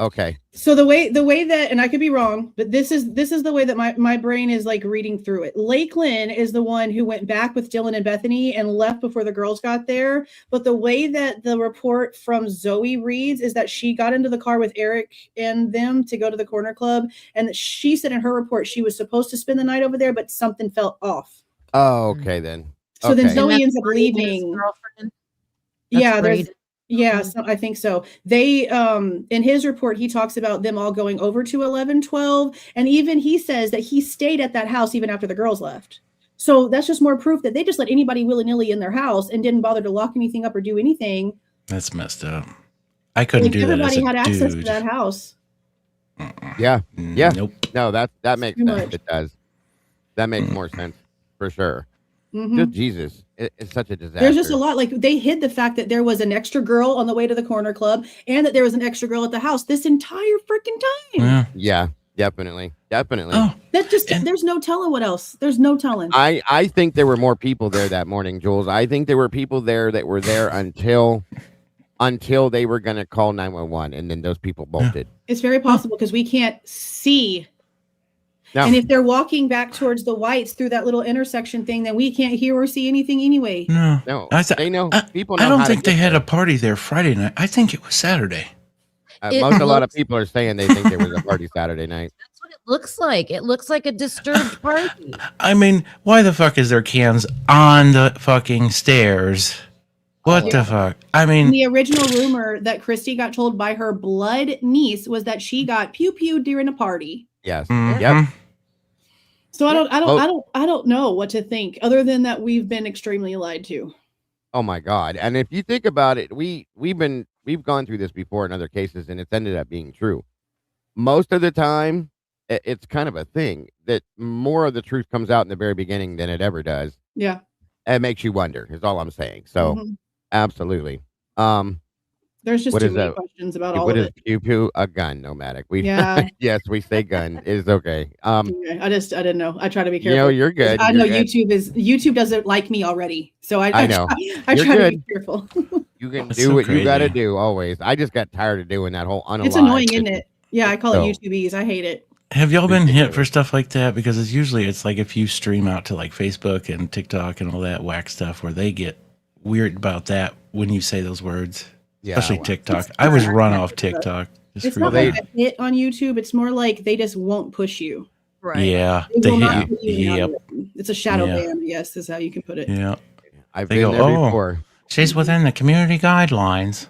Okay. So the way that, and I could be wrong, but this is the way that my brain is like reading through it. Lakeland is the one who went back with Dylan and Bethany and left before the girls got there. But the way that the report from Zoe reads is that she got into the car with Eric and them to go to the corner club. And that she said in her report, she was supposed to spend the night over there, but something felt off. Oh, okay then. So then Zoe ends up leaving. Yeah, so I think so. They, in his report, he talks about them all going over to 1112. And even he says that he stayed at that house even after the girls left. So that's just more proof that they just let anybody willy-nilly in their house and didn't bother to lock anything up or do anything. That's messed up. I couldn't do that as a Everybody had access to dude. that house. Yeah. Nope. No, that makes Too sense. much. It does. That makes more sense for sure. Good Jesus. It's such a disaster. There's just a lot. Like, they hid the fact that there was an extra girl on the way to the corner club and that there was an extra girl at the house this entire freaking time. Yeah, definitely. Oh, That just, there's no telling what else. There's no telling. I think there were more people there that morning, Jules. I think there were people there that were there until they were going to call 911, and then those people bolted. It's very possible because we can't see. No. And if they're walking back towards the whites through that little intersection thing, then we can't hear or see anything anyway. No. They know. People know. I don't how think to they get had there. a party there Friday night. I think it was Saturday. A lot of people are saying they think there was a party Saturday night. That's what it looks like. It looks like a disturbed party. I mean, why the fuck is there cans on the fucking stairs? What the fuck? I mean, the original rumor that Christy got told by her blood niece was that she got pew-pewed during a party. Yes. Mhm. Yep. So I don't know what to think other than that we've been extremely lied to. Oh my God. And if you think about it, we've gone through this before in other cases, and it's ended up being true. Most of the time, it's kind of a thing that more of the truth comes out in the very beginning than it ever does. Yeah. It makes you wonder, is all I'm saying. So absolutely. There's just What too is many that? questions about all What of is it. pew pew? A gun, nomadic. Yeah. Yes, we say gun. It is okay. Okay, I didn't know. I try to be You careful. know, you're good. I You're know good. YouTube doesn't like me already. So I know. I You're try to good. be careful. You can That's do so what you got to crazy. do always. I just got tired of doing that whole unalive. It's annoying, isn't it? Yeah, I call So- it YouTubeese. I hate it. have y'all been hit Ridiculous. for stuff like that? Because it's like if you stream out to like Facebook and TikTok and all that whack stuff where they get weird about that when you say those words. Yeah, Especially well, TikTok. I was run off TikTok. Just It's for not that. like a hit on YouTube. It's more like they just won't push you. Right. Yeah. They will They not hit put you. you in Yep. algorithm. It's a shadow Yeah. ban, yes, is how you can put it. Yeah. I've They been go, there oh, before. she's within the community guidelines.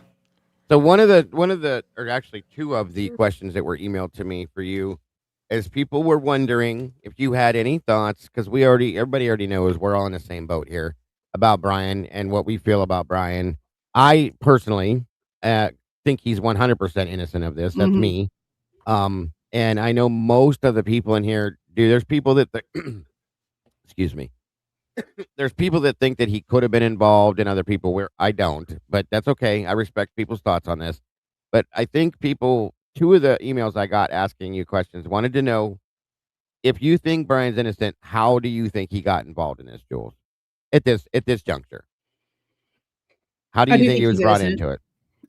So one of the, or actually two of the questions that were emailed to me for you is people were wondering if you had any thoughts, because everybody already knows we're all in the same boat here about Brian and what we feel about Brian. I personally think he's 100% innocent of this. That's me. And I know most of the people in here do. There's people that, excuse me. There's people that think that he could have been involved, and other people where I don't, but that's okay. I respect people's thoughts on this. But I think two of the emails I got asking you questions wanted to know if you think Brian's innocent, how do you think he got involved in this, Jules? At this juncture, how do I you do think think he was he's brought innocent. into it?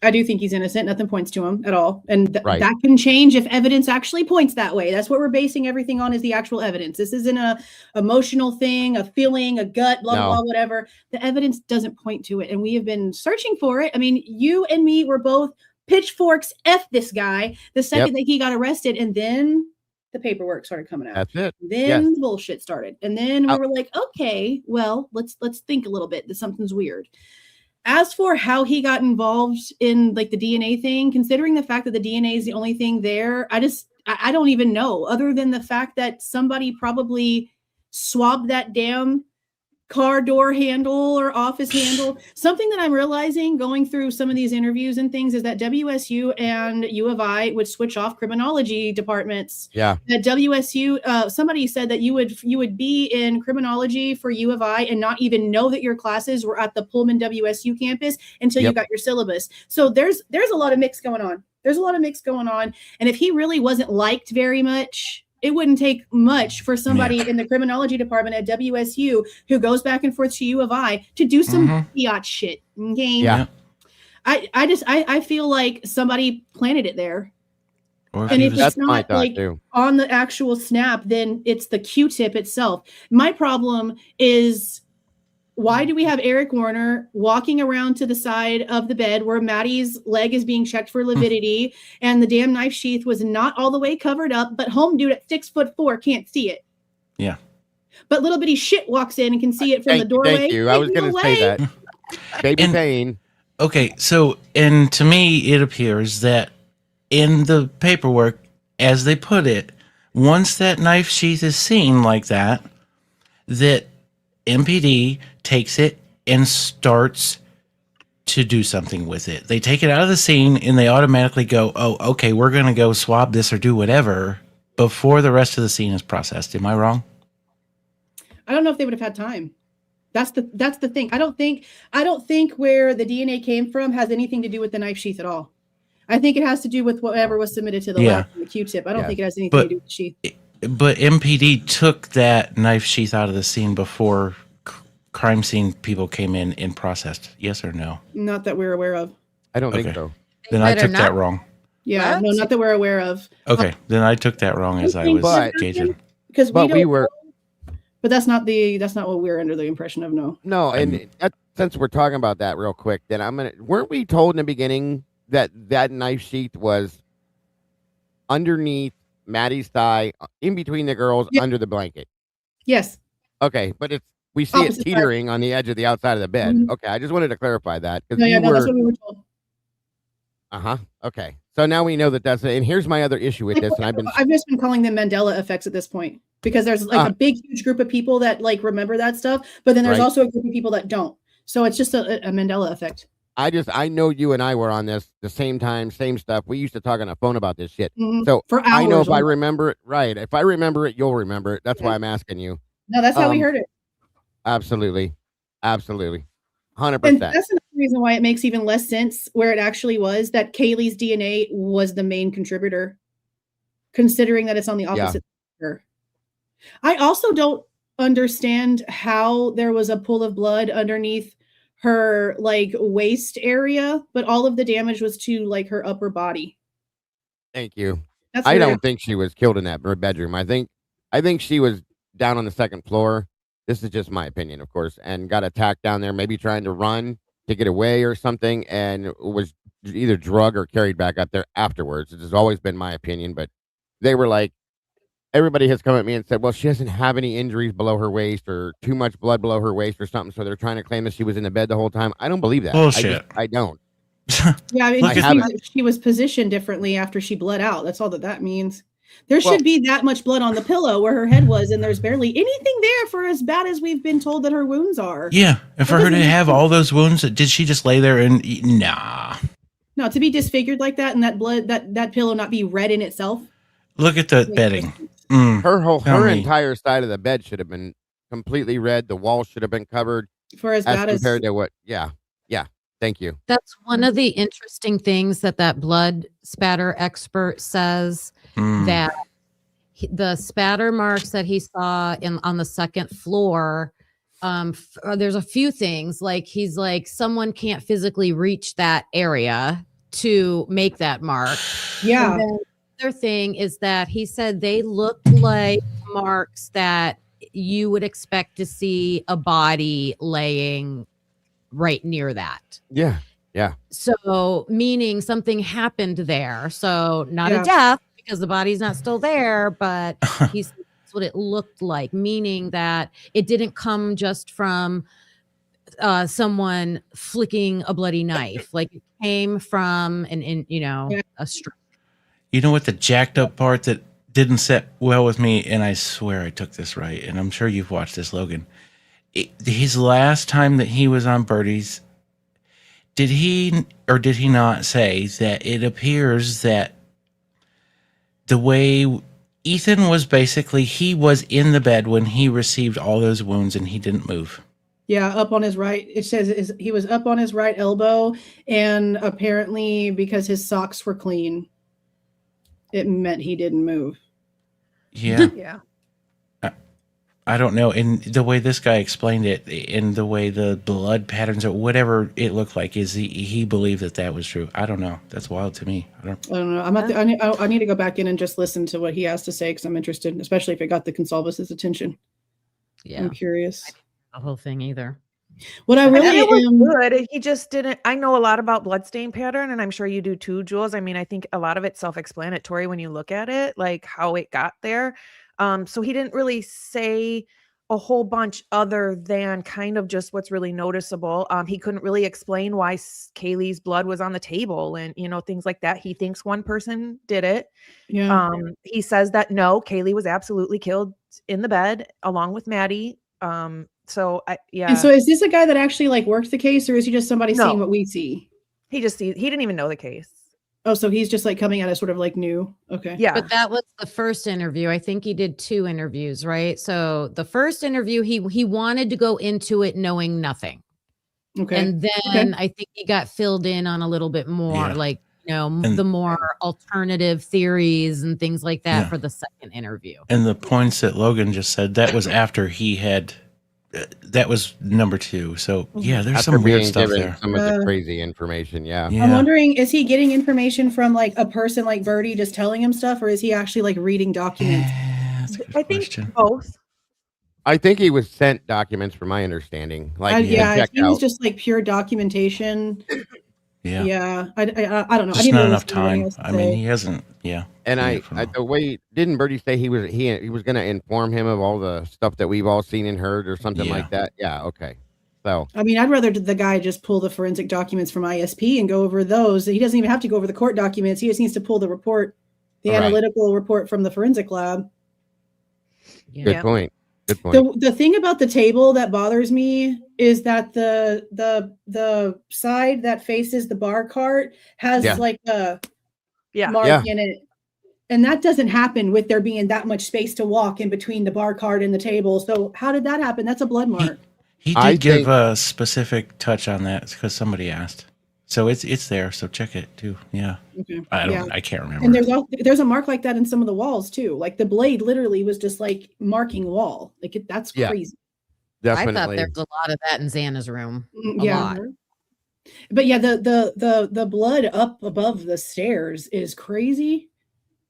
I do think he's innocent. Nothing points to him at all. And Right. that can change if evidence actually points that way. That's what we're basing everything on, is the actual evidence. This isn't a emotional thing, a feeling, a gut, blah, No. blah, whatever. The evidence doesn't point to it. And we have been searching for it. I mean, you and me were both pitchforks F this guy the second that he got arrested. And then the paperwork started coming out. That's it. Then the bullshit started. And then we were like, okay, well, let's think a little bit. That something's weird. As for how he got involved in like the DNA thing, considering the fact that the DNA is the only thing there, I don't even know, other than the fact that somebody probably swabbed that damn car door handle or office handle. Something that I'm realizing going through some of these interviews and things is that WSU and U of I would switch off criminology departments. Yeah. At WSU, somebody said that you would be in criminology for U of I and not even know that your classes were at the Pullman WSU campus until you got your syllabus. So there's a lot of mix going on. And if he really wasn't liked very much, it wouldn't take much for somebody in the criminology department at WSU who goes back and forth to U of I to do some fiat shit. Okay. Yeah. I feel like somebody planted it there. And if that's it's my not thought like too. on the actual snap, then it's the Q-tip itself. My problem is, why do we have Eric Warner walking around to the side of the bed where Maddie's leg is being checked for lividity and the damn knife sheath was not all the way covered up, but home dude at 6'4" can't see it. Yeah. But little bitty shit walks in and can see it from the doorway. Thank you. I was going to say that. Baby Payne. Okay, so, and to me, it appears that in the paperwork, as they put it, once that knife sheath is seen like that MPD takes it and starts to do something with it. They take it out of the scene and they automatically go, oh, okay, we're going to go swab this or do whatever before the rest of the scene is processed. Am I wrong? I don't know if they would have had time. That's the thing. I don't think where the DNA came from has anything to do with the knife sheath at all. I think it has to do with whatever was submitted to the lab from the Q-tip. I don't think it has anything to do with the sheath. But MPD took that knife sheath out of the scene before crime scene people came in and processed. Yes or no? Not that we're aware of. I don't think so. Then I took that wrong. Yeah, What? no, not that we're aware of. Okay, then I took that wrong as I was gauging. Because we were. But that's not what we're under the impression of. No. No, and since we're talking about that real quick, then weren't we told in the beginning that knife sheath was underneath Maddie's thigh, in between the girls, under the blanket? Yes. Okay, but we see it teetering on the edge of the outside of the bed. Mm-hmm. Okay, I just wanted to clarify that. No, that's what we were told. Okay, so now we know that's it. And here's my other issue with this, and I've just been calling them Mandela effects at this point, because there's like a big, huge group of people that like remember that stuff, but then there's also a group of people that don't. So it's just a Mandela effect. I know you and I were on this the same time, same stuff. We used to talk on the phone about this shit. Mm-hmm. So for hours, I know if I remember it right. If I remember it, you'll remember it. That's why I'm asking you. No, that's how we heard it. Absolutely. 100%. And that's another reason why it makes even less sense where it actually was that Kaylee's DNA was the main contributor, considering that it's on the opposite. I also don't understand how there was a pool of blood underneath her like waist area, but all of the damage was to like her upper body. Thank you. That's I don't think she was killed in that bedroom. I think she was down on the second floor. This is just my opinion, of course, and got attacked down there, maybe trying to run to get away or something, and was either drugged or carried back up there afterwards. It has always been my opinion, but they were like, everybody has come at me and said, well, she doesn't have any injuries below her waist or too much blood below her waist or something. So they're trying to claim that she was in the bed the whole time. I don't believe that. Bullshit. I don't. Yeah, I mean, I haven't. she was positioned differently after she bled out. That's all that means. There should be that much blood on the pillow where her head was, and there's barely anything there for as bad as we've been told that her wounds are. Yeah, and for her to have all those wounds, did she just lay there and nah? No, to be disfigured like that and that blood, that pillow not be red in itself. Look at the bedding. Her entire side of the bed should have been completely red. The wall should have been covered. For as bad as compared to what? Yeah. Thank you. That's one of the interesting things that blood spatter expert says, that the spatter marks that he saw on the second floor, there's a few things, like he's like, someone can't physically reach that area to make that mark. Yeah. And then the other thing is that he said they looked like marks that you would expect to see a body laying right near that. Yeah. So meaning something happened there. So not a death because the body's not still there, but that's what it looked like, meaning that it didn't come just from someone flicking a bloody knife. Like it came from a stroke. You know what, the jacked up part that didn't sit well with me, and I swear I took this right, and I'm sure you've watched this, Logan. His last time that he was on Birdie's, did he or did he not say that it appears that the way Ethan was basically, he was in the bed when he received all those wounds and he didn't move? Yeah, up on his right. It says he was up on his right elbow, and apparently because his socks were clean, it meant he didn't move. Yeah. Yeah. I don't know. And the way this guy explained it, and the way the blood patterns or whatever it looked like, is he believed that was true. I don't know. That's wild to me. I don't know. I need to go back in and just listen to what he has to say because I'm interested, especially if it got the Consalvus's attention. Yeah, I'm curious. The whole thing either. What I really good. He just didn't. I know a lot about bloodstain pattern, and I'm sure you do too, Jules. I mean, I think a lot of it's self-explanatory when you look at it, like how it got there. So he didn't really say a whole bunch other than kind of just what's really noticeable. He couldn't really explain why Kaylee's blood was on the table and, things like that. He thinks one person did it. Yeah. He says that no, Kaylee was absolutely killed in the bed along with Maddie. And so is this a guy that actually worked the case, or is he just somebody seeing what we see? He didn't even know the case. Oh, so he's just coming at us sort of new. Okay. Yeah. But that was the first interview. I think he did 2 interviews, right? So the first interview, he wanted to go into it knowing nothing. Okay. And then I think he got filled in on a little bit more, the more alternative theories and things like that for the second interview. And the points that Logan just said, that was after he had, that was number 2. So there's after some weird stuff there. Some of the crazy information. Yeah. I'm wondering, is he getting information from a person like Birdie just telling him stuff, or is he actually reading documents? I think both. I think he was sent documents, from my understanding. It was just pure documentation. Yeah. I don't know. Just not enough time. I mean, he hasn't. Yeah. And the way, didn't Birdie say he was going to inform him of all the stuff that we've all seen and heard or something like that? Yeah. Okay. So I mean, I'd rather the guy just pull the forensic documents from ISP and go over those. He doesn't even have to go over the court documents. He just needs to pull the report, the analytical report from the forensic lab. Yeah. Good point. Good point. The thing about the table that bothers me is that the side that faces the bar cart has a mark in it. And that doesn't happen with there being that much space to walk in between the bar cart and the table. So how did that happen? That's a blood mark. He did give a specific touch on that because somebody asked. So it's there. So check it too. Yeah. Okay. I can't remember. And there's a mark like that in some of the walls too. The blade literally was just marking wall. That's crazy. Definitely. I thought there was a lot of that in Xana's room. A lot. But the blood up above the stairs is crazy.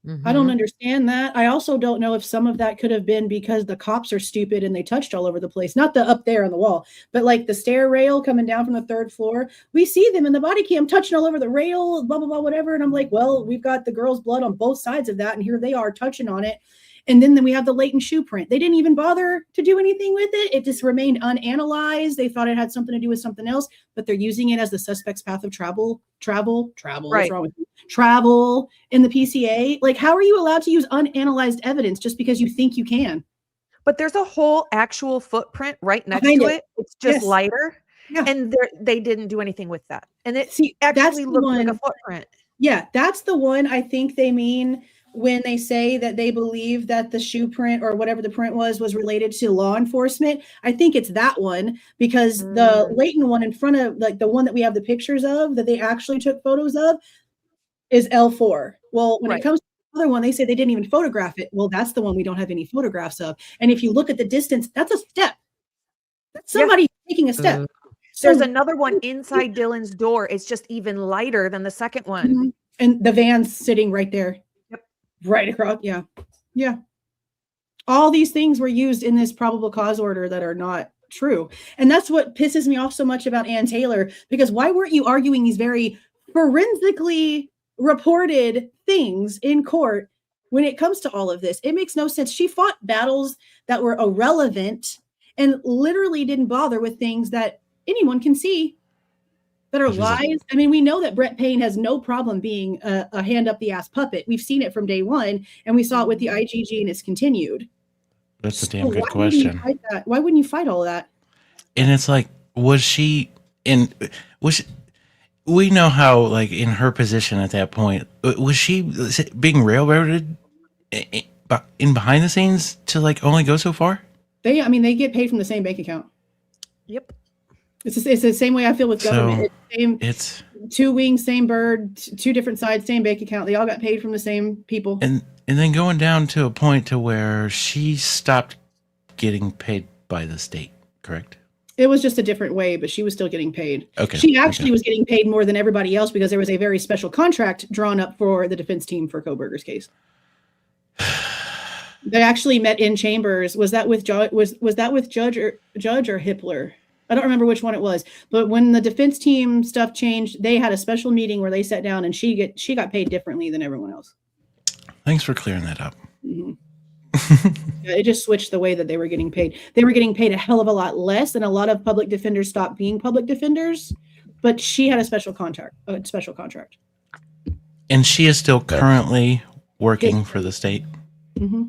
Mm-hmm. I don't understand that. I also don't know if some of that could have been because the cops are stupid and they touched all over the place. Not the up there on the wall, but the stair rail coming down from the 3rd floor. We see them in the body cam touching all over the rail, blah, blah, blah, whatever. And I'm well, we've got the girl's blood on both sides of that. And here they are touching on it. And then we have the latent shoe print. They didn't even bother to do anything with it. It just remained unanalyzed. They thought it had something to do with something else, but they're using it as the suspect's path of travel. Right. What's wrong with you? Travel in the PCA. Like, how are you allowed to use unanalyzed evidence just because you think you can? But there's a whole actual footprint right next Behind to it. it. It's just Yes. lighter. Yeah. And they didn't do anything with that. And it that's actually the looks like a one. footprint. Yeah, that's the one I think they mean when they say that they believe that the shoe print or whatever the print was related to law enforcement. I think it's that one, because the latent one in front of, like, the one that we have the pictures of that they actually took photos of is L4. Well, when it comes to the other one, they say they didn't even photograph it. Well, that's the one we don't have any photographs of. And if you look at the distance, that's a step. That's somebody taking a step. There's another one inside Dylan's door. It's just even lighter than the second one. Mhm. And the van's sitting right there. Yep. Right across. Yeah. Yeah. All these things were used in this probable cause order that are not true. And that's what pisses me off so much about Ann Taylor, because why weren't you arguing these very forensically reported things in court when it comes to all of this? It makes no sense. She fought battles that were irrelevant and literally didn't bother with things that anyone can see that are lies. I mean, we know that Brett Payne has no problem being a hand up the ass puppet. We've seen it from day one, and we saw it with the IGG, and it's continued. That's a damn good question. Why wouldn't you fight all of that? And it's like, we know how, like, in her position at that point, was she being railroaded in behind the scenes to, like, only go so far? They get paid from the same bank account. Yep. It's the same way I feel with government. It's two wings, same bird, two different sides, same bank account. They all got paid from the same people. And then going down to a point to where she stopped getting paid by the state, correct? It was just a different way, but she was still getting paid. Okay. She actually was getting paid more than everybody else because there was a very special contract drawn up for the defense team for Kohberger's case. They actually met in chambers. Was that with Judge or Hippler? I don't remember which one it was. But when the defense team stuff changed, they had a special meeting where they sat down, and she got paid differently than everyone else. Thanks for clearing that up. Mm-hmm. It just switched the way that they were getting paid. They were getting paid a hell of a lot less, and a lot of public defenders stopped being public defenders. But she had a special contract. And she is still currently working for the state. Mm-hmm.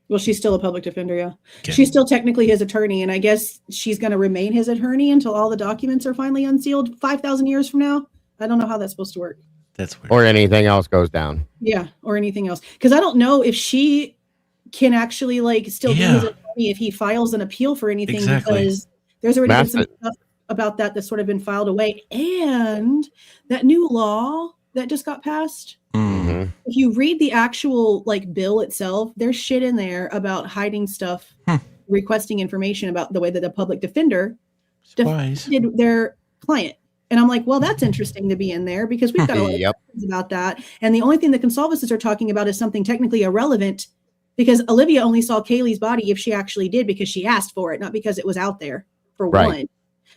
Well, she's still a public defender, yeah. Okay. She's still technically his attorney, and I guess she's going to remain his attorney until all the documents are finally unsealed 5,000 years from now. I don't know how that's supposed to work. That's weird. Or anything else goes down. Yeah, or anything else. Because I don't know if she can actually, like, still be his attorney if he files an appeal for anything. Exactly. Because there's already been some stuff about that that's sort of been filed away. And that new law that just got passed, if you read the actual, like, bill itself, there's shit in there about hiding stuff, requesting information about the way that the public defender defended their client. And I'm like, well, that's interesting to be in there, because we've got a lot of questions about that. And the only thing the consolvences are talking about is something technically irrelevant, because Olivia only saw Kaylee's body if she actually did, because she asked for it, not because it was out there, for one.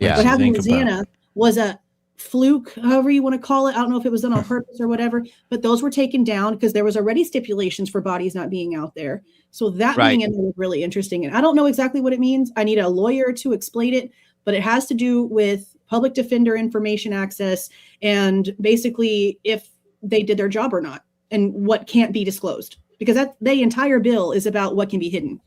Yeah. What happened with Xana was a fluke, however you want to call it. I don't know if it was done on purpose or whatever, but those were taken down because there was already stipulations for bodies not being out there. So that being in there was really interesting. And I don't know exactly what it means. I need a lawyer to explain it, but it has to do with public defender information access and basically if they did their job or not and what can't be disclosed, because the entire bill is about what can be hidden.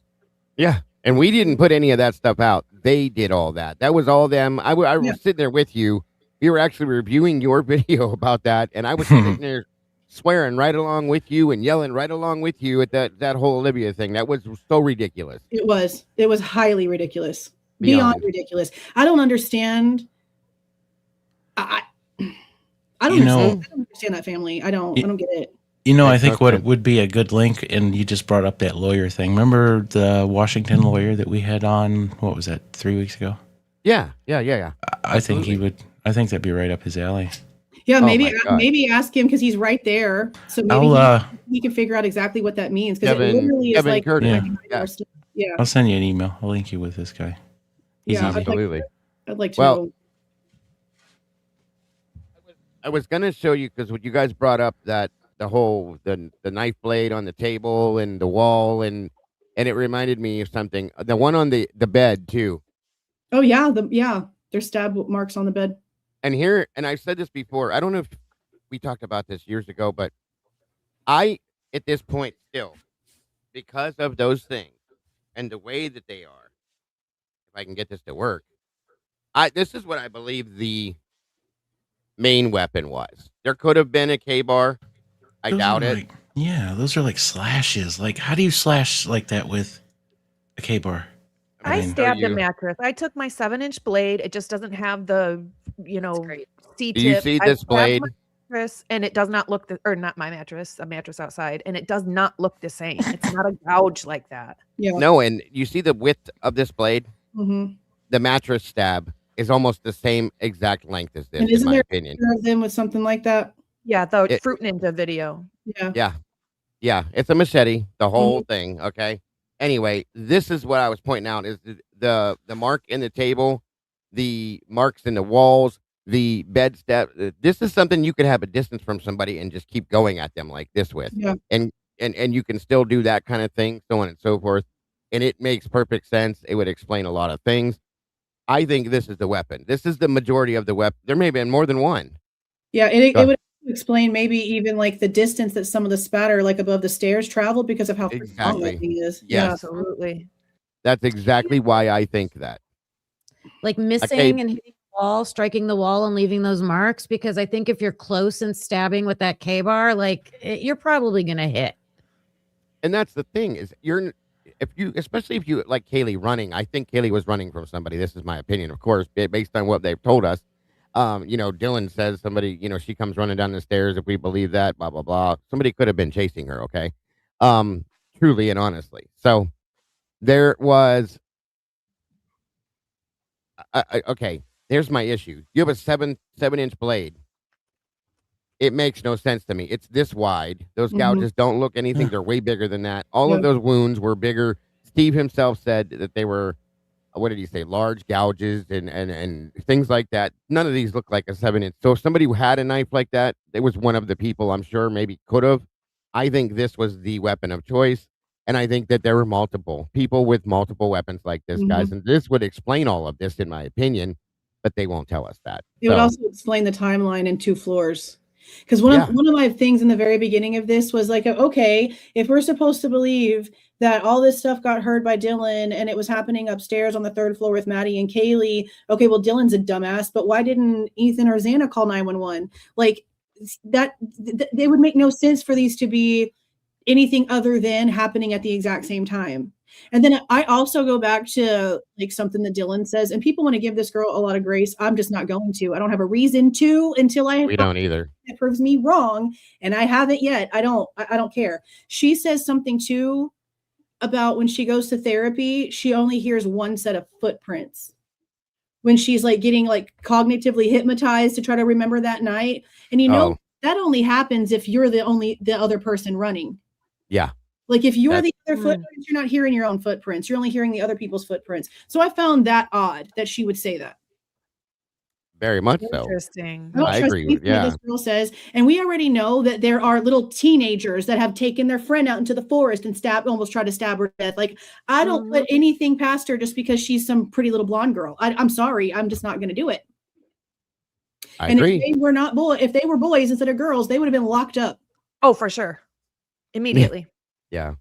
Yeah. And we didn't put any of that stuff out. They did all that. That was all them. I was sitting there with you. We were actually reviewing your video about that, and I was sitting there swearing right along with you and yelling right along with you at that whole Olivia thing. That was so ridiculous. It was highly ridiculous. Beyond ridiculous. I don't understand. I don't understand that family. I don't get it. You know, I think what would be a good link, and you just brought up that lawyer thing. Remember the Washington lawyer that we had on, what was that, 3 weeks ago? Yeah. I think he would. I think that'd be right up his alley. Yeah, maybe ask him, because he's right there. So maybe he can figure out exactly what that means. Because it literally is like, I'll send you an email. I'll link you with this guy. He's easy. Absolutely. I'd like to know. I was going to show you, because what you guys brought up, that the knife blade on the table and the wall, and it reminded me of something. The one on the bed too. Oh yeah, there's stab marks on the bed. And here, and I've said this before. I don't know if we talked about this years ago, but I, at this point, still, because of those things and the way that they are, if I can get this to work, this is what I believe the main weapon was. There could have been a K-bar. I doubt it. Yeah, those are like slashes. Like, how do you slash like that with a K-bar? I stabbed a mattress. I took my 7-inch blade. It just doesn't have the, C-tip. Do you see this blade? Mattress, and it does not look or not my mattress, a mattress outside, and it does not look the same. It's not a gouge like that. Yeah. No, and you see the width of this blade? Mm-hmm. The mattress stab is almost the same exact length as this, and isn't in my there opinion. Of them with something like that? Yeah, the Fruit Ninja video. Yeah. It's a machete, the whole thing. Okay. Anyway, this is what I was pointing out: is the mark in the table, the marks in the walls, the bed step. This is something you could have a distance from somebody and just keep going at them like this with, and you can still do that kind of thing, so on and so forth. And it makes perfect sense. It would explain a lot of things. I think this is the weapon. This is the majority of the weapon. There may have been more than one. Yeah, it would explain maybe even like the distance that some of the spatter like above the stairs traveled because of how strong that thing is. Yes. Yeah, absolutely. That's exactly why I think that. Like missing and hitting the wall, striking the wall and leaving those marks, because I think if you're close and stabbing with that K-bar, like you're probably going to hit. And that's the thing is especially if you like Kaylee running, I think Kaylee was running from somebody. This is my opinion, of course, based on what they've told us. Dylan says somebody, she comes running down the stairs. If we believe that, blah, blah, blah. Somebody could have been chasing her. Okay. Truly and honestly. So there was, okay, here's my issue. You have a 7-inch blade. It makes no sense to me. It's this wide. Those gouges don't look anything. They're way bigger than that. All of those wounds were bigger. Steve himself said that they were, what did he say? Large gouges and things like that. None of these look like a 7-inch. So if somebody had a knife like that, it was one of the people, I'm sure, maybe could have. I think this was the weapon of choice. And I think that there were multiple people with multiple weapons like this, guys. And this would explain all of this, in my opinion, but they won't tell us that. It would also explain the timeline in 2 floors. Because one of my things in the very beginning of this was like, okay, if we're supposed to believe that all this stuff got heard by Dylan and it was happening upstairs on the 3rd floor with Maddie and Kaylee, okay, well, Dylan's a dumbass, but why didn't Ethan or Xana call 911? Like that, they would make no sense for these to be anything other than happening at the exact same time. And then I also go back to like something that Dylan says, and people want to give this girl a lot of grace. I'm just not going to. I don't have a reason to until we don't either. It proves me wrong, and I haven't yet. I don't care. She says something too about when she goes to therapy, she only hears one set of footprints when she's like getting like cognitively hypnotized to try to remember that night. And that only happens if you're the other person running. Yeah. Like if you're the other footprints, you're not hearing your own footprints. You're only hearing the other people's footprints. So I found that odd that she would say that. Very much so. Interesting. I agree with this girl says, and we already know that there are little teenagers that have taken their friend out into the forest and almost tried to stab her to death. Like I don't put anything past her just because she's some pretty little blonde girl. I'm sorry, I'm just not going to do it. I agree. If they were boys instead of girls, they would have been locked up. Oh, for sure. Immediately. Yeah.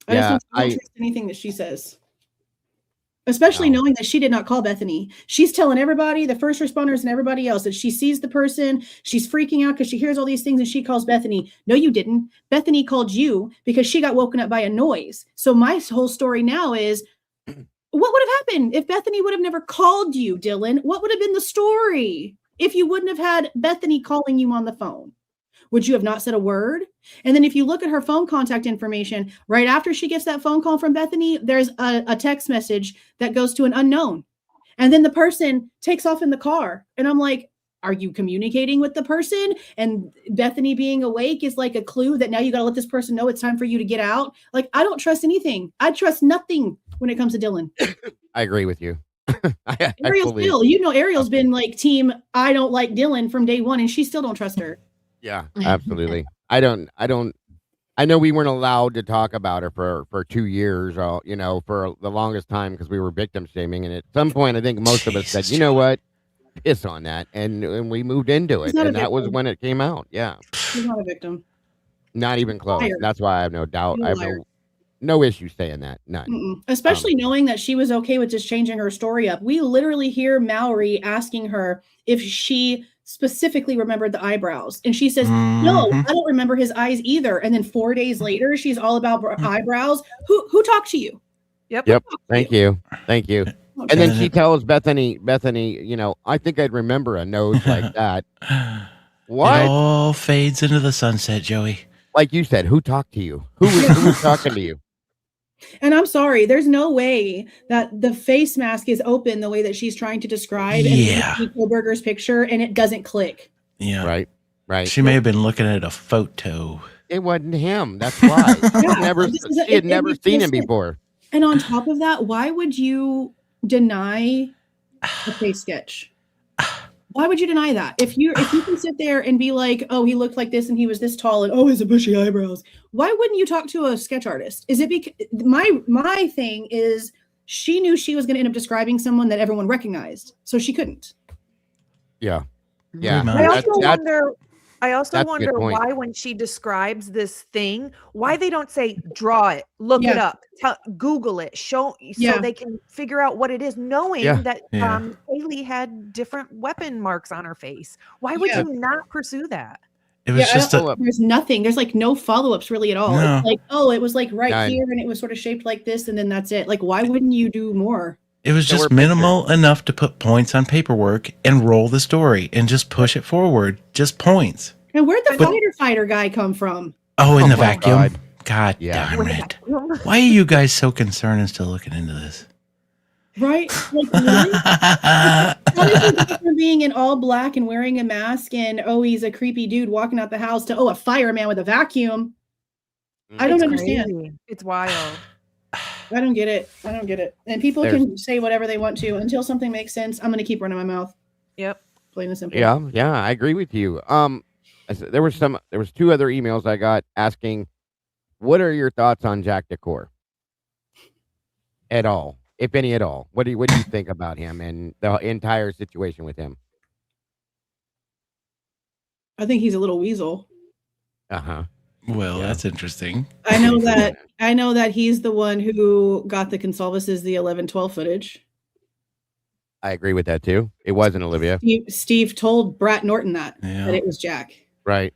I just don't trust anything that she says. Especially knowing that she did not call Bethany. She's telling everybody, the first responders and everybody else, that she sees the person. She's freaking out because she hears all these things and she calls Bethany. No, you didn't. Bethany called you because she got woken up by a noise. So my whole story now is, what would have happened if Bethany would have never called you, Dylan? What would have been the story if you wouldn't have had Bethany calling you on the phone? Would you have not said a word? And then if you look at her phone contact information, right after she gets that phone call from Bethany, there's a text message that goes to an unknown. And then the person takes off in the car. And I'm like, are you communicating with the person? And Bethany being awake is like a clue that now you got to let this person know it's time for you to get out. Like, I don't trust anything. I trust nothing when it comes to Dylan. I agree with you. Ariel's been like team, I don't like Dylan from day one, and she still don't trust her. Yeah, absolutely. I know we weren't allowed to talk about her for 2 years, for the longest time because we were victim shaming. And at some point, I think most of us said, Jesus, you know what, piss on that, and we moved into He's it, not a and that was victim. when it came out. Yeah, He's not a victim. not even close. Liar. That's why I have no doubt. He's I a have liar. no issue saying that. None. Especially knowing that she was okay with just changing her story up. We literally hear Mallory asking her if she specifically remembered the eyebrows. And she says, no, I don't remember his eyes either. And then 4 days later, she's all about eyebrows. Who talked to you? Yep. Thank you. And then she tells Bethany, I think I'd remember a nose like that. What? It all fades into the sunset, Joey. Like you said, who talked to you? Who was talking to you? And I'm sorry, there's no way that the face mask is open the way that she's trying to describe. Yeah. And Kohlberger's picture, and it doesn't click. Yeah. Right. She may have been looking at a photo. It wasn't him. That's why. She had never seen him before. And on top of that, why would you deny a face sketch? Why would you deny that? If you can sit there and be like, oh, he looked like this and he was this tall and oh, he's a bushy eyebrows. Why wouldn't you talk to a sketch artist? Is it because my thing is she knew she was going to end up describing someone that everyone recognized, so she couldn't. Yeah. I also wonder why, when she describes this thing, why they don't say draw it, look it up, Google it, so they can figure out what it is, knowing that Haley had different weapon marks on her face. Why would you not pursue that? It was just there's nothing. There's like no follow-ups really at all. No. It's like, oh, it was like right here and it was sort of shaped like this and then that's it. Like, why wouldn't you do more? It was just minimal enough to put points on paperwork and roll the story and just push it forward. Just points. And where'd the fighter guy come from? Oh, in the vacuum. God Yeah. damn it. Why are you guys so concerned and still looking into this? Right? Like, really? How did you go from being in all black and wearing a mask and, oh, he's a creepy dude walking out the house to, oh, a fireman with a vacuum? I don't understand. Crazy. It's wild. I don't get it. And people can say whatever they want to until something makes sense. I'm going to keep running my mouth. Yep. Plain and simple. Yeah, I agree with you. There was 2 other emails I got asking, what are your thoughts on Jack Decor? At all, if any at all. What do you think about him and the entire situation with him? I think he's a little weasel. Uh-huh. Well, that's interesting. I know that he's the one who got the Consalves's the 11-12 footage. I agree with that too. It wasn't Olivia. Steve told Brat Norton that it was Jack. Right.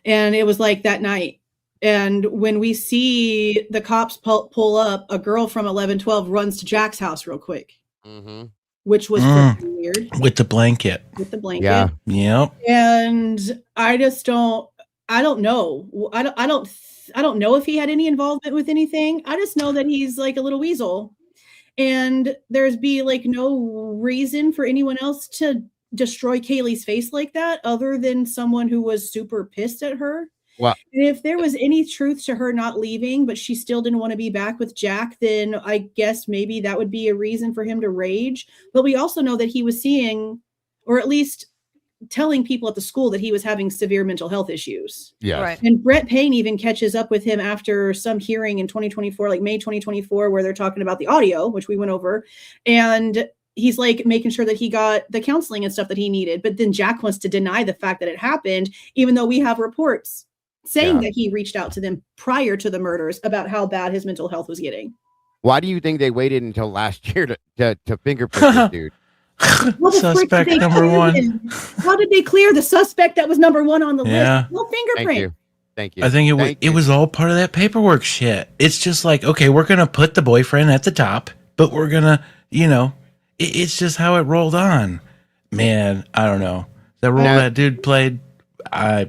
And it was like that night. And when we see the cops pull up, a girl from 11-12 runs to Jack's house real quick, which was weird. With the blanket. Yeah. Yep. And I don't know. I don't know if he had any involvement with anything. I just know that he's like a little weasel. And there's like no reason for anyone else to destroy Kaylee's face like that other than someone who was super pissed at her. Well, and if there was any truth to her not leaving, but she still didn't want to be back with Jack, then I guess maybe that would be a reason for him to rage. But we also know that he was seeing, or at least telling people at the school, that he was having severe mental health issues. Yeah. Right. And Brett Payne even catches up with him after some hearing in 2024, like May 2024, where they're talking about the audio, which we went over. And he's like making sure that he got the counseling and stuff that he needed. But then Jack wants to deny the fact that it happened, even though we have reports saying that he reached out to them prior to the murders about how bad his mental health was getting. Why do you think they waited until last year to fingerprint this dude? Suspect number 1. How did they clear the suspect that was number 1 on the list? No fingerprint. Thank you. I think it was all part of that paperwork shit. It's just like, okay, we're going to put the boyfriend at the top, but we're going to, it's just how it rolled on. Man, I don't know. That role that dude played, I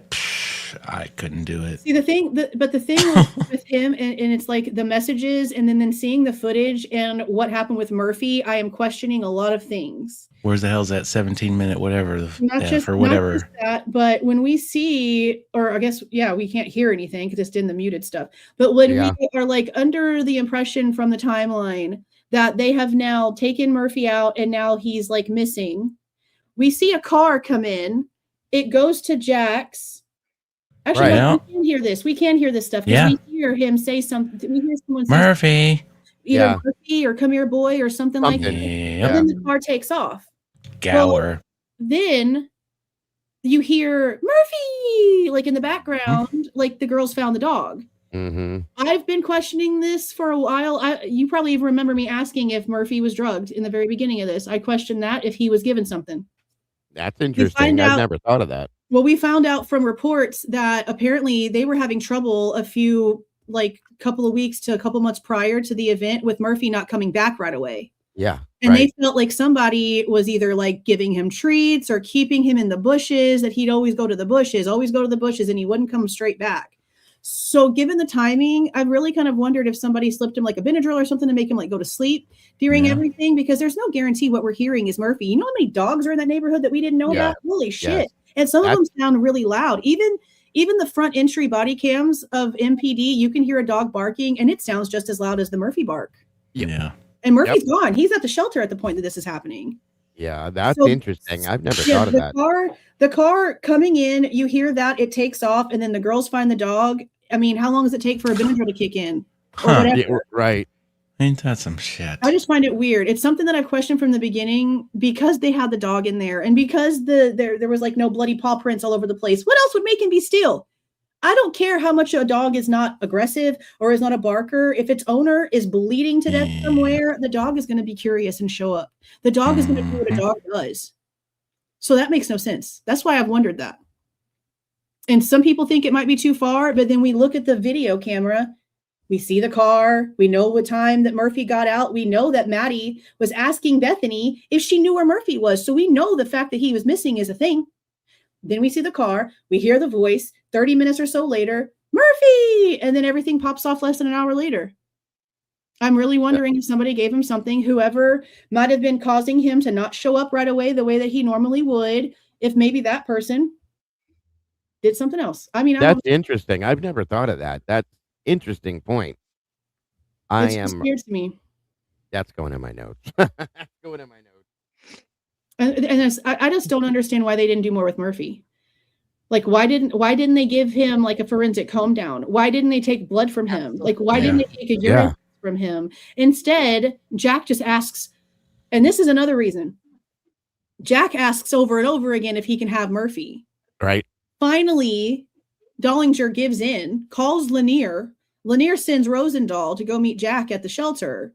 couldn't do it. See, the thing with him, and it's like the messages, and then seeing the footage and what happened with Murphy, I am questioning a lot of things. Where's the hell's that 17-minute whatever? Not just that, but when we see, or I guess, we can't hear anything because it's in the muted stuff. But when we are like under the impression from the timeline that they have now taken Murphy out and now he's like missing, we see a car come in. It goes to Jack's. Actually, Right. no, we can hear this. We can hear this stuff because Yeah. we hear him say something. We hear someone say Murphy. either Yeah. Murphy or come here, boy, or something like that. Yep. And then the car takes off. Gower. Then you hear Murphy like in the background, like the girls found the dog. Mm-hmm. I've been questioning this for a while. You probably even remember me asking if Murphy was drugged in the very beginning of this. I questioned that if he was given something. That's interesting. I've never thought of that. Well, we found out from reports that apparently they were having trouble couple of weeks to a couple months prior to the event with Murphy not coming back right away. Yeah. And they felt like somebody was either like giving him treats or keeping him in the bushes, that he'd always go to the bushes, and he wouldn't come straight back. So given the timing, I've really kind of wondered if somebody slipped him like a Benadryl or something to make him like go to sleep during everything, because there's no guarantee what we're hearing is Murphy. You know how many dogs are in that neighborhood that we didn't know about? Holy shit. And some of them sound really loud. Even the front entry body cams of MPD, you can hear a dog barking and it sounds just as loud as the Murphy bark. Yeah. And Murphy's gone. He's at the shelter at the point that this is happening. Yeah, that's interesting. I've never thought of that. The car coming in, you hear that, it takes off, and then the girls find the dog. I mean, how long does it take for a Benadryl to kick in? Or whatever. Yeah, right. Ain't that some shit? I just find it weird. It's something that I've questioned from the beginning because they had the dog in there and because there was like no bloody paw prints all over the place. What else would make him be still? I don't care how much a dog is not aggressive or is not a barker. If its owner is bleeding to death somewhere, the dog is going to be curious and show up. The dog is going to do what a dog does. So that makes no sense. That's why I've wondered that. And some people think it might be too far, but then we look at the video camera. We see the car. We know what time that Murphy got out. We know that Maddie was asking Bethany if she knew where Murphy was. So we know the fact that he was missing is a thing. Then we see the car. We hear the voice. 30 minutes or so later, Murphy! And then everything pops off less than an hour later. I'm really wondering if somebody gave him something, whoever might have been causing him to not show up right away the way that he normally would, if maybe that person did something else. I mean, that's interesting. I've never thought of that. That's interesting point. It's weird to me. That's going in my notes. That's going in my notes. And I just don't understand why they didn't do more with Murphy. Like, why didn't they give him like a forensic comb down? Why didn't they take blood from him? Like, why didn't they take a urine from him? Instead, Jack just asks, and this is another reason. Jack asks over and over again if he can have Murphy. Right. Finally, Dollinger gives in, calls Lanier. Lanier sends Rosendahl to go meet Jack at the shelter.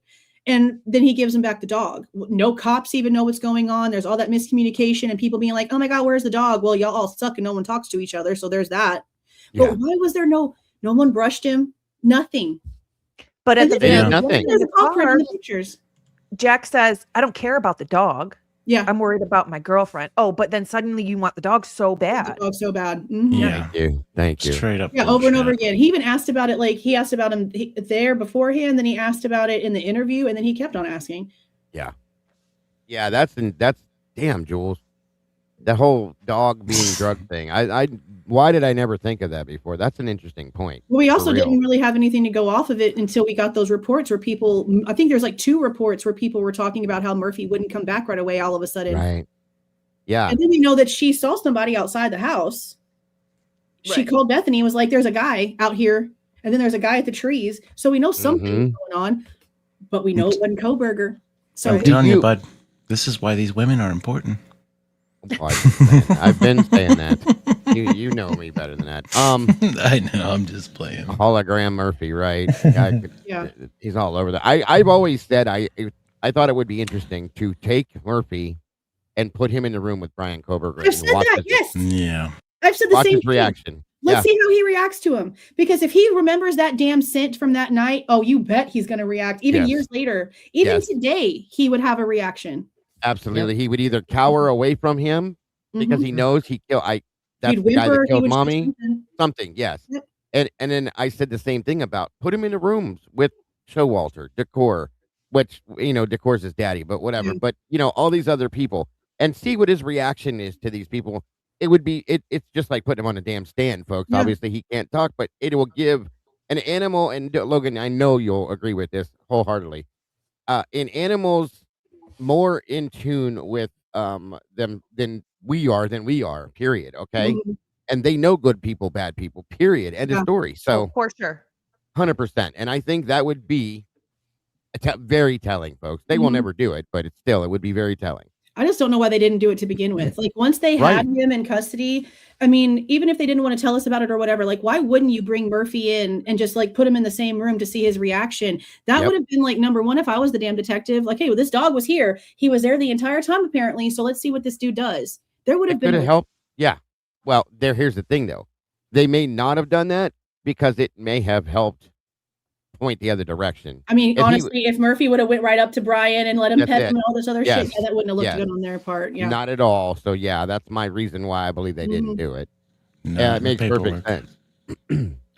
And then he gives him back the dog. No cops even know what's going on. There's all that miscommunication and people being like, oh my God, where's the dog? Well, y'all all suck and no one talks to each other. So there's that. Yeah. But why was there no one brushed him? Nothing. But at the very nothing. There's a paw print in the pictures. Jack says, I don't care about the dog. Yeah. I'm worried about my girlfriend. Oh, but then suddenly you want the dog so bad. The dog so bad. Mm-hmm. Yeah. Thank you. Straight up. Yeah, bullshit. over and over again. He even asked about it. Like, he asked about him there beforehand. Then he asked about it in the interview. And then he kept on asking. Yeah. Yeah, that's damn, Jules. The whole dog being drug thing. Why did I never think of that before? That's an interesting point. Well, we also didn't really have anything to go off of it until we got those reports where people, I think there's like 2 reports where people were talking about how Murphy wouldn't come back right away all of a sudden. Right. Yeah. And then we know that she saw somebody outside the house. She called Bethany and was like, there's a guy out here. And then there's a guy at the trees. So we know something's going on, but we know it wasn't Koberger. So I'm telling you, bud, this is why these women are important. I've been saying that. You know me better than that. I know. I'm just playing. Hologram Murphy, right? Yeah. He's all over that. I've always said I thought it would be interesting to take Murphy and put him in the room with Brian Koberger. I've said that, yes. Yeah. I've said the same his thing. reaction. Let's see how he reacts to him. Because if he remembers that damn scent from that night, oh, you bet he's going to react. Even years later, even today, he would have a reaction. Absolutely. He would either cower away from him because he knows he killed. That's the guy that killed mommy. Something, yes. Yep. And then I said the same thing about put him in the rooms with Showalter, Decor, which, Decor's his daddy, but whatever. But, all these other people, and see what his reaction is to these people. It would be, it's just like putting him on a damn stand, folks. Yeah. Obviously, he can't talk, but it will give an animal, and Logan, I know you'll agree with this wholeheartedly. In animals more in tune with them than we are, period. Okay. and they know good people, bad people, period. End of story. So for sure. 100%. And I think that would be very telling, folks. They will never do it, but it would be very telling. I just don't know why they didn't do it to begin with. Like once they had him in custody, I mean, even if they didn't want to tell us about it or whatever, like why wouldn't you bring Murphy in and just like put him in the same room to see his reaction? That would have been like number one if I was the damn detective. Like, hey, well, this dog was here. He was there the entire time apparently. So let's see what this dude does. There would have been help. Yeah. Well, here's the thing though. They may not have done that because it may have helped point the other direction. I mean, honestly, if Murphy would have went right up to Brian and let him pet him and all this other shit, that wouldn't have looked good on their part. Yeah, not at all. So that's my reason why I believe they didn't do it. It makes perfect sense.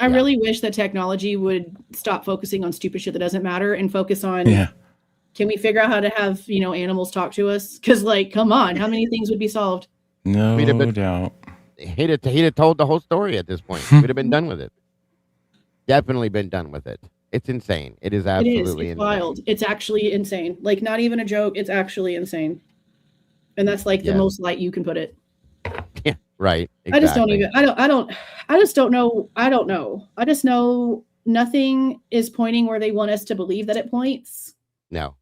I really wish that technology would stop focusing on stupid shit that doesn't matter and focus on. Can we figure out how to have animals talk to us? Because like, come on, how many things would be solved? No doubt. He'd have told the whole story at this point. We'd have been done with it. Definitely been done with it. It's insane. It is absolutely It's wild. It's actually insane. Like not even a joke. It's actually insane. And that's like the most light you can put it. Yeah, right. Exactly. I just don't know. I don't know. I just know nothing is pointing where they want us to believe that it points. No.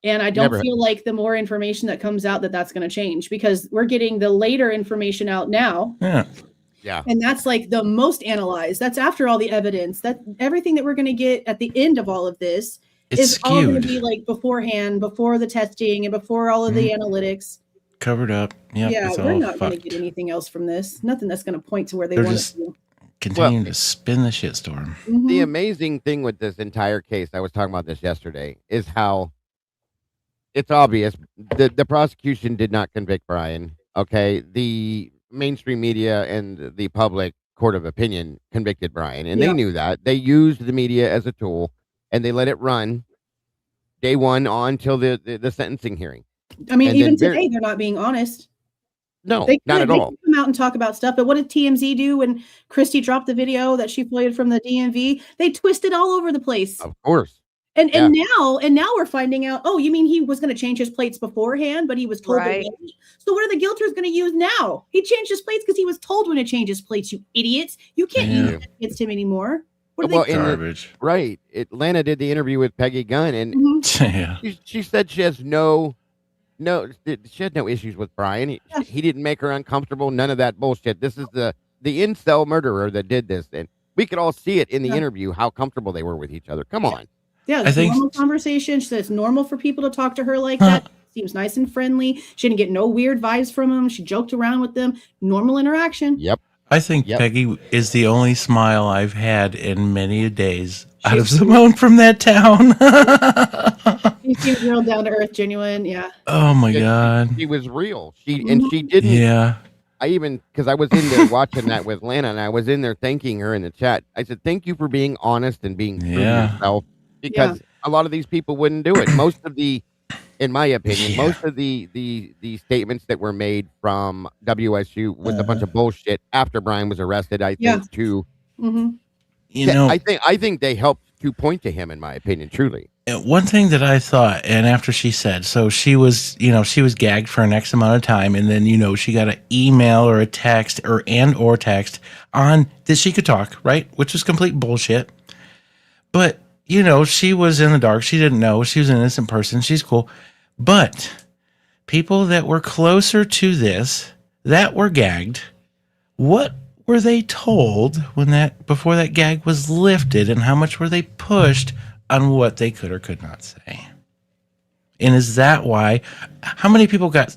And I don't feel like the more information that comes out that's going to change because we're getting the later information out now. Yeah. And that's like the most analyzed. That's after all the evidence. That everything that we're going to get at the end of all of this is all going to be like beforehand, before the testing and before all of the analytics. Covered up. Yeah, we're not going to get anything else from this. Nothing that's going to point to where they want to. Continue to spin the shitstorm. The amazing thing with this entire case, I was talking about this yesterday, is how it's obvious the prosecution did not convict Brian. Okay, the mainstream media and the public court of opinion convicted Brian, and they knew that. They used the media as a tool, and they let it run day one on till the sentencing hearing. I mean, even today, they're not being honest. No, not at all. They come out and talk about stuff, but what did TMZ do when Christy dropped the video that she played from the DMV? They twisted all over the place. Of course. And now we're finding out, oh, you mean he was going to change his plates beforehand, but he was told to wait. So what are the guilters going to use now? He changed his plates because he was told when to change his plates, you idiots. You can't use that against him anymore. What are they garbage? Right. Atlanta did the interview with Peggy Gunn, and she said she has no issues with Brian. He didn't make her uncomfortable. None of that bullshit. This is the incel murderer that did this. And we could all see it in the interview, how comfortable they were with each other. Come on. Yeah, it's a normal conversation. She said it's normal for people to talk to her like that. Seems nice and friendly. She didn't get no weird vibes from him. She joked around with them. Normal interaction. Yep. I think Peggy is the only smile I've had in many days out of Simone from that town. She seems real down to earth, genuine. Yeah. Oh my God. She was real. She didn't. Yeah. Because I was in there watching that with Lana, and I was in there thanking her in the chat. I said, thank you for being honest and being true to yourself, because a lot of these people wouldn't do it. Most of in my opinion, most of the statements that were made from WSU was a bunch of bullshit after Brian was arrested. I think too. I think they helped to point to him, in my opinion, truly. One thing that I thought, and after she said, so she was gagged for an X amount of time, and then, she got an email or a text or text on that she could talk, right? Which was complete bullshit. But, she was in the dark. She didn't know. She was an innocent person. She's cool. But people that were closer to this, that were gagged, what were they told before that gag was lifted, and how much were they pushed on what they could or could not say? And is that why? How many people got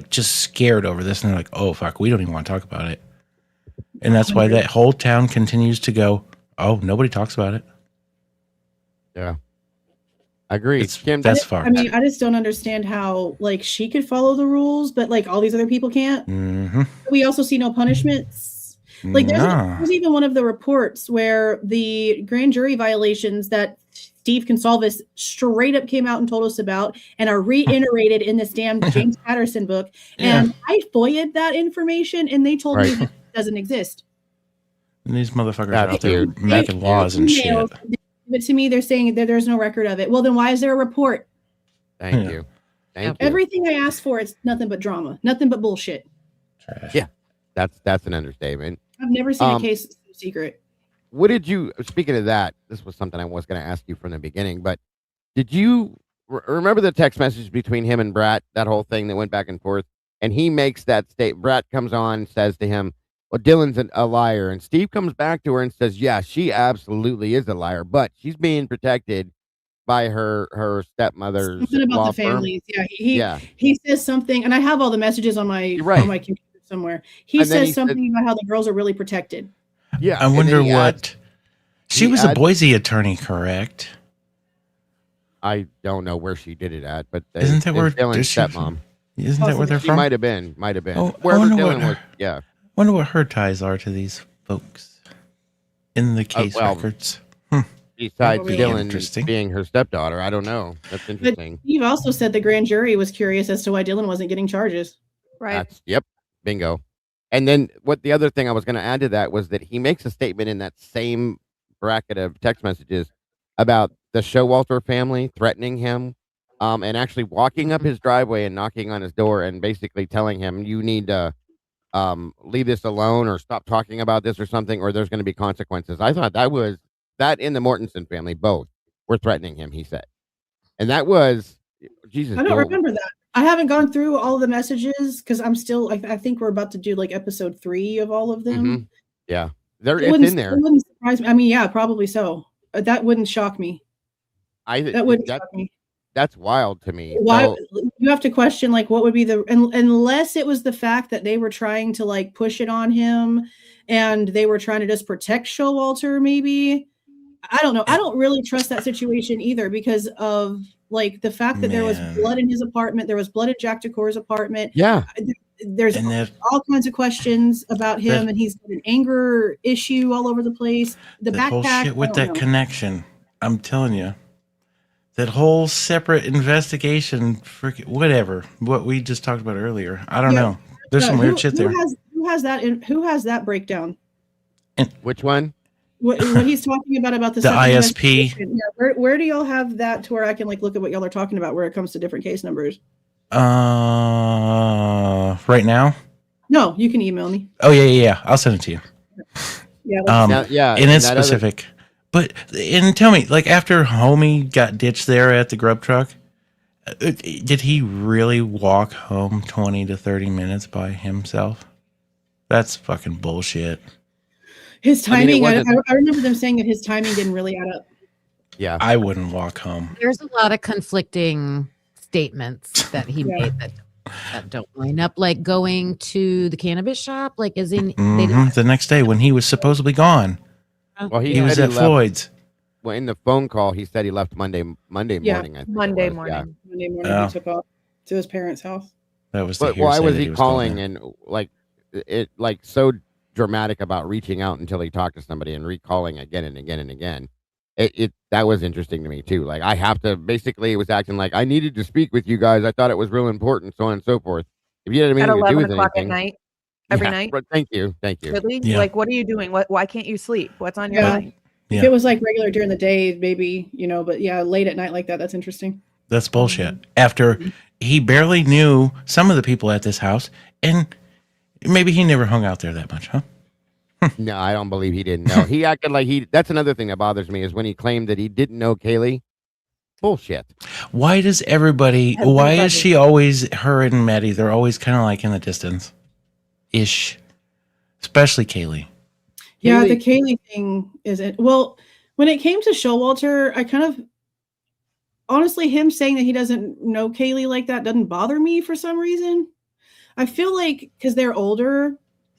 just scared over this, and they're like, "Oh fuck, we don't even want to talk about it," and that's why that whole town continues to go, "Oh, nobody talks about it." Yeah, I agree. That's far. I mean, I just don't understand how she could follow the rules, but all these other people can't. Mm-hmm. We also see no punishments. There's even one of the reports where the grand jury violations that Steve Consalvis straight up came out and told us about and are reiterated in this damn James Patterson book. And I FOIA'd that information, and they told me that it doesn't exist. And these motherfuckers are out there making laws and shit. But to me, they're saying that there's no record of it. Well, then why is there a report? Thank you. Everything I asked for is nothing but drama, nothing but bullshit. Trash. Yeah, that's an understatement. I've never seen a case so secret. What did you, speaking of that, this was something I was going to ask you from the beginning, but did you remember the text message between him and Brat, that whole thing that went back and forth? And he makes that statement. Brat comes on and says to him, well, Dylan's a liar. And Steve comes back to her and says, yeah, she absolutely is a liar, but she's being protected by her stepmother's something about law the families. firm. He says something, and I have all the messages on my computer somewhere. He says something about how the girls are really protected. Yeah, I wonder what. She was a Boise attorney, correct? I don't know where she did it at, but isn't that where Dylan's stepmom? Isn't that where they're from? Might have been. Oh, wherever Dylan was. Yeah. Wonder what her ties are to these folks in the case records. Besides Dylan being her stepdaughter, I don't know. That's interesting. But Steve also said the grand jury was curious as to why Dylan wasn't getting charges. Right. Yep. Bingo. And then what the other thing I was going to add to that was that he makes a statement in that same bracket of text messages about the Showalter family threatening him, and actually walking up his driveway and knocking on his door and basically telling him, you need to leave this alone or stop talking about this or something, or there's going to be consequences. I thought that in the Mortensen family, both were threatening him, he said. And that was, Jesus. I don't remember that. I haven't gone through all the messages because I'm still, I think we're about to do like episode 3 of all of them. Mm-hmm. Yeah. It's in there. It wouldn't surprise me. I mean, yeah, probably so. That wouldn't shock me. That wouldn't shock me. That's wild to me. Why you have to question like what would be unless it was the fact that they were trying to like push it on him and they were trying to just protect Showalter, maybe. I don't know. I don't really trust that situation either because of like the fact that there was blood in his apartment. There was blood in Jack Decor's apartment. Yeah. There's all kinds of questions about him, and he's got an anger issue all over the place. The backpack whole shit with that connection. I'm telling you, that whole separate investigation, whatever. What we just talked about earlier. I don't know. There's some weird shit there. Who has that breakdown? Which one? What he's talking about the ISP. Yeah, where do y'all have that to where I can like look at what y'all are talking about where it comes to different case numbers? Right now? No, you can email me. Oh yeah. I'll send it to you. Yeah. And it's specific. And tell me, like after Homie got ditched there at the grub truck, did he really walk home 20 to 30 minutes by himself? That's fucking bullshit. His timing, I remember them saying that his timing didn't really add up. Yeah. I wouldn't walk home. There's a lot of conflicting statements that he made that don't line up, like going to the cannabis shop, like is in the next day when he was supposedly gone. Well, he was at Floyd's. Well, in the phone call, he said he left Monday morning. I think Monday morning. Monday morning, he took off to his parents' house. That was the why was he calling and like it like so dramatic about reaching out until he talked to somebody and recalling again and again and again? That was interesting to me too. Like I have to basically, it was acting like I needed to speak with you guys. I thought it was real important, so on and so forth. If you had anything to do with anything, at night. Every night. Thank you. Really? Yeah. Like, what are you doing? Why can't you sleep? What's on your mind? Yeah. If it was like regular during the day, maybe, but yeah, late at night like that, that's interesting. That's bullshit. After he barely knew some of the people at this house, and maybe he never hung out there that much, huh? No, I don't believe he didn't know. He acted like that's another thing that bothers me is when he claimed that he didn't know Kaylee. Bullshit. Why is she always, her and Maddie, they're always kind of like in the distance ish, especially Kaylee. Yeah, the Kaylee thing isn't. Well, when it came to Showalter, I kind of, honestly, him saying that he doesn't know Kaylee like that doesn't bother me for some reason. I feel like because they're older.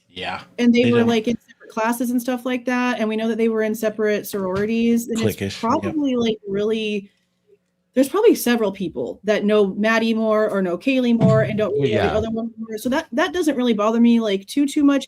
Yeah. And they were like in separate classes and stuff like that. And we know that they were in separate sororities. And cliquish, it's probably like really, there's probably several people that know Maddie more or know Kaylee more and don't really know the other one more. So that doesn't really bother me like too much.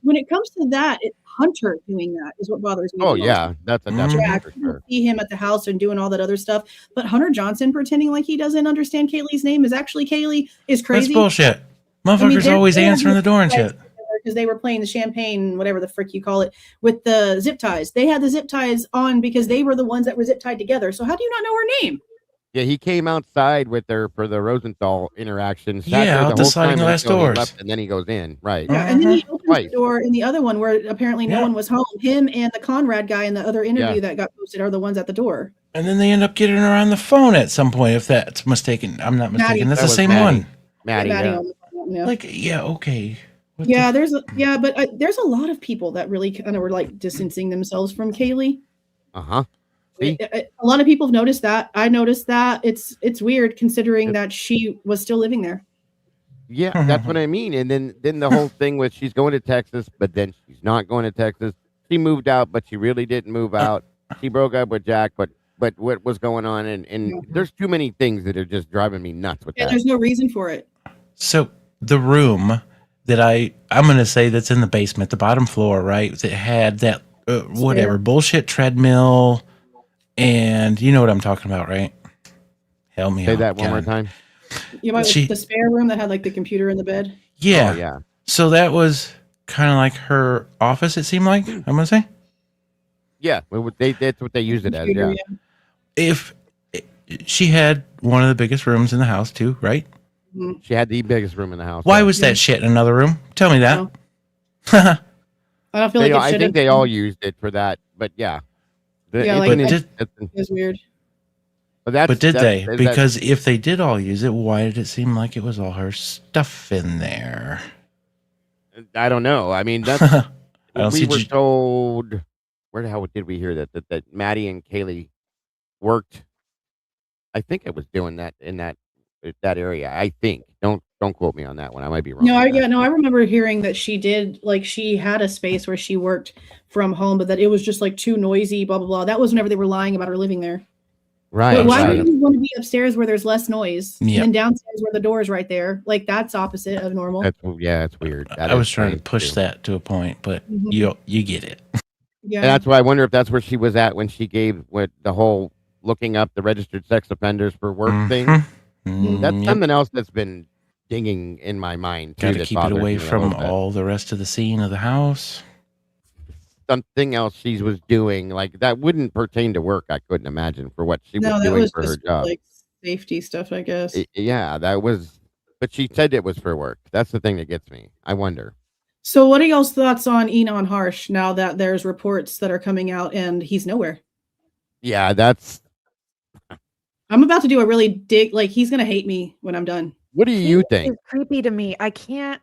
When it comes to that, it's Hunter doing that is what bothers me. Oh yeah, that's a definite for sure. See him at the house and doing all that other stuff, but Hunter Johnson pretending like he doesn't understand Kaylee's name is actually Kaylee is crazy. That's bullshit. Motherfuckers always answering the door and shit. Because they were playing the champagne, whatever the frick you call it, with the zip ties. They had the zip ties on because they were the ones that were zip tied together. So how do you not know her name? Yeah, he came outside with her for the Rosenthal interaction. Sat Yeah, there out the the whole sliding time glass until he doors. left, and then he goes in. Right. Yeah, and then he opens Twice. the door in the other one where apparently no Yeah. one was home. Him and the Conrad guy in the other interview Yeah. that got posted are the ones at the door. And then they end up getting her on the phone at some point. If that's mistaken, I'm not mistaken. Maddie. That's That the was same Maddie. one. Maddie. Maddie Yeah. on the phone, yeah. Like, yeah, okay. What Yeah, the- but there's a lot of people that really kind of were like distancing themselves from Kaylee. Uh-huh. See? A lot of people have noticed that. I noticed that. It's weird considering that she was still living there. Yeah, that's what I mean. And then the whole thing with she's going to Texas, but then she's not going to Texas. She moved out, but she really didn't move out. She broke up with Jack, but what was going on? And there's too many things that are just driving me nuts with And that. there's no reason for it. So the room that I'm going to say that's in the basement, the bottom floor, right? That had that whatever bullshit treadmill, and you know what I'm talking about, right? Help me Say out, that one more God. time. You might the spare room that had like the computer in the bed. Yeah. Oh, yeah. So that was kind of like her office. It seemed like I'm going to say. Yeah, that's what they used it as. Computer, Yeah. If she had one of the biggest rooms in the house too, right? She had the biggest room in the house. Why yeah. was that shit in another room? Tell me that. I don't feel like I think they all used it for that, but yeah. Yeah, like, did, it's weird. But did they? Because if they did all use it, why did it seem like it was all her stuff in there? I don't know. I mean, that's I don't we see were told. Where the hell did we hear that Maddie and Kaylee worked? I think it was doing that in that area. I think. Don't quote me on that one. I might be wrong. No, I remember hearing that she did, like, she had a space where she worked from home, but that it was just like too noisy, blah blah blah. That was whenever they were lying about her living there. Right. But why right. would you want to be upstairs where there's less noise, Yep. and then downstairs where the door is right there? Like, that's opposite of normal. That's weird. I was trying to push that to a point, but you get it. Yeah, And that's why I wonder if that's where she was at when she gave the whole looking up the registered sex offenders for work thing. That's something else that's been dinging in my mind too. Got to keep it away from all the rest of the scene of the house. Something else she was doing, like that wouldn't pertain to work. I couldn't imagine for what she was doing for her job. Like safety stuff, I guess. Yeah, that was. But she said it was for work. That's the thing that gets me. I wonder. So, what are y'all's thoughts on Enon Harsh now that there's reports that are coming out and he's nowhere? Yeah, that's. I'm about to do a really like he's gonna hate me when I'm done. What do you think? He's creepy to me. I can't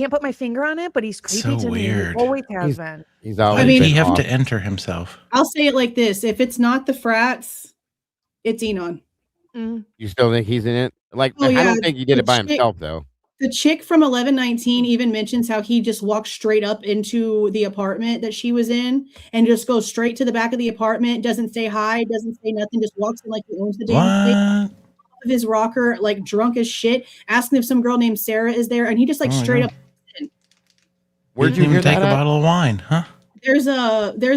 put my finger on it, but he's creepy So to weird. me. He always has been. He's always. Why did mean- he have off. to enter himself? I'll say it like this: if it's not the frats, it's Enon. Mm. You still think he's in it? Like, Oh, I yeah, don't think he did it by the chick- himself, though. The chick from 1119 even mentions how he just walked straight up into the apartment that she was in and just goes straight to the back of the apartment, doesn't say hi, doesn't say nothing, just walks in like he owns the damn place. What? Of his rocker, like drunk as shit, asking if some girl named Sarah is there, and he just like Oh, straight yeah. up. Where'd Didn't you even hear take that a at? bottle of wine, huh? There's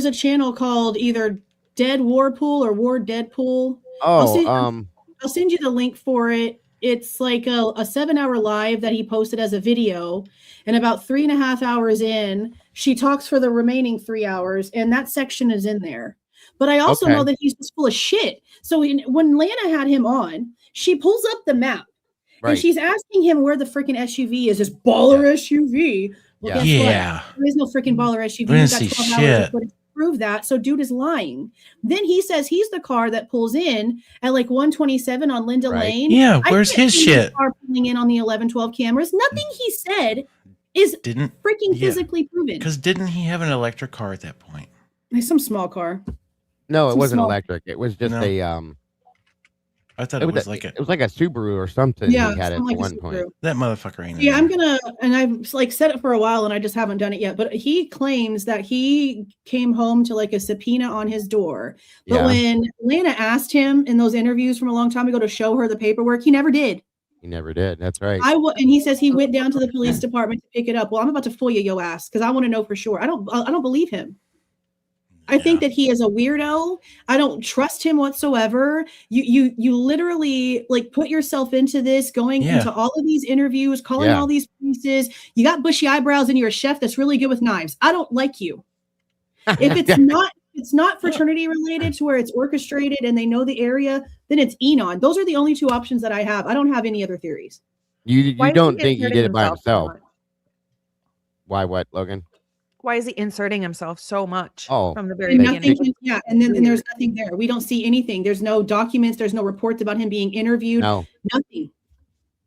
a channel called either Dead Warpool or War Deadpool. Oh, I'll send you the link for it. It's like a 7-hour live that he posted as a video, and about 3.5 hours in, she talks for the remaining 3 hours, and that section is in there. But I also know that he's just full of shit. So when Lana had him on, she pulls up the map and she's asking him where the freaking SUV is. This baller SUV. Well, guess what? There is no freaking baller SUV. We didn't He's got see 12 hours shit. to prove that. So dude is lying. Then he says he's the car that pulls in at like 127 on Linda Lane. Yeah, where's I can't his see shit? Car pulling in on the 1112 cameras. Nothing he said is freaking physically proven. Because didn't he have an electric car at that point? It's some small car. no, it Some wasn't small- electric. It was just I thought it was like it was like a Subaru or something. Yeah, he had it something at like a one point. Subaru. that motherfucker ain't. Yeah, in I'm there. gonna, and I've like said it for a while, and I just haven't done it yet. But he claims that he came home to like a subpoena on his door. But Yeah. when Lana asked him in those interviews from a long time ago to show her the paperwork, he never did. He never did. That's right. And he says he went down to the police department to pick it up. Well, I'm about to FOIA your ass because I want to know for sure. I don't believe him. I think that he is a weirdo. I don't trust him whatsoever. You literally like put yourself into this, going into all of these interviews, calling all these pieces. You got bushy eyebrows and you're a chef that's really good with knives. I don't like you. If it's not it's not fraternity related to where it's orchestrated and they know the area, then it's Enon. Those are the only two options that I have. I don't have any other theories. You Why is don't he think he inserting did it by so himself? much? Why? What, Logan? Why is he inserting himself so much from the very And beginning? nothing, and then there's nothing there. We don't see anything. There's no documents. There's no reports about him being interviewed. No. Nothing.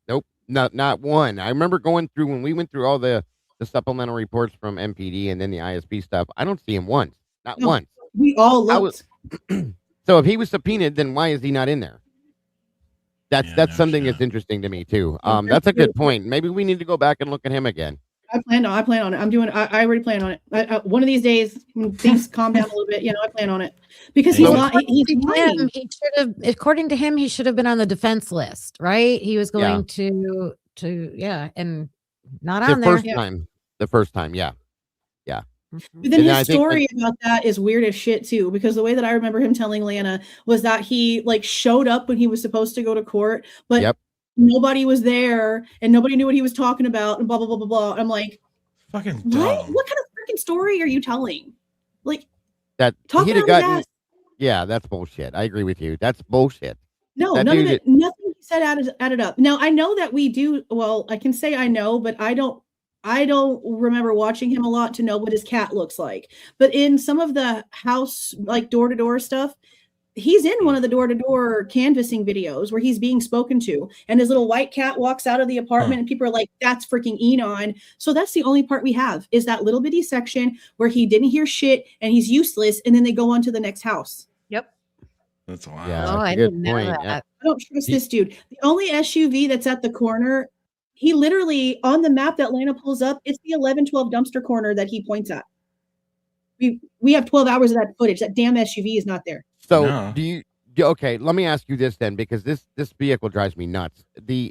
Nope. Not one. I remember going through when we went through all the supplemental reports from MPD and then the ISP stuff. I don't see him once. Not once. We all looked. So if he was subpoenaed, then why is he not in there? That's something that's interesting to me too. That's a good point. Maybe we need to go back and look at him again. I plan on it. I already plan on it. One of these days, when things calm down a little bit, I plan on it because he's not. He should have, according to him, he should have been on the defense list, right? He was going to and not on there. The first time, yeah. But then his story about that is weird as shit too, because the way that I remember him telling Lana was that he like showed up when he was supposed to go to court, but nobody was there and nobody knew what he was talking about and blah blah blah blah blah. I'm like, fucking dumb. What kind of freaking story are you telling? Like that talking about yeah, that's bullshit. I agree with you. That's bullshit. No, none of it. Nothing he said added up. Now I know that we do. Well, I can say I know, but I don't remember watching him a lot to know what his cat looks like. But in some of the house like door to door stuff, he's in one of the door-to-door canvassing videos where he's being spoken to and his little white cat walks out of the apartment and people are like, that's freaking Enon. So that's the only part we have is that little bitty section where he didn't hear shit and he's useless. And then they go on to the next house. Yep. That's wild. Yeah, I didn't know that. I don't trust this dude. The only SUV that's at the corner, he literally on the map that Lana pulls up, it's the 1112 dumpster corner that he points at. We have 12 hours of that footage. That damn SUV is not there. So okay, let me ask you this then, because this vehicle drives me nuts.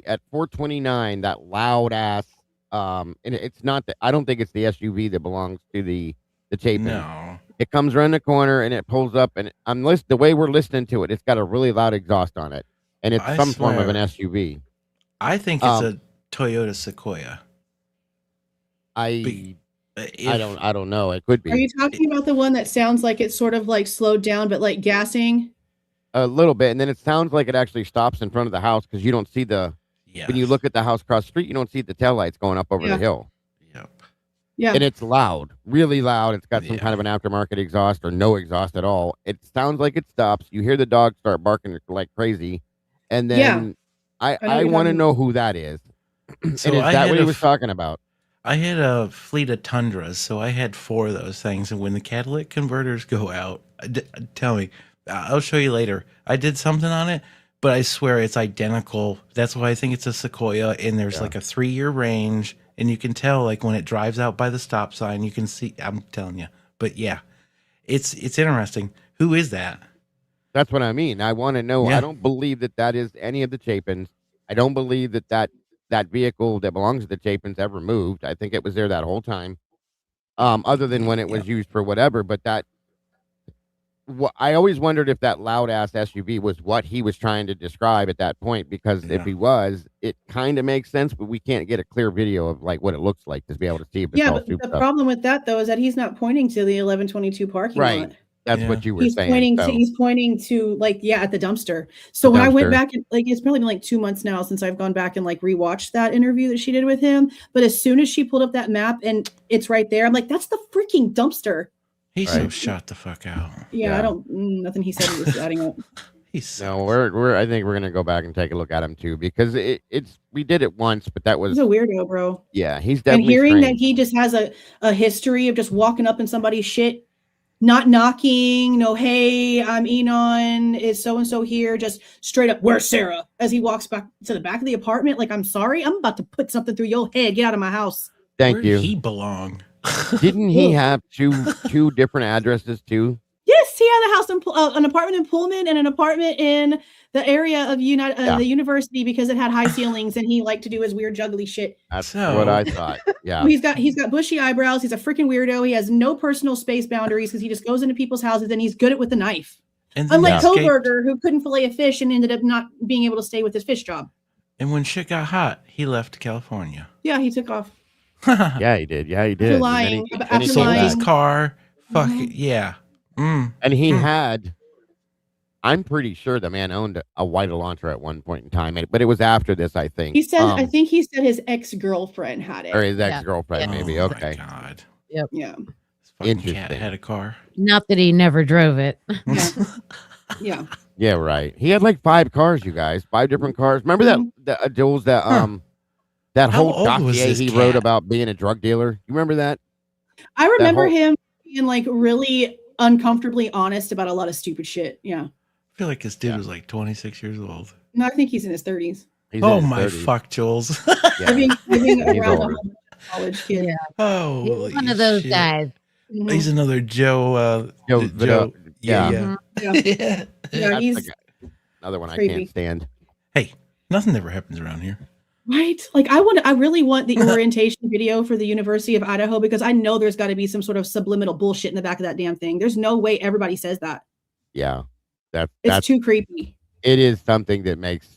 At 429, that loud ass, and it's not that I don't think it's the SUV that belongs to the Chapin. No, it comes around the corner and it pulls up, and the way we're listening to it, it's got a really loud exhaust on it, and it's some form of an SUV. I think it's a Toyota Sequoia. I don't know. It could be. Are you talking about the one that sounds like it's sort of like slowed down, but like gassing? A little bit, and then it sounds like it actually stops in front of the house because you don't see when you look at the house across the street, you don't see the taillights going up over the hill. Yep. Yeah. And it's loud, really loud. It's got some kind of an aftermarket exhaust or no exhaust at all. It sounds like it stops. You hear the dog start barking like crazy, and then I want to know who that is. So and is that what he was talking about? I had a fleet of Tundras, so I had 4 of those things. And when the catalytic converters go out, tell me, I'll show you later. I did something on it, but I swear it's identical. That's why I think it's a Sequoia. And there's like a 3-year range, and you can tell like when it drives out by the stop sign, you can see. I'm telling you, but yeah, it's interesting. Who is that? That's what I mean. I want to know. I don't believe that is any of the Chapins. I don't believe that vehicle that belongs to the Chapins ever moved. I think it was there that whole time, other than when it was used for whatever. But I always wondered if that loud ass SUV was what he was trying to describe at that point, because if he was, it kind of makes sense, but we can't get a clear video of like what it looks like to be able to see if it's all but the problem with that though is that he's not pointing to the 1122 parking lot. That's what you were saying. He's pointing to like, at the dumpster. So when I went back and like, it's probably been like 2 months now since I've gone back and like rewatched that interview that she did with him. But as soon as she pulled up that map and it's right there, I'm like, that's the freaking dumpster. He's so shut the fuck out. I don't, nothing he said was adding up. I think we're going to go back and take a look at him too, because we did it once, but that was. He's a weirdo, bro. Yeah. He's definitely And hearing strange. that he just has a history of just walking up in somebody's shit, not knocking, no, hey, I'm Enon, is so-and-so here, just straight up, where's Sarah? As he walks back to the back of the apartment, like, I'm sorry, I'm about to put something through your head, get out of my house. Thank you. Where did he belong? Didn't he have two different addresses too? Yes, he had a house an apartment in Pullman and an apartment in the area of the university, because it had high ceilings and he liked to do his weird juggly shit. That's what I thought. Yeah. He's got bushy eyebrows. He's a freaking weirdo. He has no personal space boundaries because he just goes into people's houses and he's good with the knife. Unlike Koberger, who couldn't fillet a fish and ended up not being able to stay with his fish job. And when shit got hot, he left California. Yeah, he took off. Yeah, he did. Yeah, he did. After lying. He sold his car. Fuck yeah. And he had, I'm pretty sure the man owned a white Elantra at one point in time, but it was after this, I think. He said, I think he said his ex-girlfriend had it. Or his ex-girlfriend, maybe. Okay. God. Yep. Yeah. This fucking cat had a car. Not that he never drove it. Yeah. Yeah. Yeah, right. He had like 5 cars, you guys. 5 different cars. Remember that Jules, that that How whole old was dossier this he cat? wrote about being a drug dealer? You remember that? I remember him being like really uncomfortably honest about a lot of stupid shit. Yeah. I feel like this dude was like 26 years old. No, I think he's in his 30s. Oh my fuck, Jules. Living He's around old. a college kid. Yeah. Oh, He's one of those guys. Mhm. He's another Joe. Joe. Yeah. Yeah. Yeah. Yeah, he's another one I creepy. can't stand. Hey, nothing ever happens around here. Right. Like I really want the orientation video for the University of Idaho because I know there's got to be some sort of subliminal bullshit in the back of that damn thing. There's no way everybody says that. Yeah. It's That's too creepy. it is something that makes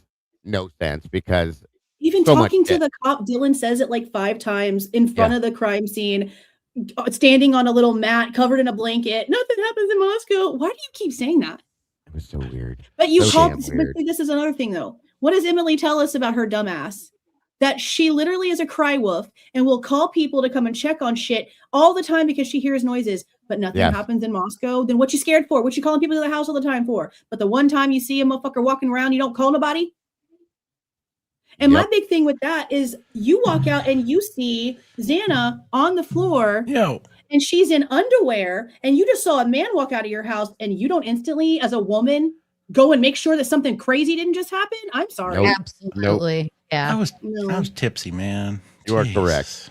no sense because Even so much talking to shit. the cop, Dylan says it like 5 times in front of the crime scene, standing on a little mat covered in a blanket. Nothing happens in Moscow. Why do you keep saying that? It was so weird. But you So called. damn But weird. see, this is another thing, though. What does Emily tell us about her dumbass? That she literally is a cry wolf and will call people to come and check on shit all the time because she hears noises, but nothing Yes. happens in Moscow. Then what you scared for? What you calling people to the house all the time for? But the one time you see a motherfucker walking around, you don't call nobody. And my big thing with that is you walk out and you see Xana on the floor. Yo. And she's in underwear, and you just saw a man walk out of your house, and you don't instantly, as a woman, go and make sure that something crazy didn't just happen? I'm sorry. Nope. Absolutely. Yeah. I was tipsy, man. You are Jeez. correct.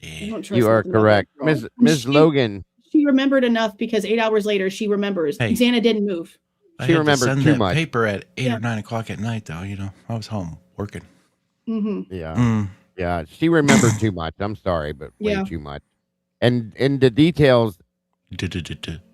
I don't trust You are nothing about correct. that girl. Ms. And Ms. Logan, She remembered enough because 8 hours later, she remembers. Hey. Xana didn't move. I She had to remembered send too that much. paper at 8 Yeah. or 9 o'clock at night, though. You know, I was home working. Mm-hmm. yeah. Yeah, she remembered too much. I'm sorry, but way Yeah. too much. And in the details,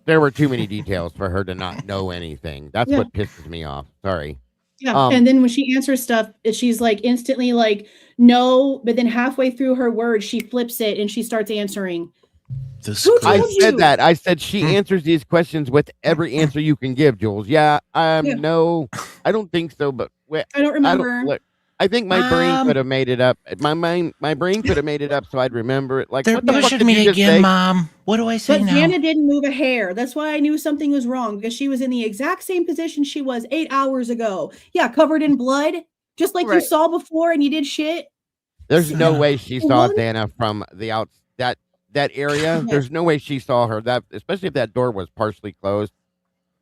there were too many details for her to not know anything. That's Yeah. what pisses me off. Sorry. Yeah. And then when she answers stuff, she's like instantly like, no, but then halfway through her words, she flips it and she starts answering. I said that. I said she answers these questions with every answer you can give, Jules. Yeah. No, I don't think so, but I don't remember. I think my brain could have made it up. My brain could have made it up so I'd remember it. Like, They're what the fuck pushing did me you just again, say? Mom. What do I say But now? Xana didn't move a hair. That's why I knew something was wrong because she was in the exact same position she was 8 hours ago. Yeah, covered in blood, just like you saw before and you did shit. There's no way she saw What? Xana from the that area. There's no way she saw her. That, especially if that door was partially closed.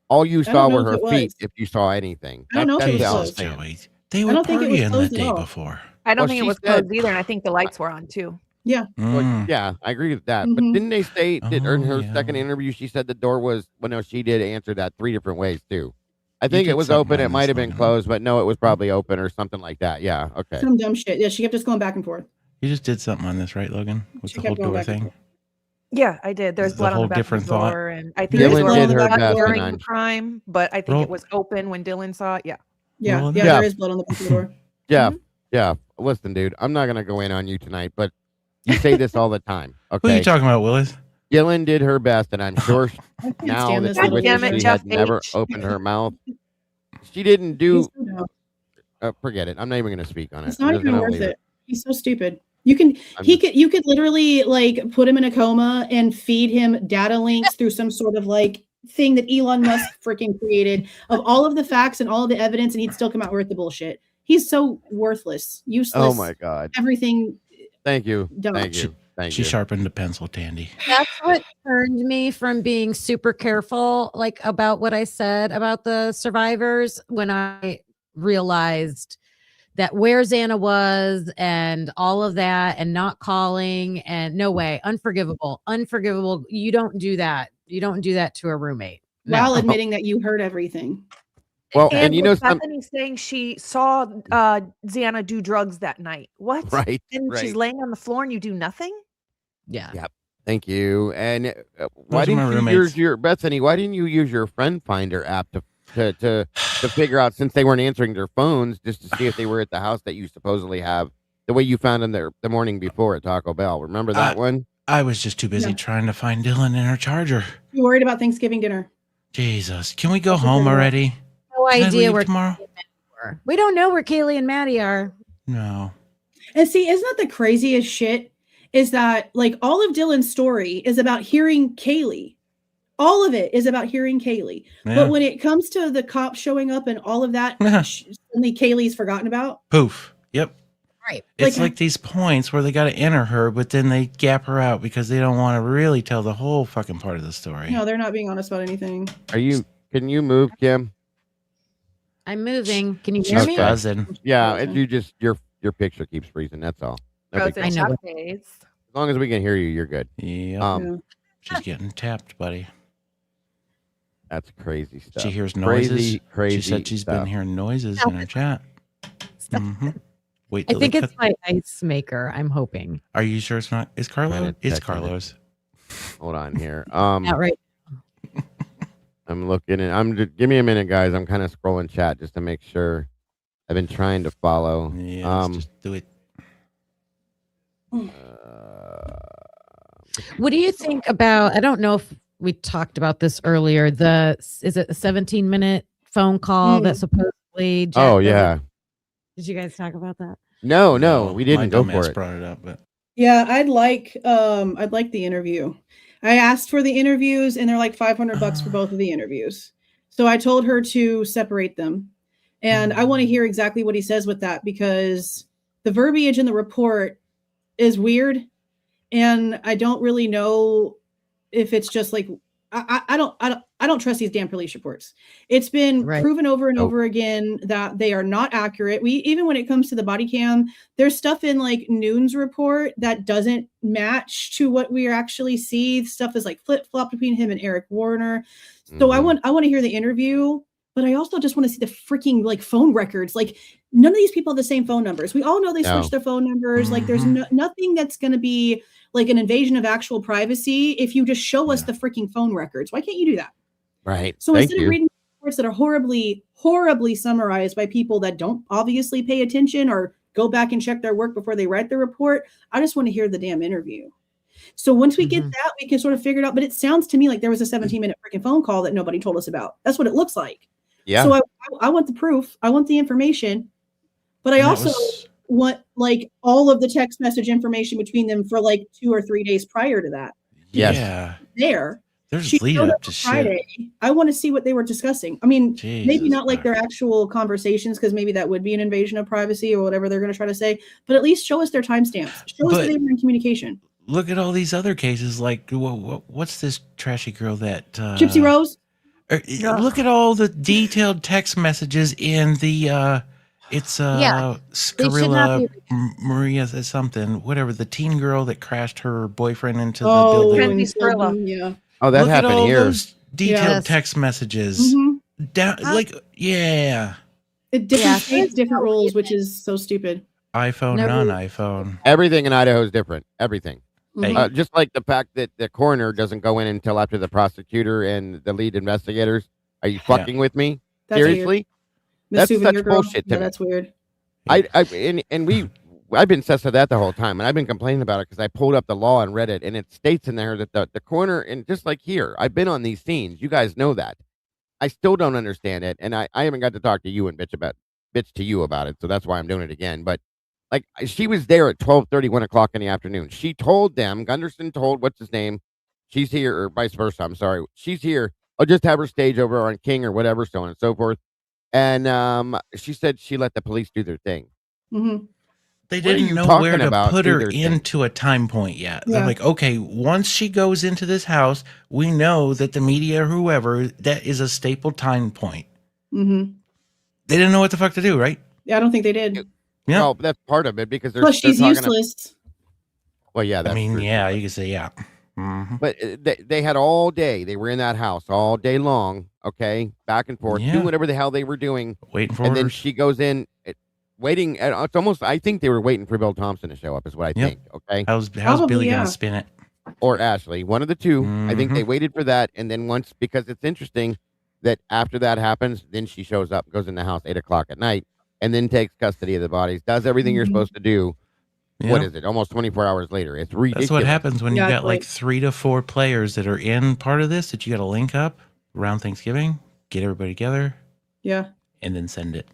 All you saw don't know were her if it feet. was. If you saw anything, I don't know if it that's was. the outside. They I were don't think it was partying the closed at day all. before. I don't Well, think it she was said- closed either, and I think the lights were on too. Yeah. Yeah, I agree with that. But Mhm. didn't they say that in her yeah. second interview she said the door was? Well, no, she did answer that 3 different ways too. I You think did it was something open. It on might this have been one, huh? closed, but no, it was probably open or something like that. Yeah. Okay. Some dumb shit. Yeah, she kept just going back and forth. You just did something on this, right, Logan? With She the whole kept going door back and thing? forth. Yeah, I did. There's The blood on whole the back of different the thought. door, and I think Dylan it was did her blood best, during and the I'm- crime, but I think Roll- it was open when Dylan saw it. Yeah. Yeah, Well, yeah, yeah. there is blood on the back of the door. Yeah. Yeah. Listen, dude, I'm not gonna go in on you tonight, but you say this all the time. Who are Okay. you talking about, Willis? Dylan did her best, and I'm sure I can't now stand that this she little wishes God damn it, she Jeff had never H. opened her mouth. She didn't do. He's so dumb. Forget it. I'm not even gonna speak on it. It's I'm not just even gonna worth leave it. He's so stupid. You can you could literally like put him in a coma and feed him data links through some sort of like thing that Elon Musk freaking created of all of the facts and all of the evidence, and he'd still come out with the bullshit. He's so worthless, useless. Oh my god. Everything. Thank you. Dumb. Thank you. Thank She you. sharpened the pencil, Tandy. That's what turned me from being super careful, like about what I said about the survivors when I realized that where Xana was and all of that and not calling and no way, unforgivable. You don't do that. You don't do that to a roommate. No. While admitting that you heard everything. Well, And, and you know with some Bethany saying she saw Xana do drugs that night. What? right. And she's Right. laying on the floor and you do nothing? Yeah. Yeah. Thank you. And why Those are my didn't you roommates. use your Bethany? Why didn't you use your friend finder app to figure out, since they weren't answering their phones, just to see if they were at the house that you supposedly have, the way you found them there the morning before at Taco Bell? Remember that one? I was just too busy trying to find Dylan in her charger. You worried about Thanksgiving dinner? Jesus, can we go That's what home they're doing. already? No Can I idea leave where tomorrow? Kaylee and Maddie were. We don't know where Kaylee and Maddie are. No. And see, isn't that the craziest shit? Is that like all of Dylan's story is about hearing Kaylee. All of it is about hearing Kaylee. Yeah. But when it comes to the cops showing up and all of that, suddenly Kaylee's forgotten about. Poof. Yep. Right. It's like these points where they got to enter her, but then they gap her out because they don't want to really tell the whole fucking part of the story. No, they're not being honest about anything. Can you move, Kim? I'm moving. Can you hear me? Buzzing. Yeah, and you just your picture keeps freezing. That's all. No big Frozen deal. I know. updates. As long as we can hear you, you're good. Yep. Yeah. She's getting tapped, buddy. That's crazy stuff. She hears noises. Crazy. She said she's stuff. been hearing noises in her chat. Wait, I till think they it's cut- my ice maker. I'm hoping. Are you sure it's not? Is Carlo? Trying to It's check on it. Carlos. Hold on here. Not right. I'm looking at. Give me a minute, guys. I'm kind of scrolling chat just to make sure. I've been trying to follow. Yeah, let's just do it. What do you think about? I don't know if we talked about this earlier. Is it a 17-minute phone call that supposedly? Jack Oh doesn't- yeah. Did you guys talk about that? No, we didn't My go dumbass for it. brought it up, but Yeah, I'd like the interview. I asked for the interviews and they're like $500 for both of the interviews. So I told her to separate them. And I want to hear exactly what he says with that because the verbiage in the report is weird. And I don't really know if it's just like I don't trust these damn police reports. It's been proven over and over again that they are not accurate. Even when it comes to the body cam, there's stuff in like Noon's report that doesn't match to what we actually see. Stuff is like flip-flop between him and Eric Warner. So I want to hear the interview, but I also just want to see the freaking like phone records. Like none of these people have the same phone numbers. We all know they switched their phone numbers. Like there's nothing that's going to be like an invasion of actual privacy if you just show us the freaking phone records. Why can't you do that? Right. So instead of reading reports that are horribly, horribly summarized by people that don't obviously pay attention or go back and check their work before they write the report, I just want to hear the damn interview. So once we get that, we can sort of figure it out. But it sounds to me like there was a 17-minute freaking phone call that nobody told us about. That's what it looks like. Yeah. So I want the proof. I want the information. But I also want like all of the text message information between them for like 2 or 3 days prior to that. Yes. Yeah. There's She lead showed up up to Friday. shit. I want to see what they were discussing. I mean, maybe Jesus not like their Christ. actual conversations, because maybe that would be an invasion of privacy or whatever they're going to try to say. But at least show us their timestamps. Show us that they were in communication. Look at all these other cases. Like, what's this trashy girl that Gypsy Rose? Look at all the detailed text messages in the Scarilla Maria something, whatever, the teen girl that crashed her boyfriend into the building. Yeah. Oh, that Look happened at all here. those detailed text messages. Different states, different rules, which is so stupid. iPhone, non-iPhone. Everything in Idaho is different. Everything. Hey. Just like the fact that the coroner doesn't go in until after the prosecutor and the lead investigators. Are you fucking with me? That's Seriously? That's such bullshit to me. That's weird. I've been obsessed with that the whole time, and I've been complaining about it because I pulled up the law and read it, and it states in there that the coroner, and just like here, I've been on these scenes. You guys know that. I still don't understand it, and I haven't got to talk to you and bitch to you about it, so that's why I'm doing it again. But like, she was there at 12:30, 1 o'clock in the afternoon. She told them, Gunderson told, what's his name? She's here, or vice versa. I'm sorry. She's here. I'll just have her stage over on King or whatever, so on and so forth. And she said she let the police do their thing. They didn't know where to put her into a time point yet. They're like, okay, once she goes into this house, we know that the media or whoever, that is a staple time point. They didn't know what the fuck to do, right? Yeah, I don't think they did. Yeah. Well, that's part of it because Plus, she's useless. Well, yeah, that's true. Yeah, you can say, yeah. But they had all day. They were in that house all day long, okay? Back and forth, doing whatever the hell they were doing. Waiting for And then orders. she goes in, waiting. It's almost, I think they were waiting for Bill Thompson to show up is what I think, okay? How's Billy going to spin it? Or Ashley, one of the two. I think they waited for that. And then once, because it's interesting that after that happens, then she shows up, goes in the house 8 o'clock at night, and then takes custody of the bodies, does everything you're supposed to do. What is it? Almost 24 hours later. It's ridiculous. That's what happens when you got Exactly. like 3 to 4 players that are in part of this that you got to link up around Thanksgiving, get everybody together, Yeah. and then send it.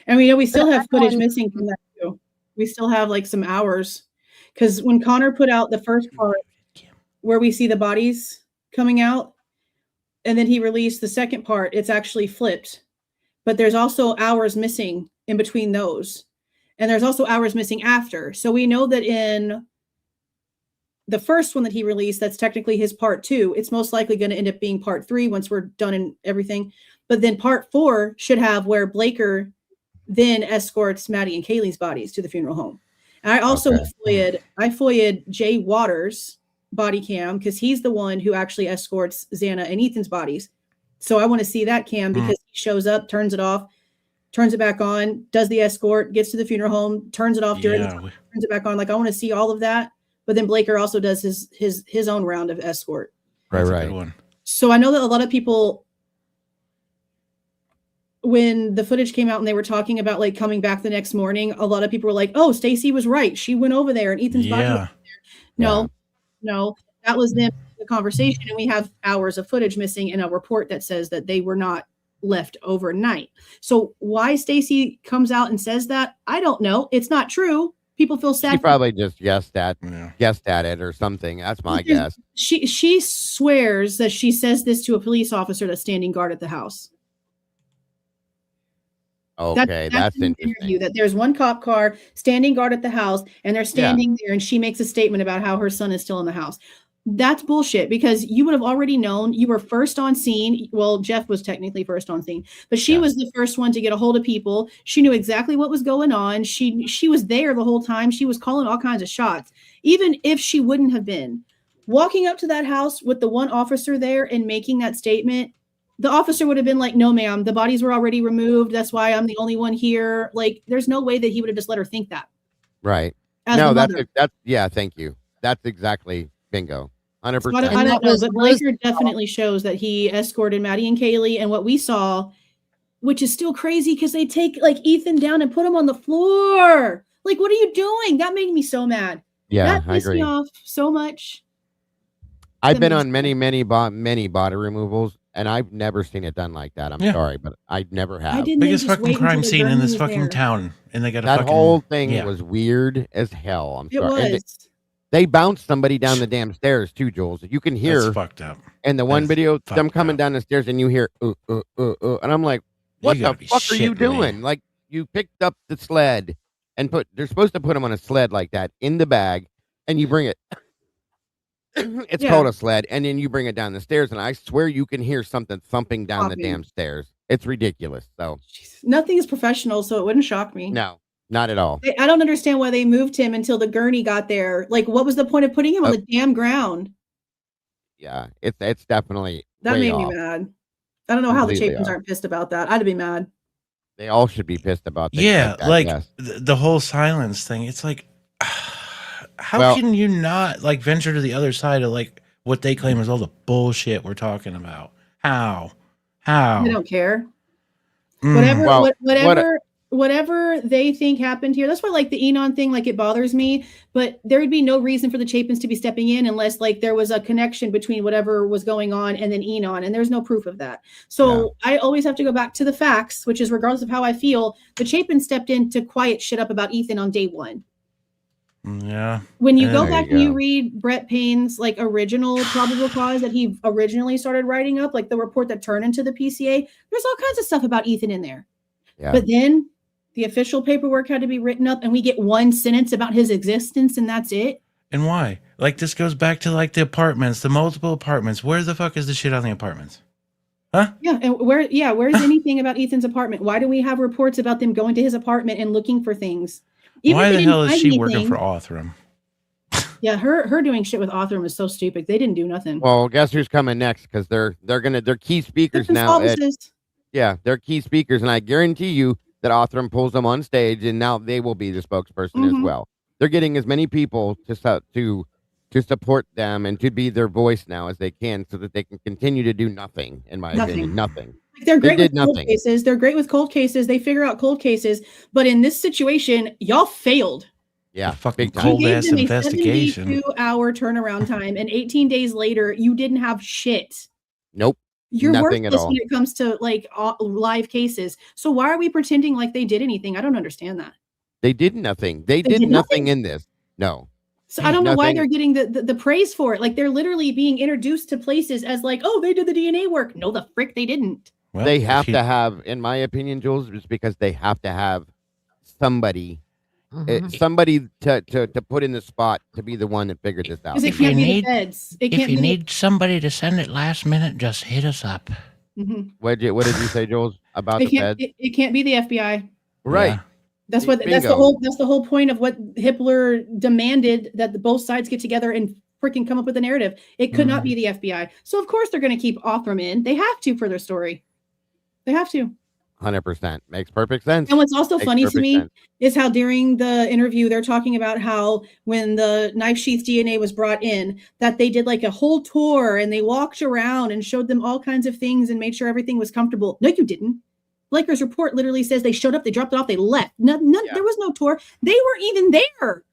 And we still have footage missing from that too. We still have like some hours. Because when Connor put out the first part where we see the bodies coming out, and then he released the second part, it's actually flipped. But there's also hours missing in between those. And there's also hours missing after. So we know that in the first one that he released, that's technically his part 2. It's most likely going to end up being part 3 once we're done and everything. But then part 4 should have where Blaker then escorts Maddie and Kaylee's bodies to the funeral home. And I also FOIA'd Jay Waters' body cam because he's the one who actually escorts Xana and Ethan's bodies. So I want to see that cam because he shows up, turns it off, turns it back on, does the escort, gets to the funeral home, turns it off during the time, turns it back on. Like I want to see all of that. But then Blaker also does his own round of escort. Right. So I know that a lot of people, when the footage came out and they were talking about like coming back the next morning, a lot of people were like, "Oh, Stacy was right. She went over there and Ethan's body was there." No, that was them the conversation, and we have hours of footage missing in a report that says that they were not left overnight. So why Stacy comes out and says that, I don't know. It's not true. People feel sad. She probably just guessed at it or something. That's my guess. She swears that she says this to a police officer that's standing guard at the house. Okay, that's interesting. Interview, that there's one cop car standing guard at the house, and they're standing there, and she makes a statement about how her son is still in the house. That's bullshit because you would have already known. You were first on scene. Well, Jeff was technically first on scene, but she was the first one to get a hold of people. She knew exactly what was going on. She was there the whole time. She was calling all kinds of shots. Even if she wouldn't have been walking up to that house with the one officer there and making that statement, the officer would have been like, "No, ma'am, the bodies were already removed. That's why I'm the only one here." Like, there's no way that he would have just let her think that. Right. No, thank you. That's exactly bingo. 100%. I don't know, but Blaker definitely shows that he escorted Maddie and Kaylee, and what we saw, which is still crazy because they take like Ethan down and put him on the floor. Like, what are you doing? That made me so mad. Yeah, that pissed me off so much. I've been on many body removals, and I've never seen it done like that. I'm sorry, but I never have. Biggest fucking crime scene in this fucking town, and they got that whole thing was weird as hell. I'm sorry. It was. They bounced somebody down the damn stairs too, Jules. You can hear. That's fucked up. And the one video, them coming down the stairs, and you hear, and I'm like, what the fuck are you doing? Like, you picked up the sled and they're supposed to put them on a sled like that in the bag, and you bring it. It's called a sled, and then you bring it down the stairs, and I swear you can hear something thumping down the damn stairs. It's ridiculous. So nothing is professional, so it wouldn't shock me. No. Not at all. I don't understand why they moved him until the gurney got there. Like, what was the point of putting him on the damn ground? Yeah, it's definitely that made me mad. I don't know how the Chapins aren't pissed about that. I'd be mad. They all should be pissed about that. Yeah, like the whole silence thing. It's like, how can you not like venture to the other side of like what they claim is all the bullshit we're talking about? How? I don't care. Whatever they think happened here, that's why like the Enon thing, like it bothers me, but there would be no reason for the Chapins to be stepping in unless like there was a connection between whatever was going on and then Enon, and there's no proof of that. So I always have to go back to the facts, which is regardless of how I feel, the Chapins stepped in to quiet shit up about Ethan on day one. Yeah. When you go back and you read Brett Payne's like original probable cause that he originally started writing up, like the report that turned into the PCA, there's all kinds of stuff about Ethan in there. Yeah. But then the official paperwork had to be written up, and we get one sentence about his existence, and that's it. And why? Like, this goes back to like the apartments, the multiple apartments. Where the fuck is the shit on the apartments? Huh? Yeah, and where's anything about Ethan's apartment? Why do we have reports about them going to his apartment and looking for things? Even why the hell is she working for Othram? Yeah, her doing shit with Othram is so stupid. They didn't do nothing. Well, guess who's coming next? Because they're key speakers now. They're key speakers, and I guarantee you that Othram pulls them on stage, and now they will be the spokesperson as well. They're getting as many people to support them and to be their voice now as they can, so that they can continue to do nothing. In my opinion, nothing. Like they're great with cold cases. They're great with cold cases. They figure out cold cases, but in this situation, y'all failed. Yeah, fucking big time. cold You gave ass them a investigation. 72-hour turnaround time, and 18 days later, you didn't have shit. Nope. You're Nothing at worthless all. when it comes to like live cases. So why are we pretending like they did anything? I don't understand that. They did nothing. They did nothing in this. No. So I don't know why Nothing. they're getting the praise for it. Like they're literally being introduced to places as like, oh, they did the DNA work. No, the frick they didn't. Well, They have to have, in my opinion, Jules, just because they have to have somebody, somebody to put in the spot to be the one that figured this out. Because it can't be the feds. It If can't you be need somebody to send it last minute, just hit us up. What did you say, Jules, about it the can't, feds? it can't be the FBI. Right. Yeah. That's what that's the whole point of what Hitler demanded, that both sides get together and freaking come up with a narrative. It could not be the FBI. So of course they're going to keep Othram in. They have to for their story. They have to. 100%. Makes perfect sense. And what's also funny to me sense. is how during the interview, they're talking about how when the knife sheath DNA was brought in, that they did like a whole tour and they walked around and showed them all kinds of things and made sure everything was comfortable. No, you didn't. Blaker's report literally says they showed up, they dropped it off, they left. There was no tour. They weren't even there.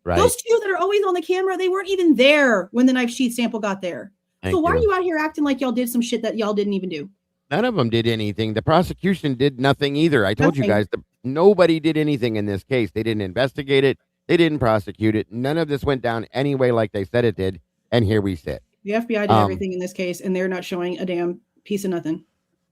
Right. Those two that are always on the camera, they weren't even there when the knife sheath sample got there. So why are you out here acting like y'all did some shit that y'all didn't even do? None of them did anything. The prosecution did nothing either. I told you guys, nobody did anything in this case. They didn't investigate it. They didn't prosecute it. None of this went down anyway like they said it did. And here we sit. The FBI did everything in this case, and they're not showing a damn piece of nothing.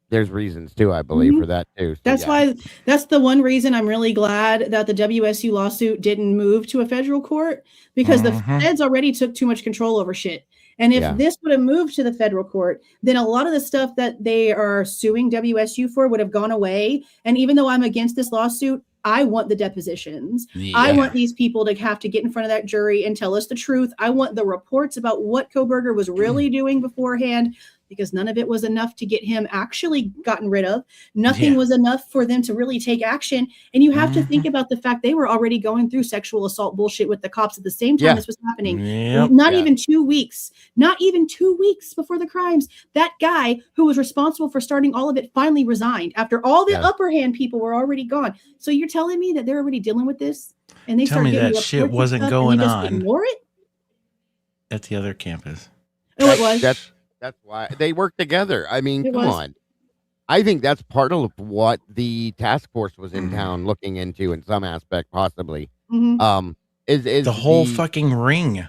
There's reasons too, I believe, for that too. So, that's the one reason I'm really glad that the WSU lawsuit didn't move to a federal court, because the feds already took too much control over shit. And if this would have moved to the federal court, then a lot of the stuff that they are suing WSU for would have gone away. And even though I'm against this lawsuit, I want the depositions. Yeah. I want these people to have to get in front of that jury and tell us the truth. I want the reports about what Kohberger was really doing beforehand, because none of it was enough to get him actually gotten rid of. Nothing was enough for them to really take action. And you have to think about the fact they were already going through sexual assault bullshit with the cops at the same time this was happening. Not even 2 weeks. Not even 2 weeks before the crimes. That guy who was responsible for starting all of it finally resigned after all the upper hand people were already gone. So you're telling me that they're already dealing with this? And they tell me that shit wasn't going on ignore it? At the other campus. Oh, it was. That's why they work together. I mean, come on. I think that's part of what the task force was in town looking into in some aspect, possibly. Is the whole fucking ring.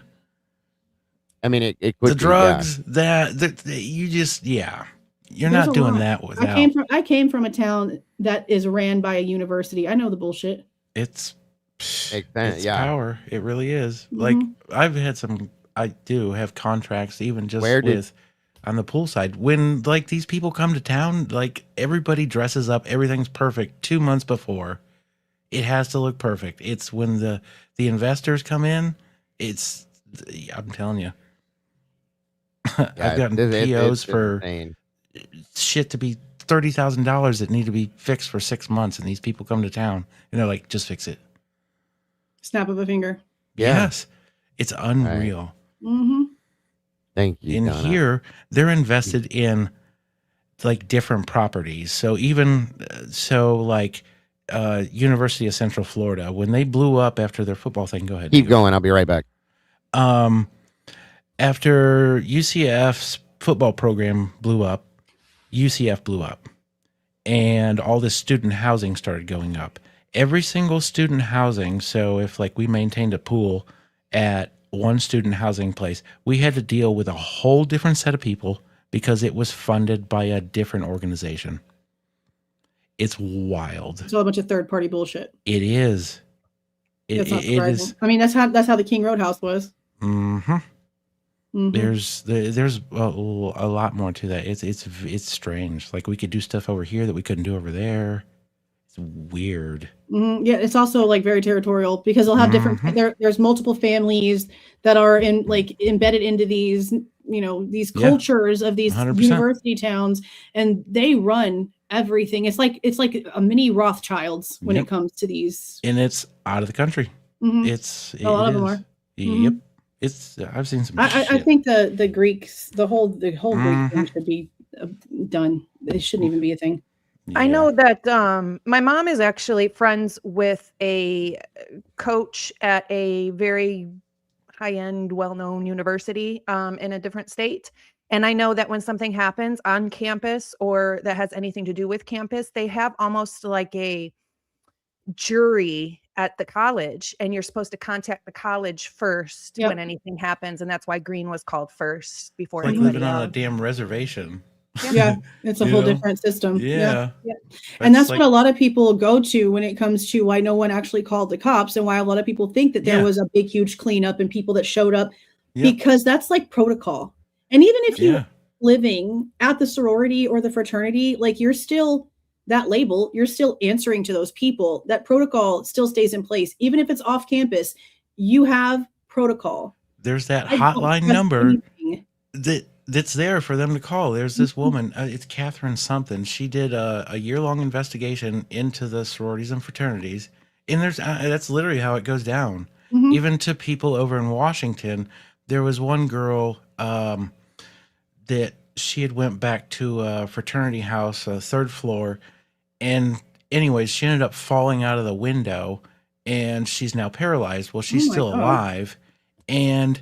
I mean, it could the drugs that you just you're not doing that without. I came from a town that is ran by a university. I know the bullshit. It's power. It really is. Like I do have contracts even just on the pool side. When like these people come to town, like everybody dresses up, everything's perfect 2 months before. It has to look perfect. It's when the investors come in, I'm telling you. I've gotten POs for shit to be $30,000 that need to be fixed for 6 months, and these people come to town and they're like, just fix it. Snap of a finger. Yes. It's unreal. Right. Thank you. In Donna. here, they're invested in like different properties. So even like University of Central Florida, when they blew up after their football thing, go ahead. Keep going. I'll be right back. After UCF's football program blew up, UCF blew up, and all this student housing started going up. Every single student housing. So if like we maintained a pool at one student housing place, we had to deal with a whole different set of people because it was funded by a different organization. It's wild. It's all a bunch of third party bullshit. It is. It is. I mean, that's how the King Roadhouse was. There's a lot more to that. It's strange. Like we could do stuff over here that we couldn't do over there. It's weird. Yeah, it's also like very territorial because they'll have different. There's multiple families that are embedded into these these cultures of these 100%. University towns, and they run everything. It's like a mini Rothschilds when it comes to these. And it's out of the country. It's a lot of them are. Yep. I've seen some. I think the Greeks, the whole Greek thing should be done. It shouldn't even be a thing. I know that my mom is actually friends with a coach at a very high-end, well-known university in a different state. And I know that when something happens on campus or that has anything to do with campus, they have almost like a jury at the college, and you're supposed to contact the college first when anything happens. And that's why Green was called first before It's like anybody living on a else. damn reservation. Yeah, it's a whole different system. Yeah. And that's what a lot of people go to when it comes to why no one actually called the cops and why a lot of people think that there was a big, huge cleanup and people that showed up because that's like protocol. And even if you're living at the sorority or the fraternity, like you're still that label, you're still answering to those people. That protocol still stays in place. Even if it's off campus, you have protocol. There's that hotline number that's there for them to call. There's this woman, it's Catherine something. She did a year-long investigation into the sororities and fraternities. And there's that's literally how it goes down. Even to people over in Washington, there was one girl that she had went back to a fraternity house, third floor. And anyways, she ended up falling out of the window and she's now paralyzed. Well, she's still alive. And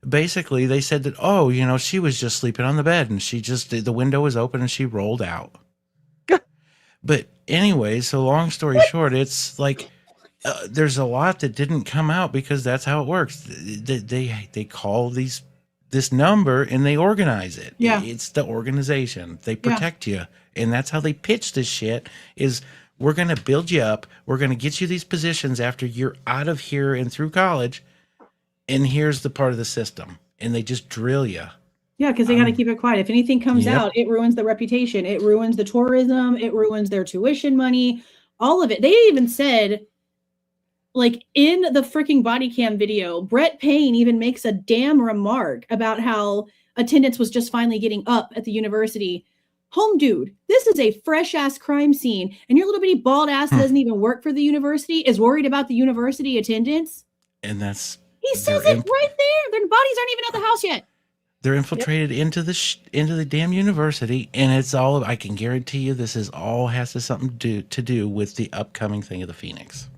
basically they said that, oh, you know, she was just sleeping on the bed and the window was open and she rolled out. But anyways, so long story short, it's like, there's a lot that didn't come out because that's how it works. They call this number and they organize it. Yeah. It's the organization. They protect you. And that's how they pitch this shit is we're going to build you up. We're going to get you these positions after you're out of here and through college. And here's the part of the system. And they just drill you. Yeah, because they got to keep it quiet. If anything comes out, it ruins the reputation. It ruins the tourism. It ruins their tuition money. All of it. They even said, like in the freaking body cam video, Brett Payne even makes a damn remark about how attendance was just finally getting up at the university. Home dude, this is a fresh ass crime scene. And your little bitty bald ass that doesn't even work for the university is worried about the university attendance. And that's... He says it right there. Their bodies aren't even at the house yet. They're infiltrated into the damn university, and it's all. I can guarantee you, this is all has something to do with the upcoming thing of the Phoenix.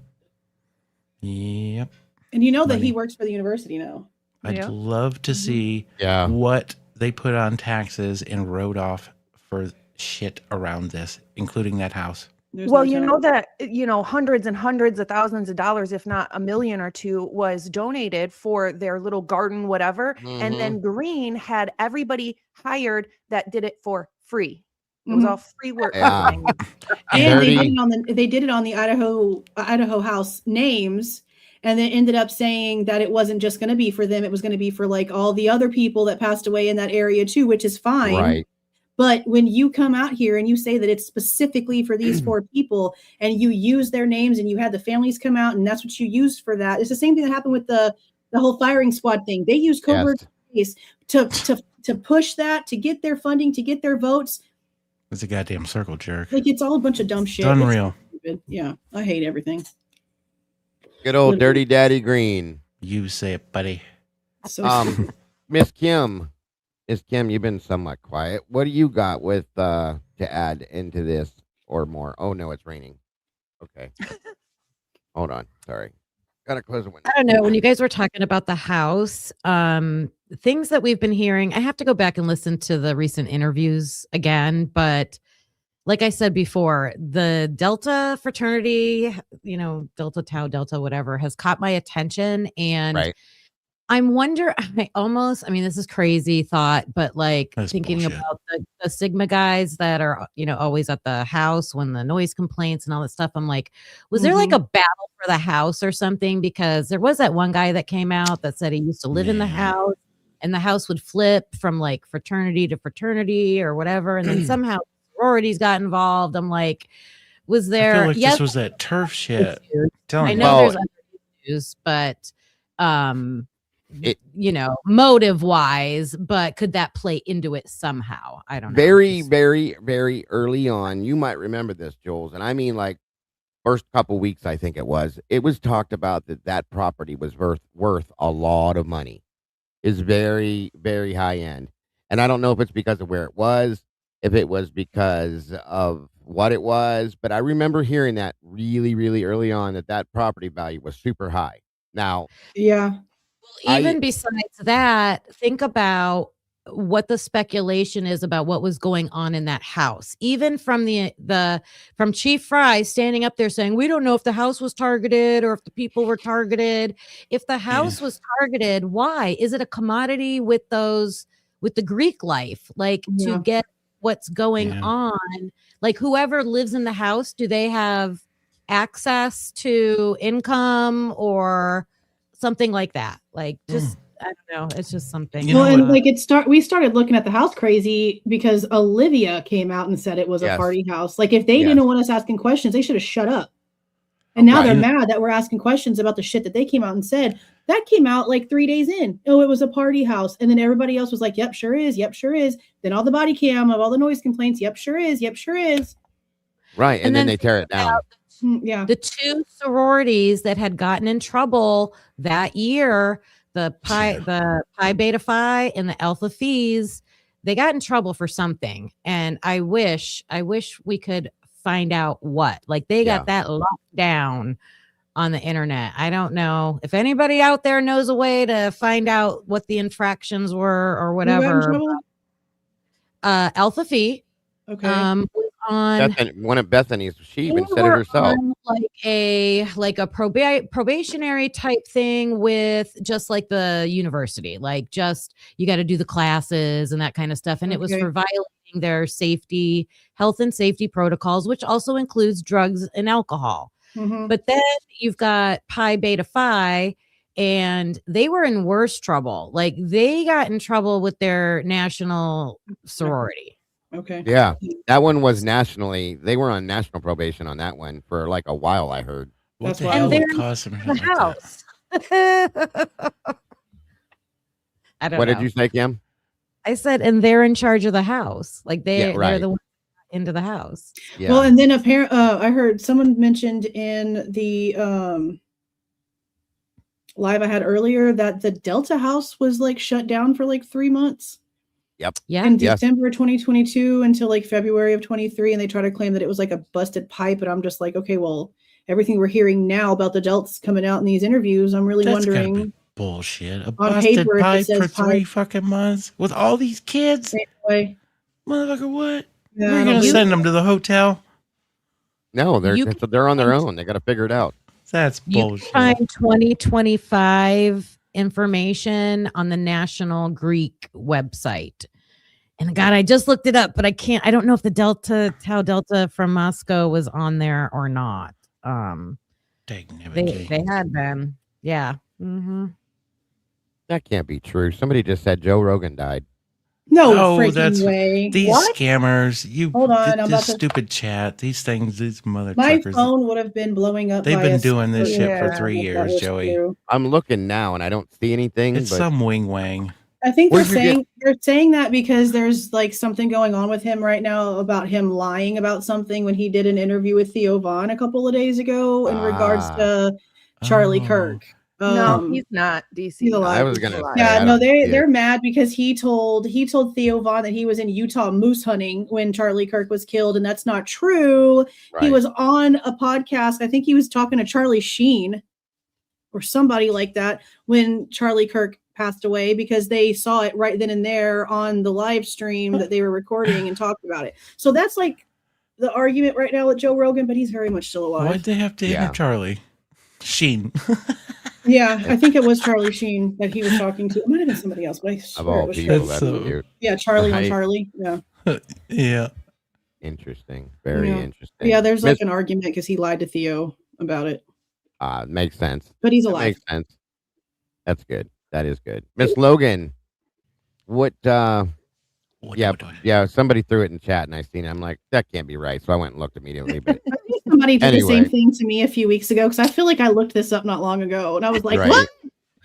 Yep. And you know that he works for the university now. I'd love to see what they put on taxes and wrote off for shit around this, including that house. Well, you know that, hundreds and hundreds of thousands of dollars, if not $1 million or $2 million, was donated for their little garden, whatever. And then Green had everybody hired that did it for free. It was all free work. Yeah. And they did it on the Idaho House names. And then ended up saying that it wasn't just going to be for them. It was going to be for like all the other people that passed away in that area too, which is fine. Right. But when you come out here and you say that it's specifically for these 4 people and you use their names and you had the families come out and that's what you used for that. It's the same thing that happened with the whole firing squad thing. They used covert space to push that, to get their funding, to get their votes. It's a goddamn circle jerk. Like it's all a bunch of dumb shit. It's unreal. Yeah. I hate everything. Good old Dirty Daddy Green. You say it, buddy. So Miss Kim. Miss Kim, you've been somewhat quiet. What do you got with to add into this or more? Oh no, it's raining. Okay. Hold on. Sorry. Gotta close the window. I don't know. When you guys were talking about the house, things that we've been hearing, I have to go back and listen to the recent interviews again. But like I said before, the Delta fraternity, Delta Tau, Delta, whatever, has caught my attention. And I'm wondering, this is crazy thought, but like That's thinking bullshit. about the Sigma guys that are, always at the house when the noise complaints and all that stuff. I'm like, was there like a battle for the house or something? Because there was that one guy that came out that said he used to live in the house and the house would flip from like fraternity to fraternity or whatever. And then somehow sororities got involved. I'm like, was there? I feel like this was that turf shit. I know there's other issues, but motive wise, but could that play into it somehow? I don't know. Very, very, very early on, you might remember this, Jules, and I mean like first couple weeks, I think it was talked about that property was worth a lot of money. Is very, very high end. And I don't know if it's because of where it was, if it was because of what it was, but I remember hearing that really, really early on that property value was super high. Now, Yeah. Even besides that, think about what the speculation is about what was going on in that house. Even from from Chief Fry standing up there saying, we don't know if the house was targeted or if the people were targeted. If the house was targeted, why? Is it a commodity with the Greek life? Like to get what's going on? Like whoever lives in the house, do they have access to income or something like that? Like just I don't know. It's just something. Well, and like we started looking at the house crazy because Olivia came out and said it was a party house. Like if they didn't want us asking questions, they should have shut up. And now they're mad that we're asking questions about the shit that they came out and said. That came out like 3 days in. Oh, it was a party house. And then everybody else was like, yep, sure is. Yep, sure is. Then all the body cam of all the noise complaints. Yep, sure is. Yep, sure is. Right. And then they tear it down. Yeah. The 2 sororities that had gotten in trouble that year, the Pi Beta Phi and the Alpha Phis, they got in trouble for something. And I wish we could find out what. Like they got that locked down on the internet. I don't know if anybody out there knows a way to find out what the infractions were or whatever. Alpha Phi. Okay. On one of Bethany's, she even said it herself. Like a probationary type thing with just like the university, like just you got to do the classes and that kind of stuff. And it was for violating their health and safety protocols, which also includes drugs and alcohol. But then you've got Pi Beta Phi, and they were in worse trouble. Like they got in trouble with their national sorority. Okay. Yeah, that one was nationally. They were on national probation on that one for like a while. I heard. What the hell would cause them the house? I don't know. What did you say, Kim? I said, and they're in charge of the house. Like they're the ones into the house. Yeah. Well, and then I heard someone mentioned in the live I had earlier that the Delta house was like shut down for like 3 months. Yep. Yeah. In December 2022 until like February of 23, and they try to claim that it was like a busted pipe, and I'm just like, okay, well, everything we're hearing now about the Delts coming out in these interviews, I'm really wondering. Bullshit. A busted pipe for 3 fucking months with all these kids. Anyway. Motherfucker, what? Yeah, We're gonna send them to the hotel. No, they're on their own. They got to figure it out. That's bullshit. You can find 2025 information on the National Greek website. And God, I just looked it up, but I don't know if the Delta from Moscow was on there or not. They had been. Yeah. Mm-hmm. That can't be true. Somebody just said Joe Rogan died. No freaking way. These scammers. Hold on. This stupid chat. These things. These motherfuckers. My phone would have been blowing up. They've been doing this shit for 3 years, Joey. True. I'm looking now and I don't see anything. It's some wing wang. I think they're saying that because there's like something going on with him right now about him lying about something when he did an interview with Theo Von a couple of days ago in regards to Charlie Kirk. No, he's not. DC. He's alive. I was gonna. They're mad because he told Theo Von that he was in Utah moose hunting when Charlie Kirk was killed, and that's not true. Right. He was on a podcast. I think he was talking to Charlie Sheen or somebody like that when Charlie Kirk passed away, because they saw it right then and there on the live stream that they were recording and talked about it. So that's like the argument right now with Joe Rogan, but he's very much still alive. Why'd they have to interview Charlie Sheen? Yeah, I think it was Charlie Sheen that he was talking to. It might have been somebody else, but I swear it was people, that's cute. Yeah, Charlie on Charlie. Yeah. Yeah. Interesting. Very interesting. Yeah, there's like an argument because he lied to Theo about it. Makes sense. But he's alive. Makes sense. That's good. That is good. Miss Logan, what somebody threw it in chat and I seen it. I'm like, that can't be right. So I went and looked immediately. But I think somebody did the same thing to me a few weeks ago, because I feel like I looked this up not long ago and I was like, what?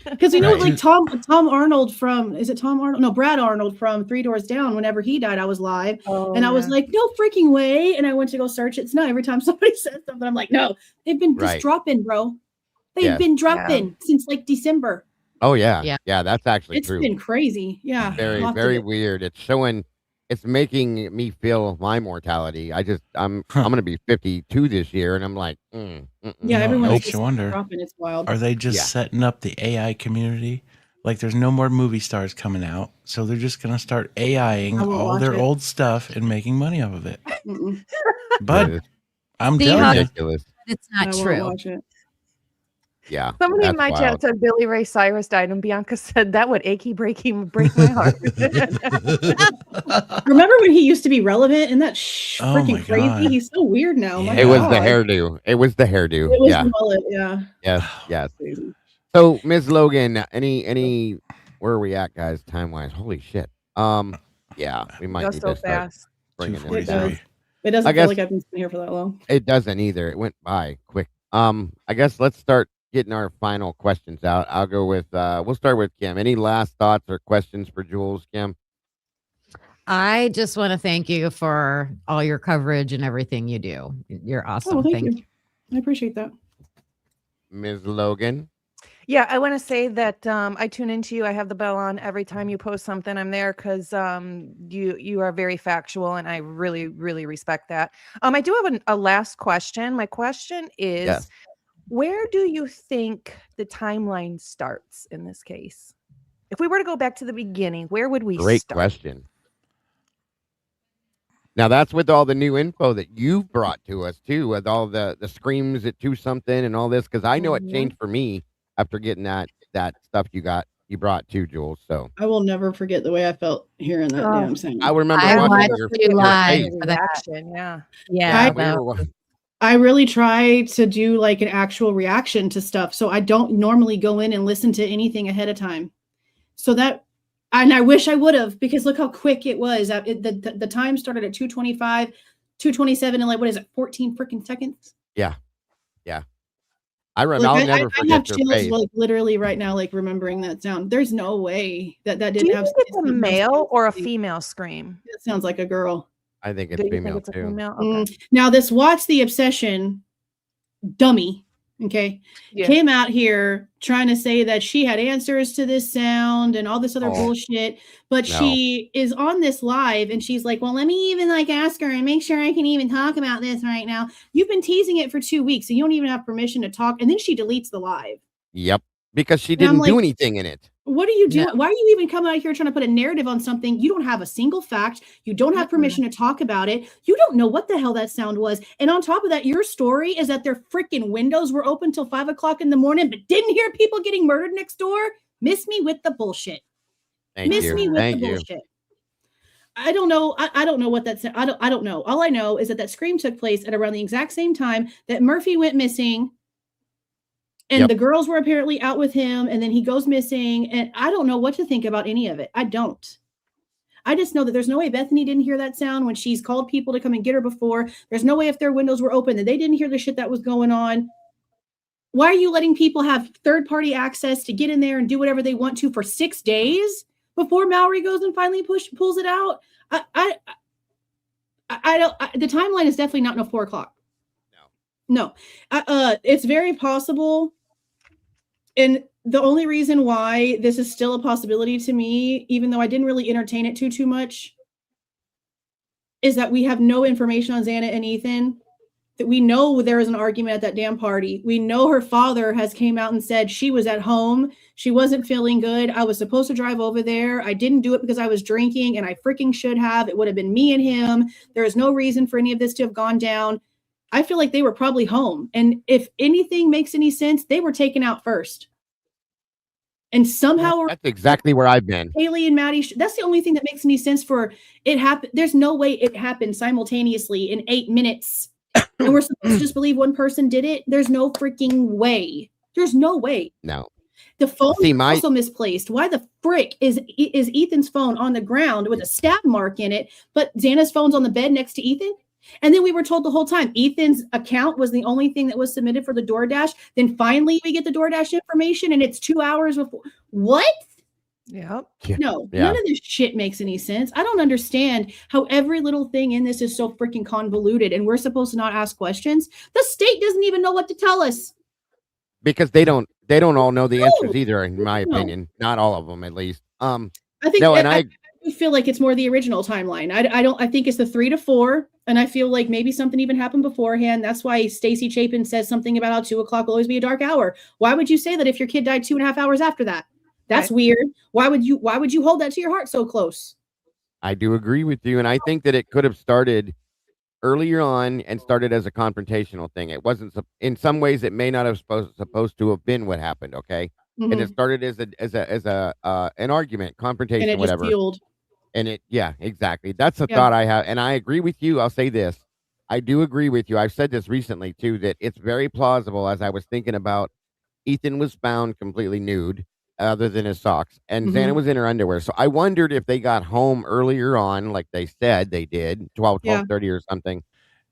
Because like Tom Arnold from, is it Tom Arnold? No, Brad Arnold from 3 Doors Down. Whenever he died, I was live, and I was like, no freaking way. And I went to go search it. So now every time somebody says something, I'm like, no, they've been just dropping, bro. They've been dropping since like December. Oh yeah. That's actually it's true. It's been crazy. Yeah, very weird. It's showing it's making me feel my mortality. I'm gonna be 52 this year, and I'm like, Yeah, No, it everyone's makes just you wonder. dropping. It's wild. Are they just Yeah. setting up the AI community? Like, there's no more movie stars coming out, so they're just gonna start AIing I won't all watch their it. old stuff and making money off of it. Mm-mm. But It's I'm See telling how- you, ridiculous. It's I not won't true. watch it. Yeah, Somebody in that's my wild. chat said Billy Ray Cyrus died, and Bianca said that would break my heart. Remember when he used to be relevant? And that's Oh my freaking crazy. God. He's so weird now. My Yeah. It was the God. hairdo. It was the hairdo. It was Yeah. the mullet. Yeah. Yes. Yes. Crazy. So, Ms. Logan, any where are we at, guys, time wise? Holy shit. Yeah, we might Goes need so to start fast. bringing it 2:43. down. It doesn't I feel guess- like I've been sitting here for that long. It doesn't either. It went by quick. I guess let's start getting our final questions out. I'll go with we'll start with Kim. Any last thoughts or questions for Jules, Kim? I just want to thank you for all your coverage and everything you do. You're awesome. Oh, thank you. I appreciate that. Ms. Logan. Yeah, I want to say that I tune into you. I have the bell on every time you post something. I'm there because you are very factual, and I really, really respect that. I do have a last question. My question is, Yes. where do you think the timeline starts in this case? If we were to go back to the beginning, where would we Great start? question. Now that's with all the new info that you've brought to us too, with all the screams at 2 something and all this, because I know Mhm. it changed for me after getting that stuff you brought too, Jules. So I will never forget the way I felt hearing that Oh. damn sound. I remember I watching watched your you live face. for that. Reaction, yeah. Yeah. We were wa- I really try to do like an actual reaction to stuff. So I don't normally go in and listen to anything ahead of time. So that, and I wish I would have, because look how quick it was. The time started at 2:25, 2:27, and like, what is it, 14 freaking seconds? I remember. Like, I'll I never have forget your chills face. like literally right now, like remembering that sound. There's no way that Do didn't you have. think it's a male or a That female scream? sounds like a girl. I think it's Do you think female it's a too. female? Okay. Now this Watch the Obsession dummy, okay, Yeah. came out here trying to say that she had answers to this sound and all this other Oh. bullshit, but No. she is on this live and she's like, well, let me even like ask her and make sure I can even talk about this right now. You've been teasing it for 2 weeks and you don't even have permission to talk, and then she deletes the live. Yep, because she And I'm didn't do like, anything in it. what are you doing? No. Why are you even coming out here trying to put a narrative on something? You don't have a single fact. You don't have permission to talk about it. You don't know what the hell that sound was. And on top of that, your story is that their freaking windows were open till 5 o'clock in the morning, but didn't hear people getting murdered next door. Miss me with the bullshit. Thank Miss you. me with Thank the you. bullshit. I don't know. I don't know what that's. I don't know. All I know is that scream took place at around the exact same time that Murphy went missing. And Yep. the girls were apparently out with him, and then he goes missing. And I don't know what to think about any of it. I don't. I just know that there's no way Bethany didn't hear that sound when she's called people to come and get her before. There's no way if their windows were open that they didn't hear the shit that was going on. Why are you letting people have third-party access to get in there and do whatever they want to for 6 days before Mallory goes and finally pulls it out? I don't. The timeline is definitely not 4 o'clock. No. It's very possible. And the only reason why this is still a possibility to me, even though I didn't really entertain it too much, is that we have no information on Xana and Ethan. That we know there was an argument at that damn party. We know her father has came out and said she was at home. She wasn't feeling good. I was supposed to drive over there. I didn't do it because I was drinking, and I freaking should have. It would have been me and him. There is no reason for any of this to have gone down. I feel like they were probably home. And if anything makes any sense, they were taken out first. And somehow That's exactly where I've been. Haley and Maddie, that's the only thing that makes any sense for it happen. There's no way it happened simultaneously in 8 minutes. And we're supposed to just believe one person did it. There's no freaking way. There's no way. No. The phone See, is also misplaced. Why the frick is Ethan's phone on the ground with a stab mark in it, but Xana's phone's on the bed next to Ethan? And then we were told the whole time Ethan's account was the only thing that was submitted for the DoorDash. Then finally we get the DoorDash information and it's 2 hours before. What? Yep. No, Yeah. none of this shit makes any sense. I don't understand how every little thing in this is so freaking convoluted and we're supposed to not ask questions. The state doesn't even know what to tell us. Because they don't all know the No. answers either, in my No. opinion. Not all of them, at least. I think No, and I feel like it's more the original timeline. I think it's the 3 to 4, and I feel like maybe something even happened beforehand. That's why Stacey Chapin says something about how 2 o'clock will always be a dark hour. Why would you say that if your kid died 2.5 hours after that? That's weird. Why would you hold that to your heart so close? I do agree with you, and I think that it could have started earlier on and started as a confrontational thing. It wasn't, in some ways, it may not have supposed to have been what happened. Okay, and it started as an argument, confrontation, and it whatever. Just fueled. And yeah, exactly. That's a thought I have, and I agree with you. I'll say this: I do agree with you. I've said this recently too, that it's very plausible. As I was thinking about, Ethan was found completely nude, other than his socks, and Xana was in her underwear. So I wondered if they got home earlier on, like they said they did, 12:30 or something.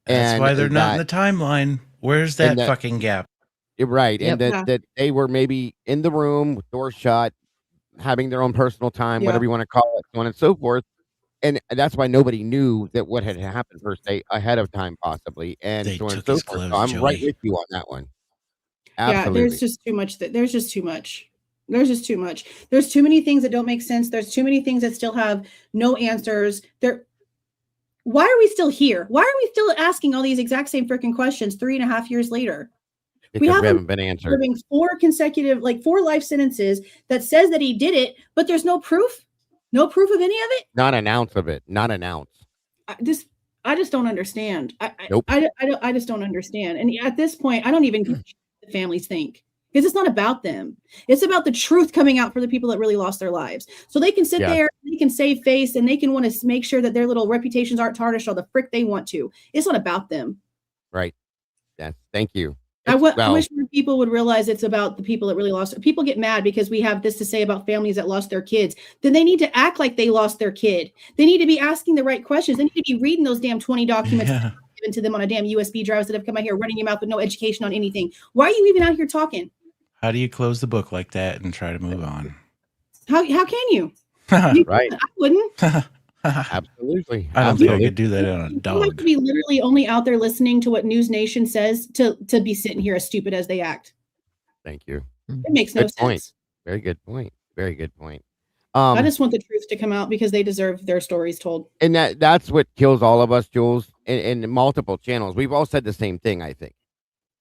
That's why they're not in the timeline. Where's that fucking gap? Right. And that they were maybe in the room with doors shut, having their own personal time, whatever you want to call it, so on and so forth. And that's why nobody knew that what had happened per se ahead of time, possibly. And so on and so forth. So I'm right with you on that one. Absolutely. Yeah, there's just too much. There's just too much. There's just too much. There's too many things that don't make sense. There's too many things that still have no answers. Why are we still here? Why are we still asking all these exact same freaking questions 3.5 years later? Because we haven't been answered. Serving 4 life sentences that says that he did it, but there's no proof. No proof of any of it. Not an ounce of it. Not an ounce. I just don't understand. Nope. I just don't understand. And at this point, I don't even give a shit what the families think, because it's not about them. It's about the truth coming out for the people that really lost their lives. So they can sit there, they can save face, and they can want to make sure that their little reputations aren't tarnished all the frick they want to. It's not about them. Right. Yes. Thank you. I wish more people would realize it's about the people that really lost. People get mad because we have this to say about families that lost their kids. Then they need to act like they lost their kid. They need to be asking the right questions. They need to be reading those damn 20 documents given to them on a damn USB drive that have come out here running your mouth with no education on anything. Why are you even out here talking? How do you close the book like that and try to move on? How can you? Right. I wouldn't. Absolutely. I don't think I could do that on a dog. You have to be literally only out there listening to what News Nation says to be sitting here as stupid as they act. Thank you. It makes no sense. Very good point. Very good point. I just want the truth to come out because they deserve their stories told. And that's what kills all of us, Jules, in multiple channels. We've all said the same thing, I think,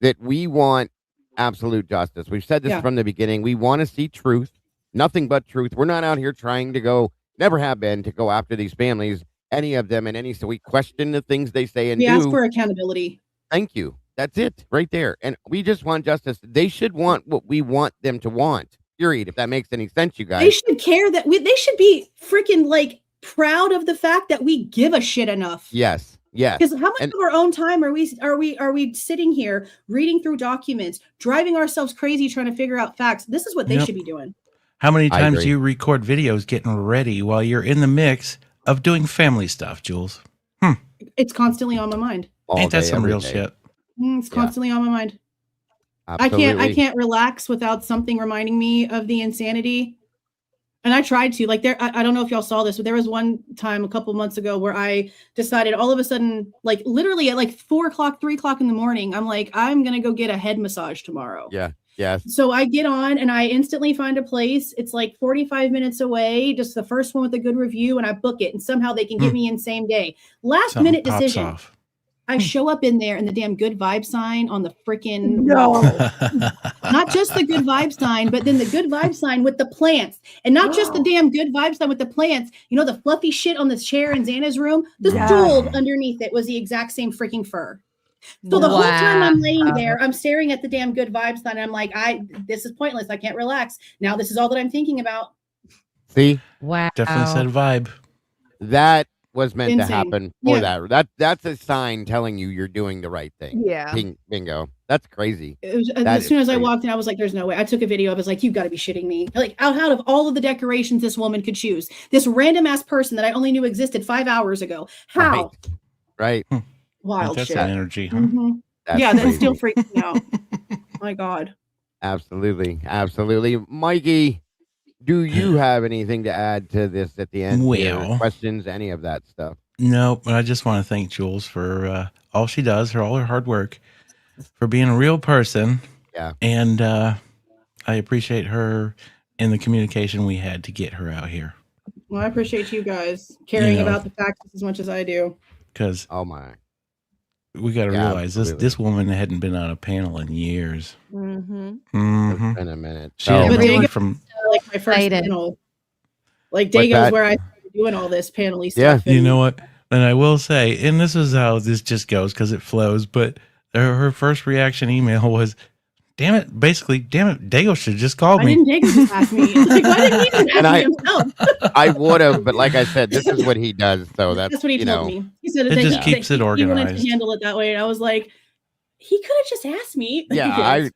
that we want absolute justice. We've said this from the beginning. We want to see truth, nothing but truth. We're not out here trying to go, never have been, to go after these families, any of them, so we question the things they say and do. We ask for accountability. Thank you. That's it right there. And we just want justice. They should want what we want them to want. Period. If that makes any sense, you guys. They should care that they should be freaking proud of the fact that we give a shit enough. Yes. Yes. Because how much of our own time are we sitting here reading through documents, driving ourselves crazy trying to figure out facts? This is what they should be doing. How many times do you record videos getting ready while you're in the mix of doing family stuff, Jules? It's constantly on my mind. Ain't that some real shit? It's constantly on my mind. Absolutely. I can't relax without something reminding me of the insanity. And I tried to, I don't know if y'all saw this, but there was one time a couple months ago where I decided all of a sudden, literally at 4 o'clock, 3 o'clock in the morning, I'm like, I'm going to go get a head massage tomorrow. Yeah. Yes. So I get on and I instantly find a place. It's 45 minutes away, just the first one with a good review, and I book it. And somehow they can get me in same day. Last minute decision. I show up in there and the damn good vibe sign on the freaking wall. Not just the good vibe sign, but then the good vibe sign with the plants. And not just the damn good vibe sign with the plants. You know, the fluffy shit on the chair in Xana's room? The stool underneath it was the exact same freaking fur. So the whole time I'm laying there, I'm staring at the damn good vibes sign. And I'm like, this is pointless. I can't relax. Now this is all that I'm thinking about. See? Wow. Definitely said vibe. That was meant to happen for that's a sign telling you you're doing the right thing. Yeah. Bingo. That's crazy. As soon as I walked in, I was like, there's no way. I took a video. I was like, you've got to be shitting me. Out of all of the decorations this woman could choose, this random ass person that I only knew existed 5 hours ago. How? Right. Wild that's shit. That energy, huh? Mm-hmm. That still freaks me out. My God. Absolutely. Absolutely. Mikey, do you have anything to add to this at the end? Well, questions, any of that stuff? No, but I just want to thank Jules for all she does, all her hard work, for being a real person. Yeah. And I appreciate her and the communication we had to get her out here. Well, I appreciate you guys caring about the facts as much as I do. Because oh my, we got to realize this woman hadn't been on a panel in years. It's been a minute. She hadn't really from like my first panel. Like Dago's where I started doing all this panel-y stuff. Yeah, you know what? And I will say, and this is how this just goes because it flows, but her first reaction email was, damn it, Dago should just call me. Why didn't Dago just ask me? Like, why didn't he just ask me himself? I would have, but like I said, this is what he does. So that's what he told me. He said it just keeps it organized. He wanted to handle it that way. And I was like, he could have just asked me. Yeah,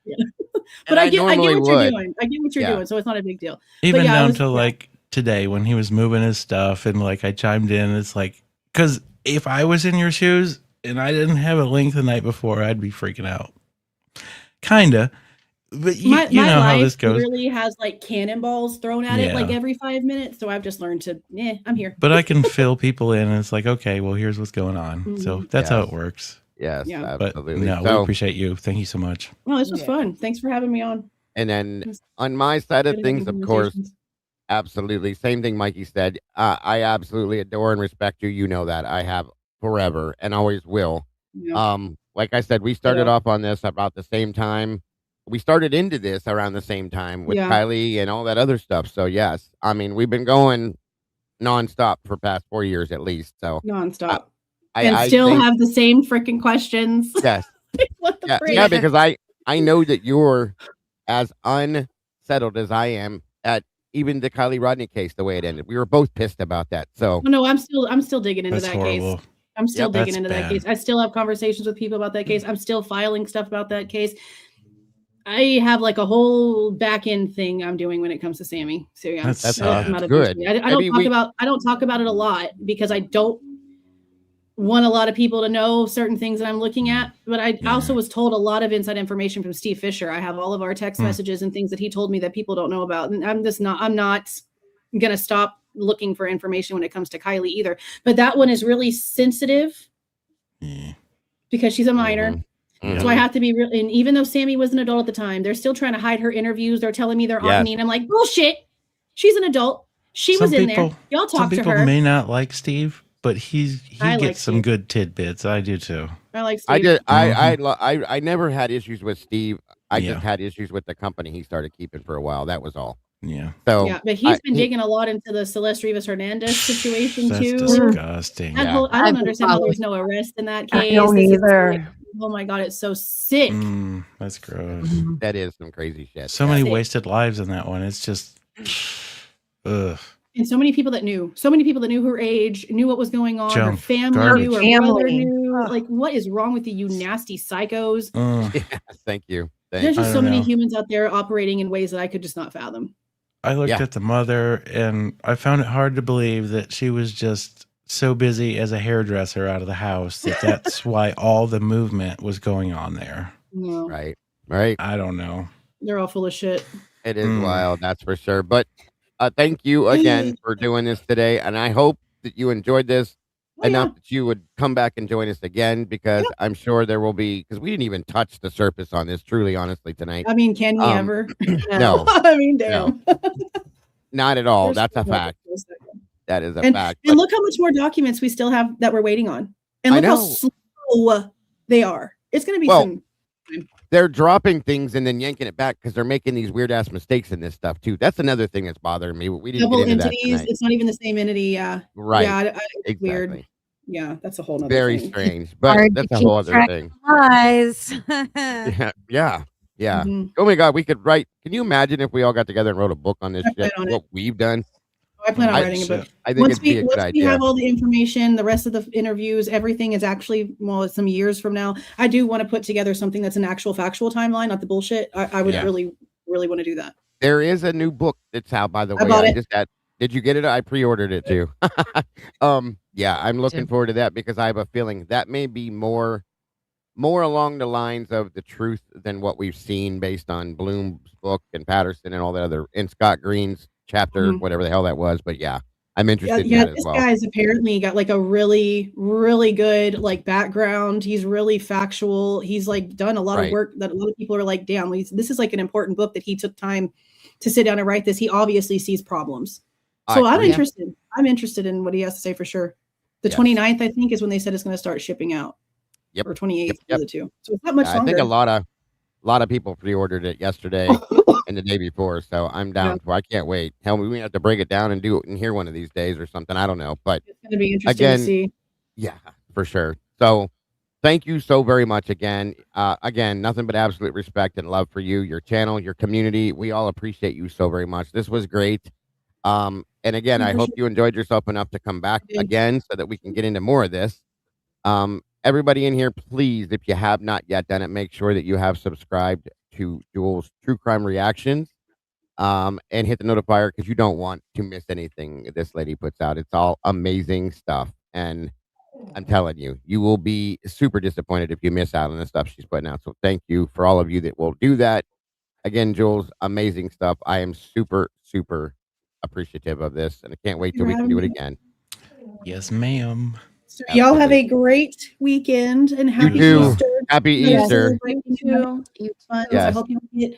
but I get what you're doing. I get what you're doing, so it's not a big deal. Even down to like today when he was moving his stuff and like I chimed in, it's like, because if I was in your shoes and I didn't have a link the night before, I'd be freaking out. Kinda. But you know how this goes. Really has like cannonballs thrown at it like every 5 minutes. So I've just learned to, I'm here. But I can fill people in and it's like, okay, well, here's what's going on. So that's how it works. Yes, absolutely. But no, we appreciate you. Thank you so much. Oh, this was fun. Thanks for having me on. And then on my side of things, of course, absolutely. Same thing Mikey said. I absolutely adore and respect you. You know that. I have forever and always will. Yeah. Like I said, we started off on this about the same time. We started into this around the same time with Kylie and all that other stuff. So yes, I mean, we've been going nonstop for past 4 years at least. So nonstop. I still have the same freaking questions. Yes. What the yeah, because I know that you're as unsettled as I am at even the Kylie Rodney case, the way it ended. We were both pissed about that. So no, I'm still digging into that horrible. Case. I'm still digging into that case. I still have conversations with people about that case. I'm still filing stuff about that case. I have like a whole back end thing I'm doing when it comes to Sammy. So yeah, that's good. I don't talk about it a lot because I don't want a lot of people to know certain things that I'm looking at. But I also was told a lot of inside information from Steve Fisher. I have all of our text messages and things that he told me that people don't know about. And I'm not going to stop looking for information when it comes to Kylie either. But that one is really sensitive because she's a minor. So I have to be real. And even though Sammy was an adult at the time, they're still trying to hide her interviews. They're telling me they're on me. And I'm like, bullshit. She's an adult. She was in there. Y'all talk to her. Some people may not like Steve, but he gets some good tidbits. I do too. I like Steve. I never had issues with Steve. I just had issues with the company he started keeping for a while. That was all. Yeah. So but he's been digging a lot into the Celeste Rivas Hernandez situation too. Disgusting. I don't understand how there's no arrest in that case. I don't either. Oh my god, it's so sick. That's gross. That is some crazy shit. So many wasted lives in that one. It's just ugh. And so many people that knew her age, knew what was going on, her family knew, her brother knew. Like, what is wrong with you nasty psychos? Thank you. There's just so many humans out there operating in ways that I could just not fathom. I looked at the mother and I found it hard to believe that she was just so busy as a hairdresser out of the house that's why all the movement was going on there. No. Right. I don't know. They're all full of shit. It is wild, that's for sure. But thank you again for doing this today. And I hope that you enjoyed this enough that you would come back and join us again, because I'm sure there will be, because we didn't even touch the surface on this, truly, honestly, tonight. I mean, can we ever? No. I mean, damn. No. Not at all. That's a fact. That is a fact. And look how much more documents we still have that we're waiting on. And look how slow they are. It's going to be some time. They're dropping things and then yanking it back because they're making these weird ass mistakes in this stuff too. That's another thing that's bothering me. We didn't double get into entities. That it's not even the same entity. Yeah. Right. Yeah. It's exactly. Weird. Yeah. That's a whole nother very thing. strange, but that's a whole other thing. Lies. Yeah. Mm-hmm. Oh my God, we could write. Can you imagine if we all got together and wrote a book on this shit? What we've done. I plan on writing a book. I think it'd be a good idea. We have all the information, the rest of the interviews, everything is actually, it's some years from now. I do want to put together something that's an actual factual timeline, not the bullshit. I would really, really want to do that. There is a new book that's out, by the way. Did you get it? I pre-ordered it too. Yeah, I'm looking forward to that because I have a feeling that may be more along the lines of the truth than what we've seen based on Bloom's book and Patterson and all the other, and Scott Green's chapter, whatever the hell that was. But yeah, I'm interested in that as well. This guy's apparently got like a really, really good like background. He's really factual. He's like done a lot of work that a lot of people are like, damn, this is like an important book that he took time to sit down and write this. He obviously sees problems. So I'm interested. I'm interested in what he has to say for sure. The 29th, I think, is when they said it's going to start shipping out. Yep. Or 28th, the two. So it's not much longer. I think a lot of people pre-ordered it yesterday and the day before. So I'm down for. I can't wait. Hell, we may have to break it down and do it in here one of these days or something. I don't know, but it's going to be interesting to see. Yeah, for sure. So thank you so very much again. Again, nothing but absolute respect and love for you, your channel, your community. We all appreciate you so very much. This was great. And again, I hope you enjoyed yourself enough to come back again so that we can get into more of this. Everybody in here, please, if you have not yet done it, make sure that you have subscribed to Jules True Crime Reactions, and hit the notifier because you don't want to miss anything this lady puts out. It's all amazing stuff. And I'm telling you, you will be super disappointed if you miss out on the stuff she's putting out. So thank you for all of you that will do that. Again, Jules, amazing stuff. I am super, super appreciative of this, and I can't wait till we can do it again. Yes, ma'am. So y'all have a great weekend and happy Easter. Happy Easter. I hope you get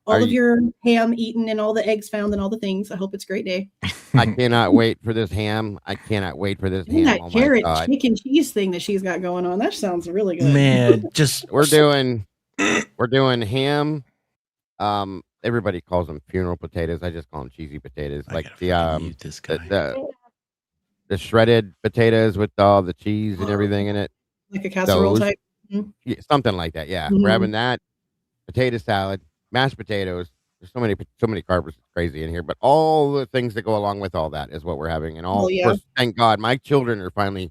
all of your ham eaten and all the eggs found and all the things. I hope it's a great day. I cannot wait for this ham. I cannot wait for this ham. That carrot chicken cheese thing that she's got going on. That sounds really good. Man, we're doing ham. Everybody calls them funeral potatoes. I just call them cheesy potatoes. Like the shredded potatoes with all the cheese and everything in it. Like a casserole type. Yeah, something like that. Yeah. We're having that, potato salad, mashed potatoes. There's so many carbs. It's crazy in here, but all the things that go along with all that is what we're having. And of course, thank God, my children are finally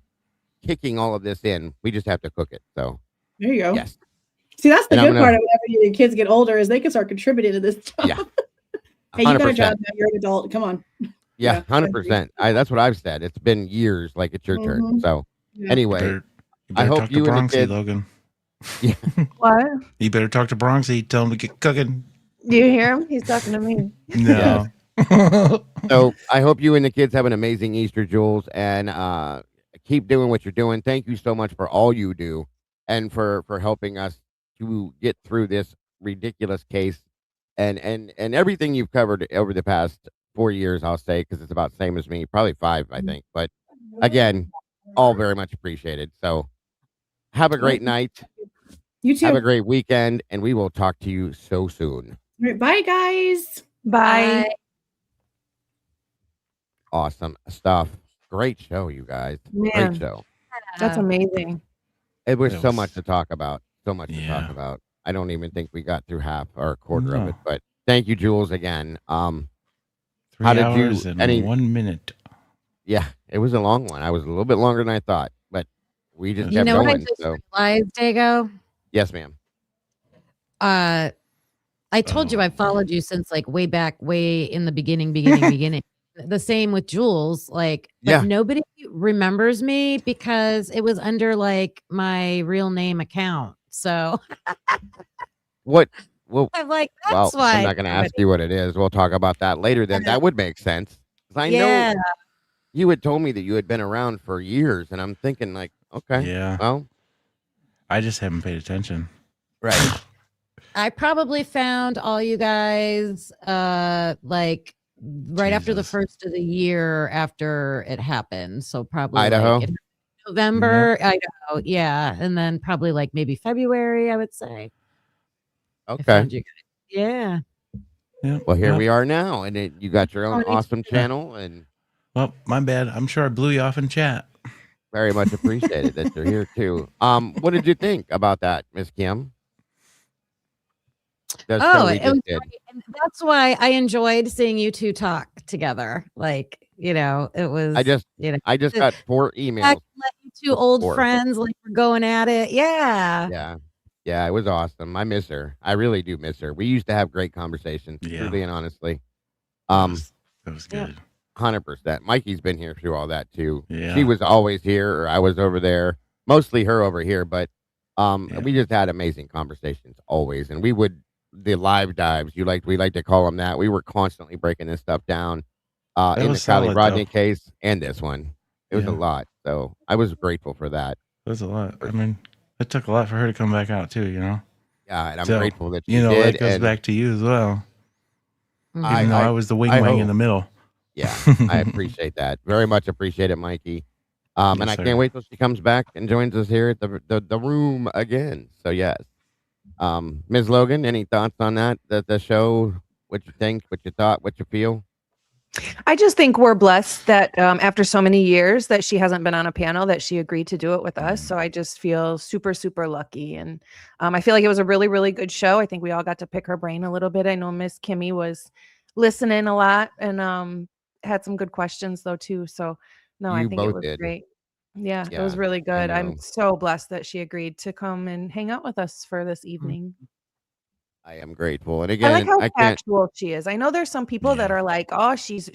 kicking all of this in. We just have to cook it. So there you go. Yes. See, that's the good part of whenever your kids get older is they can start contributing to this stuff. Yeah. Hey, you got a job now. You're an adult. Come on. Yeah, 100%. That's what I've said. It's been years. Like it's your turn. So anyway, you better I hope you and the kids, Logan. Yeah. What? You better talk to Bronxy. Tell him to get cooking. Do you hear him? He's talking to me. No. So I hope you and the kids have an amazing Easter, Jules, and keep doing what you're doing. Thank you so much for all you do and for helping us to get through this ridiculous case and everything you've covered over the past 4 years, I'll say, because it's about the same as me, probably 5, I think. But again, all very much appreciated. So have a great night. You too. Have a great weekend, and we will talk to you so soon. All right, bye, guys. Bye. Awesome stuff. Great show, you guys. Man, great show. That's amazing. It was so much to talk about. So much to talk about. I don't even think we got through half or a quarter of it. But thank you, Jules, again. 3 hours and 1 minute. Yeah, it was a long one. I was a little bit longer than I thought, but we just kept going. What I just realized, Dago? Yes, ma'am. I told you I followed you since like way in the beginning. The same with Jules, but nobody remembers me because it was under like my real name account. So what? Well, I'm like, that's why I'm not going to ask you what it is. We'll talk about that later. Then that would make sense. I know you had told me that you had been around for years, and I'm thinking like, okay, well, I just haven't paid attention. Right. I probably found all you guys like right after the first of the year after it happened. So probably Idaho, like November, Idaho, and then probably like maybe February, I would say. Okay. Yeah. Well, here we are now, and you got your own awesome channel. And well, my bad. I'm sure I blew you off in chat. Very much appreciated that you're here too. What did you think about that, Miss Kim? It was great. And that's why I enjoyed seeing you two talk together. Like, it was. I just got 4 emails. Let you two old friends like we're going at it. Yeah. Yeah, it was awesome. I miss her. I really do miss her. We used to have great conversations, truly and honestly. That was good. 100%. Mikey's been here through all that too. Yeah. She was always here, or I was over there. Mostly her over here, but we just had amazing conversations always. And we would the live dives, we like to call them that. We were constantly breaking this stuff down in the Kylie Rodney case and this one. It was a lot. So I was grateful for that. It was a lot. I mean, it took a lot for her to come back out too, Yeah, and I'm grateful that she did. That goes back to you as well. Mm-hmm. Even though I was the wing in the middle. Yeah, I appreciate that. Very much appreciate it, Mikey. And Yes, I sir. can't wait till she comes back and joins us here at the room again. So yes. Ms. Logan, any thoughts on that? The show, what you think, what you thought, what you feel? I just think we're blessed that after so many years that she hasn't been on a panel, that she agreed to do it with us. So I just feel super, super lucky. And I feel like it was a really, really good show. I think we all got to pick her brain a little bit. I know Miss Kimmy was listening a lot and had some good questions though too. So no, I You think it both was did. great. Yeah, it was Yeah, really I good. I'm know. so blessed that she agreed to come and hang out with us for this evening. I am grateful. And I like again, how I can't. factual she is. I know there's some people that Yeah. are like, "Oh, she's,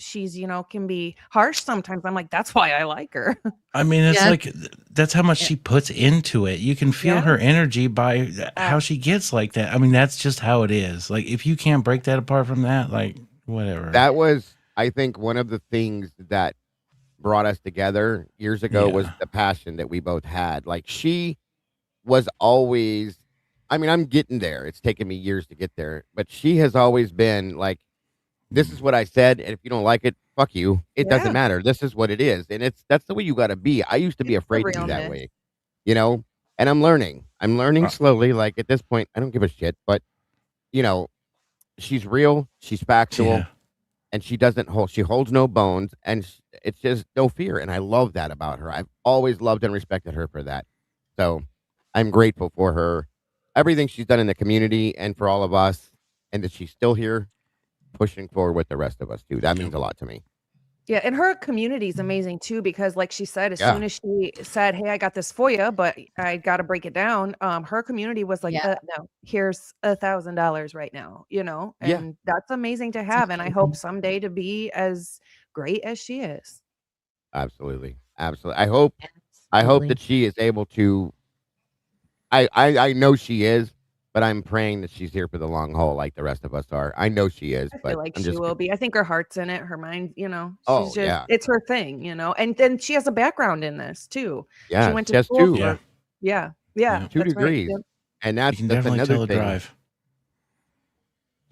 can be harsh sometimes." I'm like, "That's why I like her." I mean, it's Yeah. like that's how much she puts into it. You can feel Yeah. her energy by how Uh, she gets like that. I mean, that's just how it is. Like, if you can't break that apart from that, like, whatever. That was, I think, one of the things that brought us together years ago was Yeah. the passion that we both had. Like she was always, I mean, I'm getting there. It's taken me years to get there, but she has always been like, this is what I said, and if you don't like it, fuck you. It doesn't yeah, matter. This is what it is, and that's the way you got to be. I used to be it's the afraid to be that realness. way, you know. And I'm learning. I'm learning Uh, slowly. Like at this point, I don't give a shit. But you know, she's real. She's factual yeah. and she doesn't hold she holds no bones and it's just no fear and I love that about her. I've always loved and respected her for that. So I'm grateful for her, everything she's done in the community and for all of us, and that she's still here pushing forward with the rest of us too. That Yep. means a lot to me. Yeah, and her community is amazing too because, like she said, as Yeah. soon as she said, "Hey, I got this for you, but I got to break it down," her community was like, Yeah. No, here's $1,000 right now," Yeah. and that's amazing to It's have. And I hope amazing. someday to be as great as she is. Absolutely. Absolutely. I hope that Absolutely. she is able to. I know she is, but I'm praying that she's here for the long haul like the rest of us are. I know she is, I but feel like I'm she just. will be. I think her heart's in it, her mind, she's Oh just yeah. it's her thing, and then she has a background in this too. She Yes, went to she has school two. Yeah. for yeah, yeah, Yeah. Two that's right. degrees. Yep. And You can that's definitely another tell the thing. drive.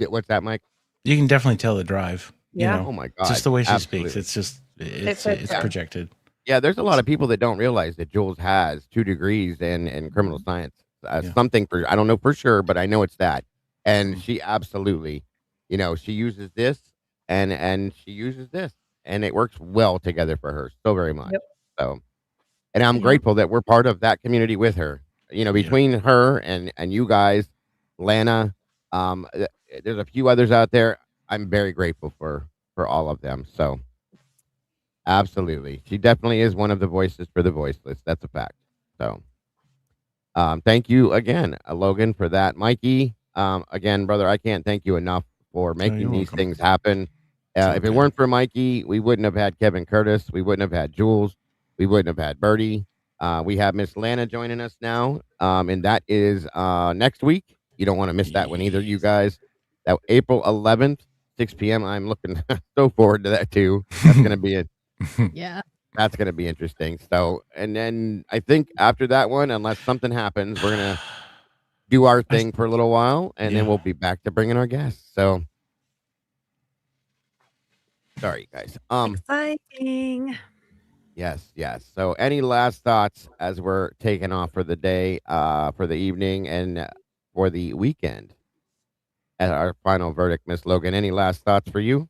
What's that, Mike? You can definitely tell the drive. Yeah, Oh my Just god, the way she speaks. absolutely. It's just it fits it's Yeah. her. projected. Yeah, there's a lot of people that don't realize that Jules has 2 degrees in criminal Mhm. science. Yeah. Something for I don't know for sure, but I know it's that. And Mhm. she absolutely, she uses this and she uses this, and it works well together for her so very much. Yep. So, and I'm Yep. grateful that we're part of that community with her. Yeah. Between her and you guys, Lana, there's a few others out there. I'm very grateful for all of them. So, absolutely. She definitely is one of the voices for the voiceless. That's a fact. So, thank you again, Logan, for that. Mikey, again, brother, I can't thank you enough for Oh, making you're these welcome. things happen. It's all If it good. weren't for Mikey, we wouldn't have had Kevin Curtis. We wouldn't have had Jules. We wouldn't have had Birdie. We have Miss Lana joining us now, and that is next week. You don't want to miss that one either, you Yes. guys. That April 11th, 6 p.m. I'm looking so forward to that too. That's gonna be a Yeah. That's gonna be interesting. So, and then I think after that one, unless something happens, we're gonna do our I, thing for a little while, and then yeah. we'll be back to bringing our guests. So, sorry, guys. Exciting. Yes, yes. So, any last thoughts as we're taking off for the day, for the evening, and for the weekend? At our final verdict, Miss Logan. Any last thoughts for you?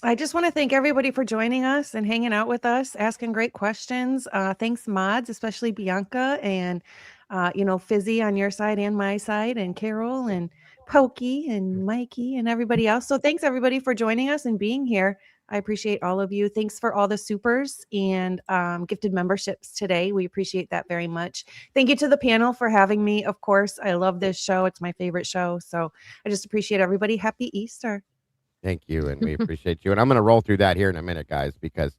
I just want to thank everybody for joining us and hanging out with us, asking great questions. Thanks, mods, especially Bianca and Fizzy on your side and my side, and Carol and Pokey and Mikey and everybody else. So thanks everybody for joining us and being here. I appreciate all of you. Thanks for all the supers and gifted memberships today. We appreciate that very much. Thank you to the panel for having me. Of course, I love this show. It's my favorite show. So I just appreciate everybody. Happy Easter. Thank you, and we appreciate you. And I'm going to roll through that here in a minute, guys, because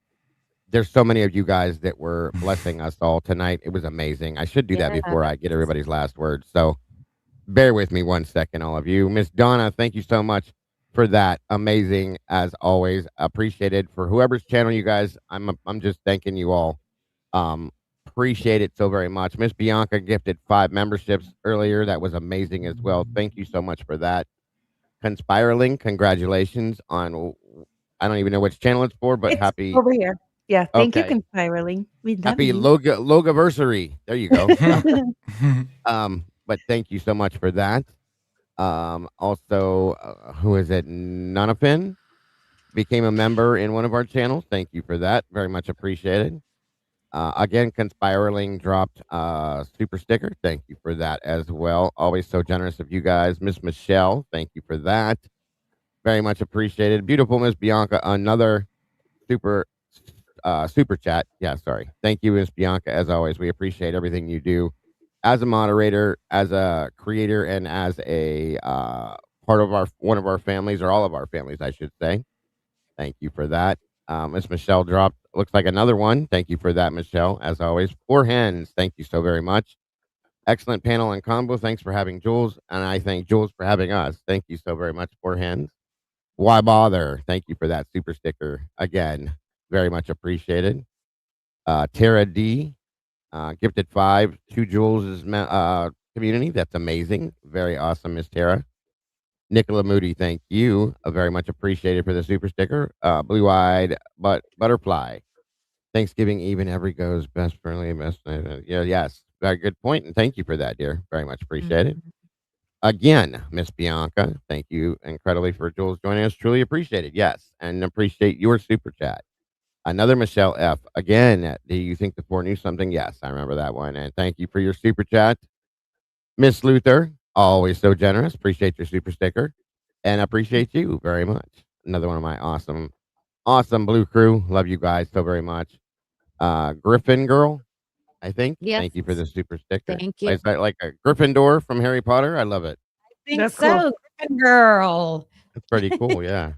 there's so many of you guys that were blessing us all tonight. It was amazing. I should do that Yeah. before I get everybody's last words. So bear with me one second, all of you. Miss Donna, thank you so much for that. Amazing as always. Appreciated for whoever's channel you guys. I'm just thanking you all. Um, Appreciate it so very much. Miss Bianca gifted 5 memberships earlier. That was amazing as well. Thank you so much for that. Conspiraling, congratulations on I don't even know which channel it's for, but It's happy. over here. Yeah, thank you, Okay. Conspiraling. We love Happy you. Logaversary. There you go. But thank you so much for that. Also, who is it? Nonafin became a member in one of our channels. Thank you for that. Very much appreciated. Again, Conspiraling dropped super sticker. Thank you for that as well. Always so generous of you guys. Miss Michelle, thank you for that. Very much appreciated. Beautiful Miss Bianca, another super super chat. Yeah, sorry. Thank you, Miss Bianca. As always, we appreciate everything you do as a moderator, as a creator, and as a part of one of our families, or all of our families, I should say. Thank you for that. Miss Michelle dropped, looks like another one. Thank you for that, Michelle. As always, 4 hens. Thank you so very much. Excellent panel and combo. Thanks for having Jules, and I thank Jules for having us. Thank you so very much, 4 hens. Why bother? Thank you for that super sticker again. Very much appreciated. Tara D, gifted 5 to Jules' community. That's amazing. Very awesome, Miss Tara. Nicola Moody, thank you. Very much appreciated for the super sticker. Blue-eyed butterfly. Thanksgiving even every goes best friendly best. Yeah, yes, very good point, and thank you for that, dear. Very much appreciated. Again, Miss Bianca, thank you incredibly for Jules joining us. Truly appreciated. Yes, and appreciate your super chat. Another Michelle F. Again, do you think the 4 knew something? Yes, I remember that one, and thank you for your super chat. Miss Luther, always so generous. Appreciate your super sticker, and appreciate you very much. Another one of my awesome blue crew. Love you guys so very much. Griffin Girl, I think. Yes. Thank you for the super sticker. Thank you. Is that like a Gryffindor from Harry Potter? I love it. I think That's so. cool. Griffin girl. That's pretty cool. Yeah.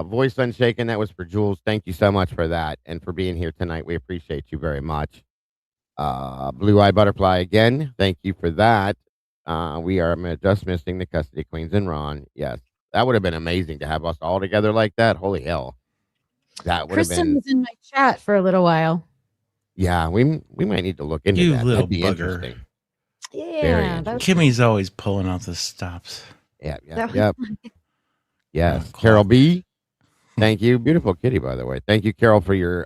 Voice Unshaken, that was for Jules. Thank you so much for that and for being here tonight. We appreciate you very much. Blue Eye Butterfly again. Thank you for that. We are just missing the Custody Queens and Ron. Yes. That would have been amazing to have us all together like that. Holy hell. That would have Kristen been. was in my chat for a little while. Yeah, we might need to look into You that. little That'd be bugger. interesting. Yeah, that was Kimmy's always pulling out the stops. Yeah. That- Yes. Oh, Carol B. Thank you. Beautiful kitty, by the way. Thank you, Carol, for your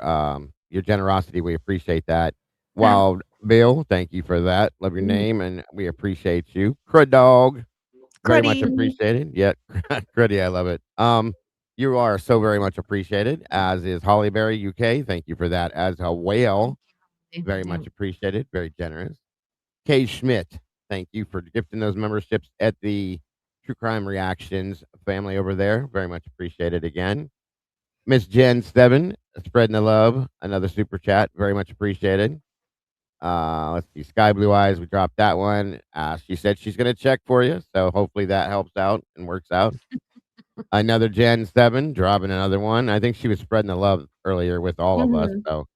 generosity. We appreciate that. Wild Bill, thank you for that. Love your name, and we appreciate you. Crud Dog, very much Cruddy. appreciated. Yeah, Cruddy, I love it. You are so very much appreciated, as is Hollyberry UK. Thank you for that. As a whale, very much appreciated. Very generous. Kay Schmidt, thank you for gifting those memberships at the True Crime Reactions family over there. Very much appreciated again. Miss Jen Steven, spreading the love. Another super chat. Very much appreciated. Let's see. Sky Blue Eyes. We dropped that one. She said she's going to check for you. So hopefully that helps out and works out. Another Jen 7, dropping another one. I think she was spreading the love earlier with all of us. So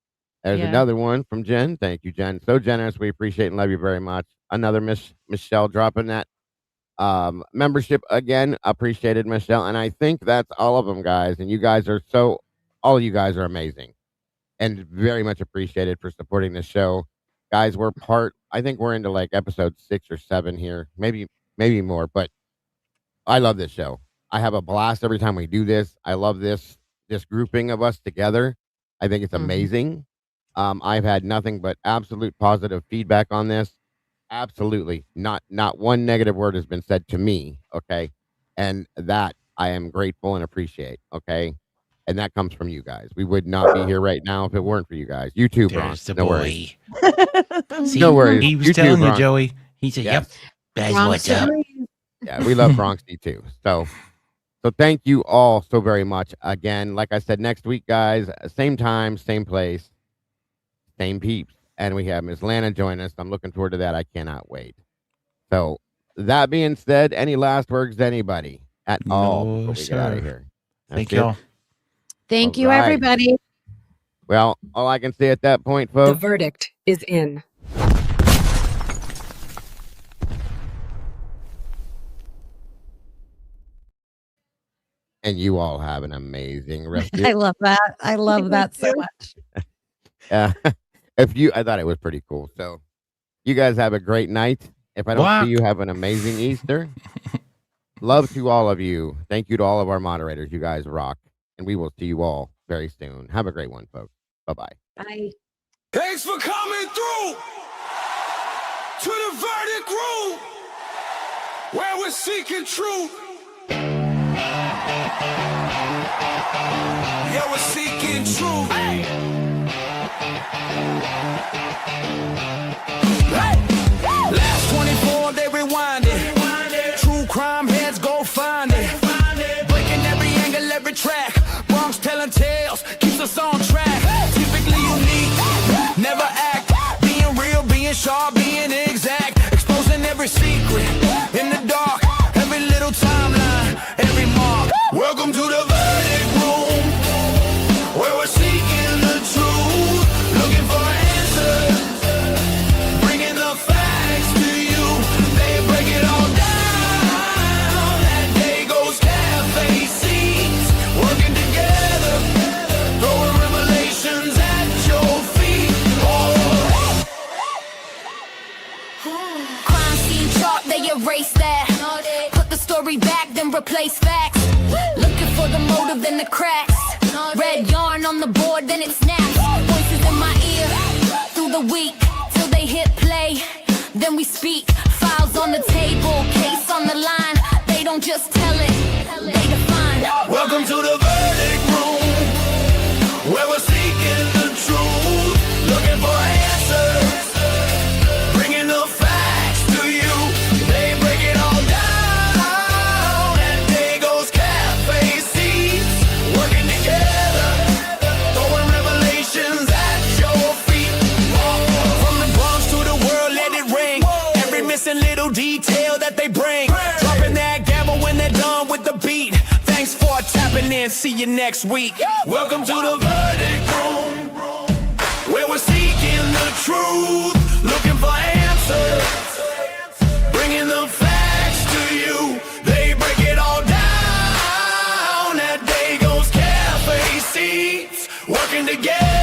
there's another one from Jen. Thank you, Jen. So generous. We appreciate and love you very much. Another Miss Michelle dropping that membership again. Appreciated, Michelle. And I think that's all of them, guys. And you guys are all of you guys are amazing and very much appreciated for supporting the show. Guys, I think we're into like episode 6 or 7 here, maybe more, but I love this show. I have a blast every time we do this. I love this grouping of us together. I think it's amazing. I've had nothing but absolute positive feedback on this. Absolutely. Not one negative word has been said to me. Okay. And that I am grateful and appreciate. Okay. And that comes from you guys. We would not be here right now if it weren't for you guys. You too, Bronx. There's the No boy. worries. See, No worries. He was You too, telling you, Bronx. Joey. He said, Yes. "Yep, that's Bronx what's up." Yeah, we love Bronxy too. So thank you all so very much. Again, like I said, next week, guys, same time, same place, same peeps. And we have Miss Lana join us. I'm looking forward to that. I cannot wait. So that being said, any last words to anybody at all No, before we get out of sir. here? Thank That's it? y'all. Thank All you, right. everybody. Well, all I can say at that point, The folks, verdict is in. and you all have an amazing rest of I your love that. I love that so much. I thought it was pretty cool. So you guys have a great night. If I don't Walk. see you, have an amazing Easter. Love to all of you. Thank you to all of our moderators. You guys rock. and we will see you all very soon. Have a great one, folks. Bye-bye. Bye. Thanks for coming through to the verdict room where we're seeking truth. Yeah, we're seeking truth. Hey. Last 24, they rewind it. True crime heads go find it. Breaking every angle, every track. Bronx telling tales, keeps us on track. Typically unique, never act. Being real, being sharp, being exact. Exposing every secret in the dark. Every little timeline, every mark. Welcome to the verdict room, where we're seeking the truth. Looking for answers, bringing the facts to you. They break it all down. That day goes cafe seats, working together, throwing revelations at your feet. Oh. Crime scene chart, they erase that. Put the story back, then replace facts. Looking for the motive in the cracks. Red yarn on the board, then it snaps. Voices in my ear through the week till they hit play. Then we speak. Files on the table, case on the line. They don't just tell it, they define. Welcome to the verdict room, where we're seeking the truth. Looking for answers, bringing the facts to you. They break it all down. That day goes cafe seats, working together, throwing revelations at your feet. From the Bronx to the world, let it ring. Every missing little detail that they bring. Dropping that gavel when they're done with the beat. Thanks for tapping in. See you next week. Welcome to the verdict room, where we're seeking the truth. Looking for answers, bringing the facts to you. They break it all down. That day goes cafe seats, working together.